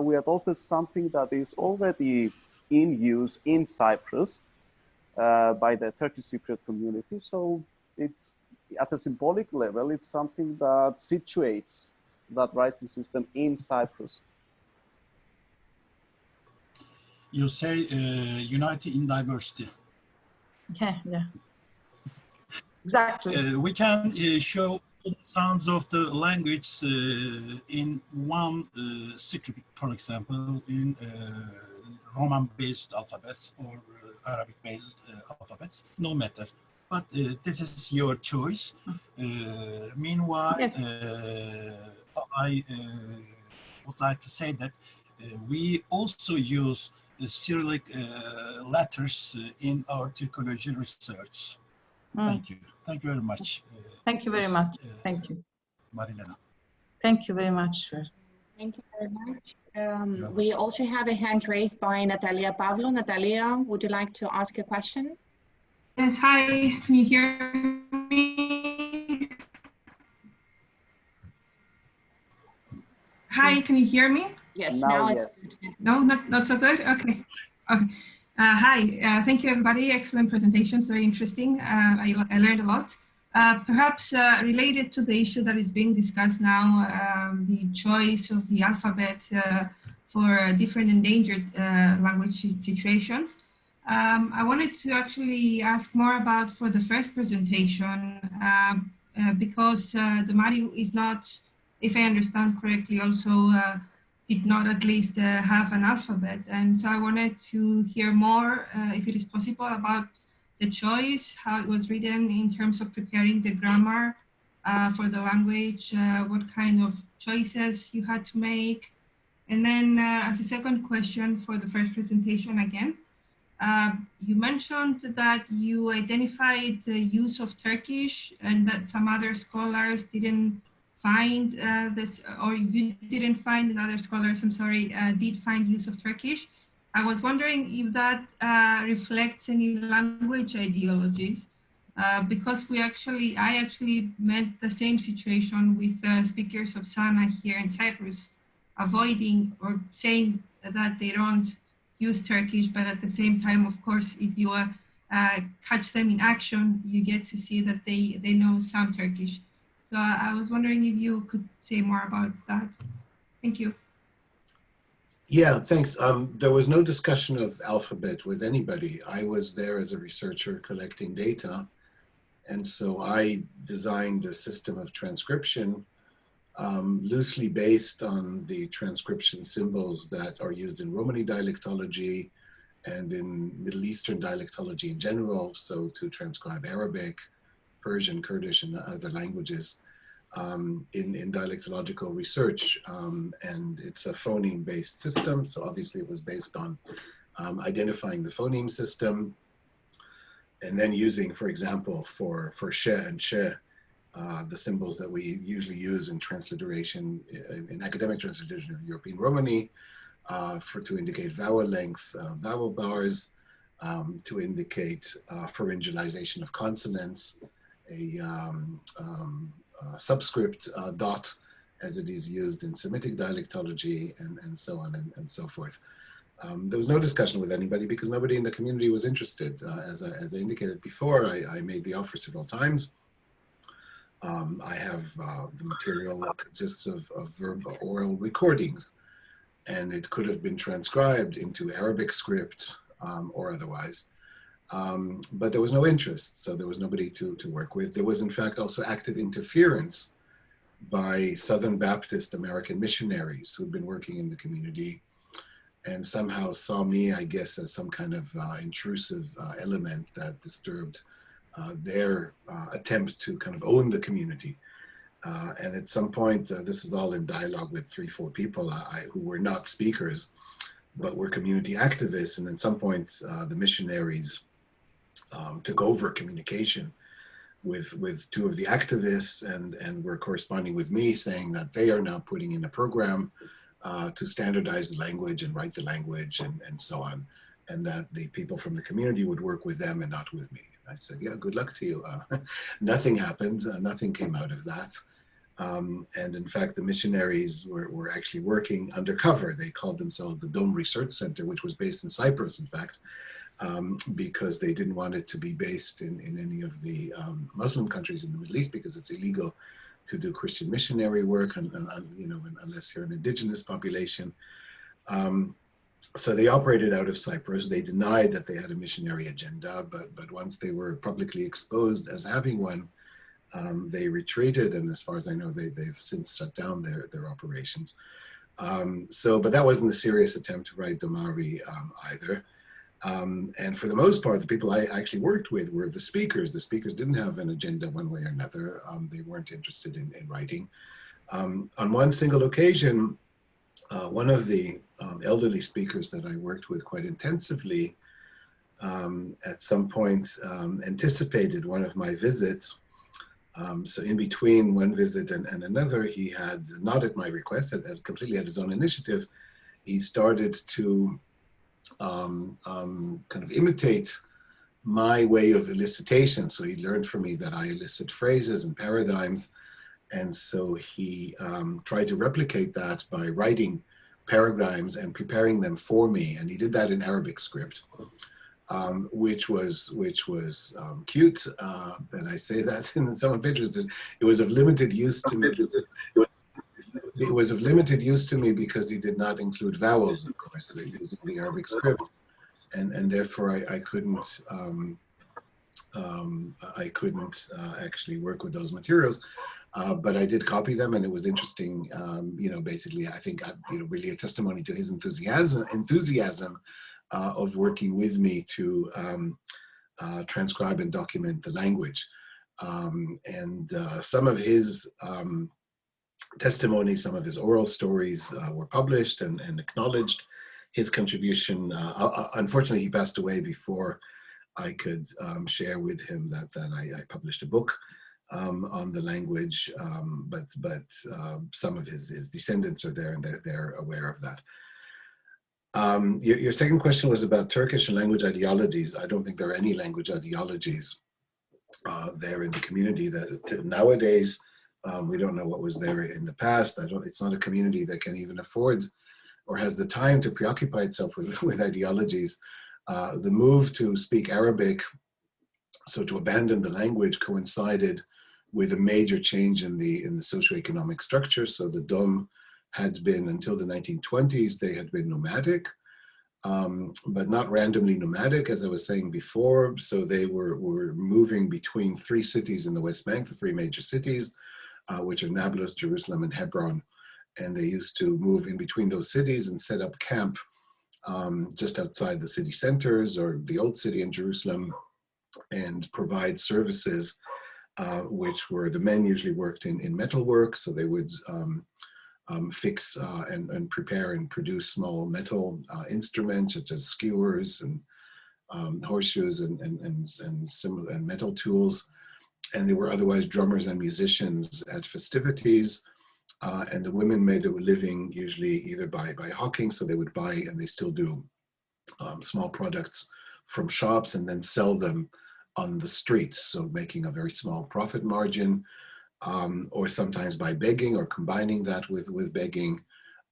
we adopted something that is already in use in Cyprus by the Turkish Cypriot community. So it's at a symbolic level, it's something that situates that writing system in Cyprus.
You say unity in diversity.
Yeah, yeah. Exactly.
We can show the sounds of the language in one script, for example, in Roman-based alphabets or Arabic-based alphabets, no matter. But this is your choice. Meanwhile,
Yes.
I would like to say that we also use Cyrillic letters in our Turkology research. Thank you. Thank you very much.
Thank you very much. Thank you.
Marilena.
Thank you very much, sir.
Thank you very much. We also have a hand raised by Natalia Pavlo. Natalia, would you like to ask a question?
Yes, hi, can you hear me? Hi, can you hear me?
Yes, now
yes.
it's good.
No, not so good? Okay. Okay. Hi, thank you everybody. Excellent presentations, very interesting. I learned a lot. Perhaps related to the issue that is being discussed now, the choice of the alphabet for different endangered language situations. I wanted to actually ask more about for the first presentation, because Domari is not, if I understand correctly, also did not at least have an alphabet. And so I wanted to hear more, if it is possible, about the choice, how it was written in terms of preparing the grammar for the language, what kind of choices you had to make. And then as a second question for the first presentation again, you mentioned that you identified the use of Turkish and that some other scholars didn't find this, or you didn't find, and other scholars, I'm sorry, did find use of Turkish. I was wondering if that reflects any language ideologies, because I actually met the same situation with speakers of Sana here in Cyprus, avoiding or saying that they don't use Turkish, but at the same time, of course, if you catch them in action, you get to see that they know some Turkish. So I was wondering if you could say more about that. Thank you.
Yeah, thanks. There was no discussion of alphabet with anybody. I was there as a researcher collecting data. And so I designed a system of transcription loosely based on the transcription symbols that are used in Romani dialectology and in Middle Eastern dialectology in general. So to transcribe Arabic, Persian, Kurdish, and other languages in dialectological research. And it's a phoneme-based system. So obviously it was based on identifying the phoneme system and then using, for example, for she and she, the symbols that we usually use in transliteration, in academic transliteration of European Romani, to indicate vowel length, vowel bars, to indicate pharyngalization of consonants, a subscript dot, as it is used in Semitic dialectology, and so on and so forth. There was no discussion with anybody because nobody in the community was interested. As I indicated before, I made the offer several times. I have the material that consists of oral recordings, and it could have been transcribed into Arabic script or otherwise. But there was no interest, so there was nobody to work with. There was, in fact, also active interference by Southern Baptist American missionaries who'd been working in the community and somehow saw me, I guess, as some kind of intrusive element that disturbed their attempt to kind of own the community. And at some point, this is all in dialogue with 3-4 people who were not speakers, but were community activists. And at some point, the missionaries took over communication with 2 of the activists and were corresponding with me, saying that they are now putting in a program to standardize the language and write the language and so on, and that the people from the community would work with them and not with me. I said, yeah, good luck to you. Nothing happened, nothing came out of that. And in fact, the missionaries were actually working undercover. They called themselves the Dome Research Center, which was based in Cyprus, in fact, because they didn't want it to be based in any of the Muslim countries in the Middle East, because it's illegal to do Christian missionary work, you know, unless you're an indigenous population. So they operated out of Cyprus. They denied that they had a missionary agenda, but once they were publicly exposed as having one, they retreated, and as far as I know, they've since shut down their operations. But that wasn't a serious attempt to write Domari either. And for the most part, the people I actually worked with were the speakers. The speakers didn't have an agenda one way or another. They weren't interested in writing. On one single occasion, one of the elderly speakers that I worked with quite intensively at some point anticipated one of my visits. So in between one visit and another, he had, not at my request, completely at his own initiative, he started to kind of imitate my way of elicitation. So he learned from me that I elicit phrases and paradigms. And so he tried to replicate that by writing paradigms and preparing them for me. And he did that in Arabic script, which was cute. And I say that in some pictures. It was of limited use to me. It was of limited use to me because he did not include vowels, of course, using the Arabic script, and therefore I couldn't actually work with those materials. But I did copy them, and it was interesting. You know, basically, I think you know, really a testimony to his enthusiasm of working with me to transcribe and document the language. And some of his testimony, some of his oral stories were published and acknowledged his contribution. Unfortunately, he passed away before I could share with him that I published a book on the language, but some of his descendants are there, and they're aware of that. Your second question was about Turkish and language ideologies. I don't think there are any language ideologies there in the community. That nowadays, we don't know what was there in the past. It's not a community that can even afford or has the time to preoccupy itself with ideologies. The move to speak Arabic, so to abandon the language, coincided with a major change in the socioeconomic structure. So the Dom had been, until the 1920s, they had been nomadic, but not randomly nomadic, as I was saying before. So they were moving between 3 cities in the West Bank, the 3 major cities, which are Nablus, Jerusalem, and Hebron. And they used to move in between those cities and set up camp just outside the city centers or the old city in Jerusalem, and provide services, which were, the men usually worked in metalwork. So they would fix and prepare and produce small metal instruments, such as skewers and horseshoes and metal tools. And they were otherwise drummers and musicians at festivities. And the women made a living usually either by hawking, so they would buy, and they still do, small products from shops and then sell them on the streets, so making a very small profit margin, or sometimes by begging or combining that with begging.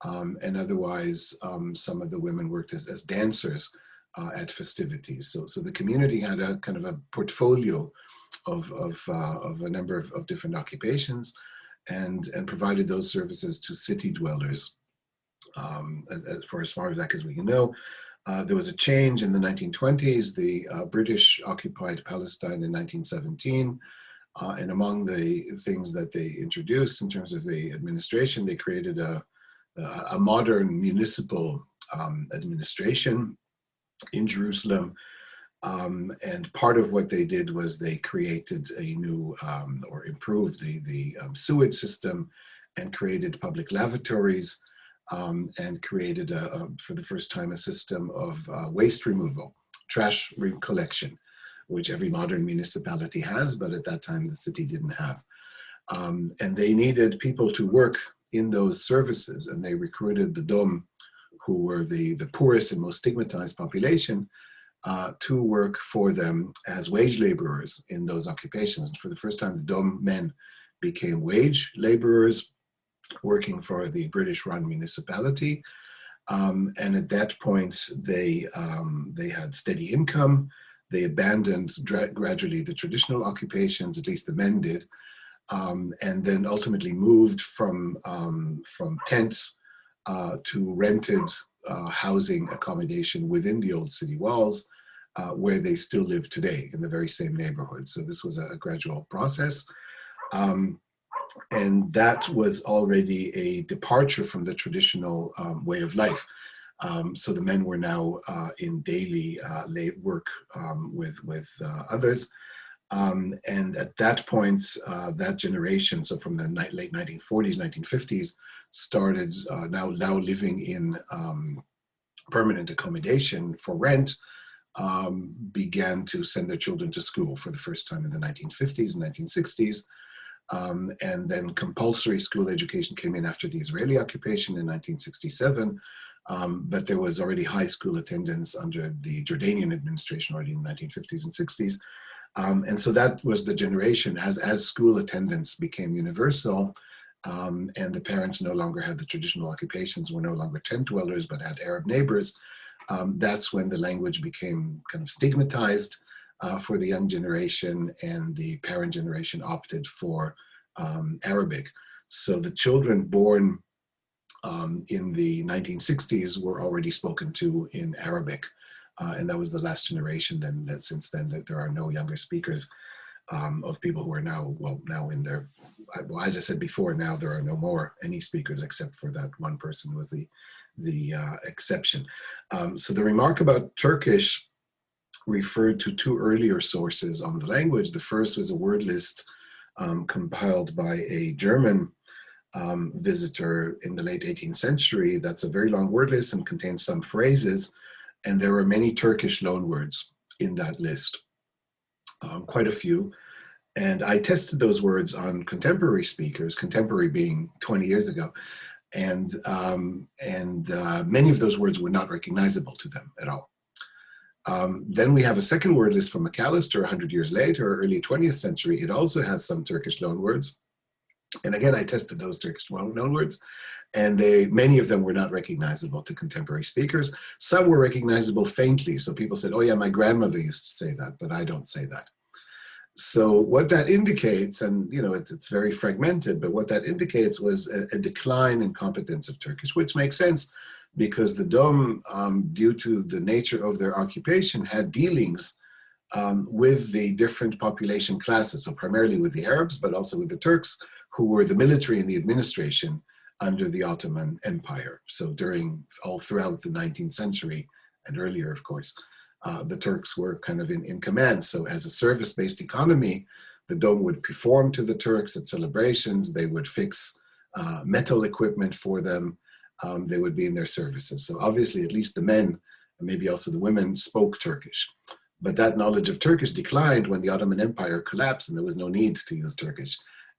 And otherwise, some of the women worked as dancers at festivities. So the community had a kind of a portfolio of a number of different occupations, and provided those services to city dwellers for as far back as we can know. There was a change in the 1920s. The British occupied Palestine in 1917. And among the things that they introduced in terms of the administration, they created a modern municipal administration in Jerusalem. And part of what they did was they created a new or improved the sewage system and created public lavatories and created for the first time a system of waste removal, trash collection, which every modern municipality has, but at that time the city didn't have. And they needed people to work in those services, and they recruited the Dom, who were the poorest and most stigmatized population, to work for them as wage laborers in those occupations. And for the first time, the Dom men became wage laborers working for the British-run municipality. And at that point, they had steady income. They abandoned gradually the traditional occupations, at least the men did, and then ultimately moved from tents to rented housing accommodation within the old city walls, where they still live today in the very same neighborhood. So this was a gradual process. And that was already a departure from the traditional way of life. So the men were now in daily work with others. And at that point, that generation, so from the late 1940s, 1950s, started now living in permanent accommodation for rent, began to send their children to school for the first time in the 1950s and 1960s. And then compulsory school education came in after the Israeli occupation in 1967. But there was already high school attendance under the Jordanian administration already in the 1950s and 60s. And so that was the generation as school attendance became universal, and the parents no longer had the traditional occupations, were no longer tent dwellers, but had Arab neighbors. That's when the language became kind of stigmatized for the young generation, and the parent generation opted for Arabic. So the children born in the 1960s were already spoken to in Arabic. And that was the last generation then, that since then that there are no younger speakers of people who are now in their, well, as I said before, now there are no more any speakers except for that one person who was the exception. So the remark about Turkish referred to two earlier sources on the language. The first was a word list compiled by a German visitor in the late 18th century. That's a very long word list and contains some phrases, and there were many Turkish loanwords in that list, quite a few. And I tested those words on contemporary speakers, contemporary being 20 years ago, and many of those words were not recognizable to them at all. Then we have a second word list from McAllister 100 years later, early 20th century. It also has some Turkish loanwords. And again, I tested those Turkish loanwords, and many of them were not recognizable to contemporary speakers. Some were recognizable faintly. So people said, oh yeah, my grandmother used to say that, but I don't say that. So what that indicates, and you know, it's very fragmented, but what that indicates was a decline in competence of Turkish, which makes sense because the Dom, due to the nature of their occupation, had dealings with the different population classes. So primarily with the Arabs, but also with the Turks, who were the military and the administration under the Ottoman Empire. So all throughout the 19th century and earlier, of course, the Turks were kind of in command. So as a service-based economy, the Dom would perform to the Turks at celebrations. They would fix metal equipment for them. They would be in their services. So obviously, at least the men, and maybe also the women, spoke Turkish. But that knowledge of Turkish declined when the Ottoman Empire collapsed and there was no need to use Turkish.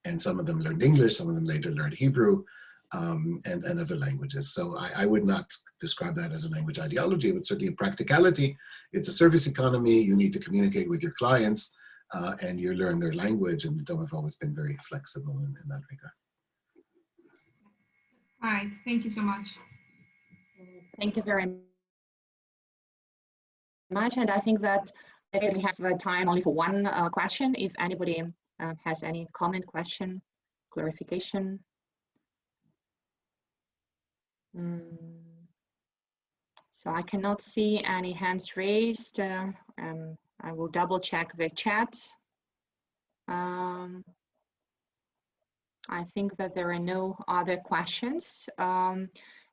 And some of them learned English, some of them later learned Hebrew and other languages. So I would not describe that as a language ideology, but certainly in practicality, it's a service economy. You need to communicate with your clients and you learn their language, and the Dom have always been very flexible in that regard.
All right, thank you so much.
Thank you very much. And I think that we have time only for one question. If anybody has any comment, question, clarification. So I cannot see any hands raised. I will double check the chat. I think that there are no other questions.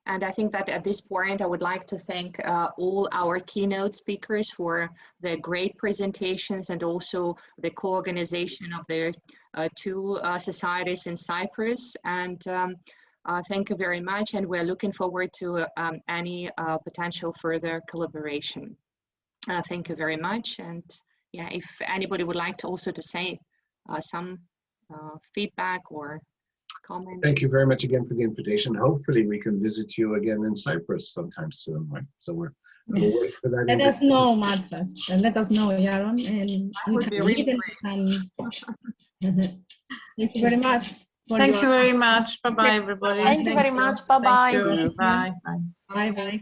And I think that at this point, I would like to thank all our keynote speakers for the great presentations and also the co-organization of the two societies in Cyprus. And thank you very much. And we're looking forward to any potential further collaboration. Thank you very much. And yeah, if anybody would like to also to say some feedback or comments.
Thank you very much again for the invitation. Hopefully we can visit you again in Cyprus sometime soon. Right? So we'll wait for that.
Let us know, Matras, and let us know, Yaron, and
that would be really great.
Thank you very much.
Thank you very much. Bye-bye, everybody.
Thank you very much. Bye-bye.
Bye.
Bye-bye.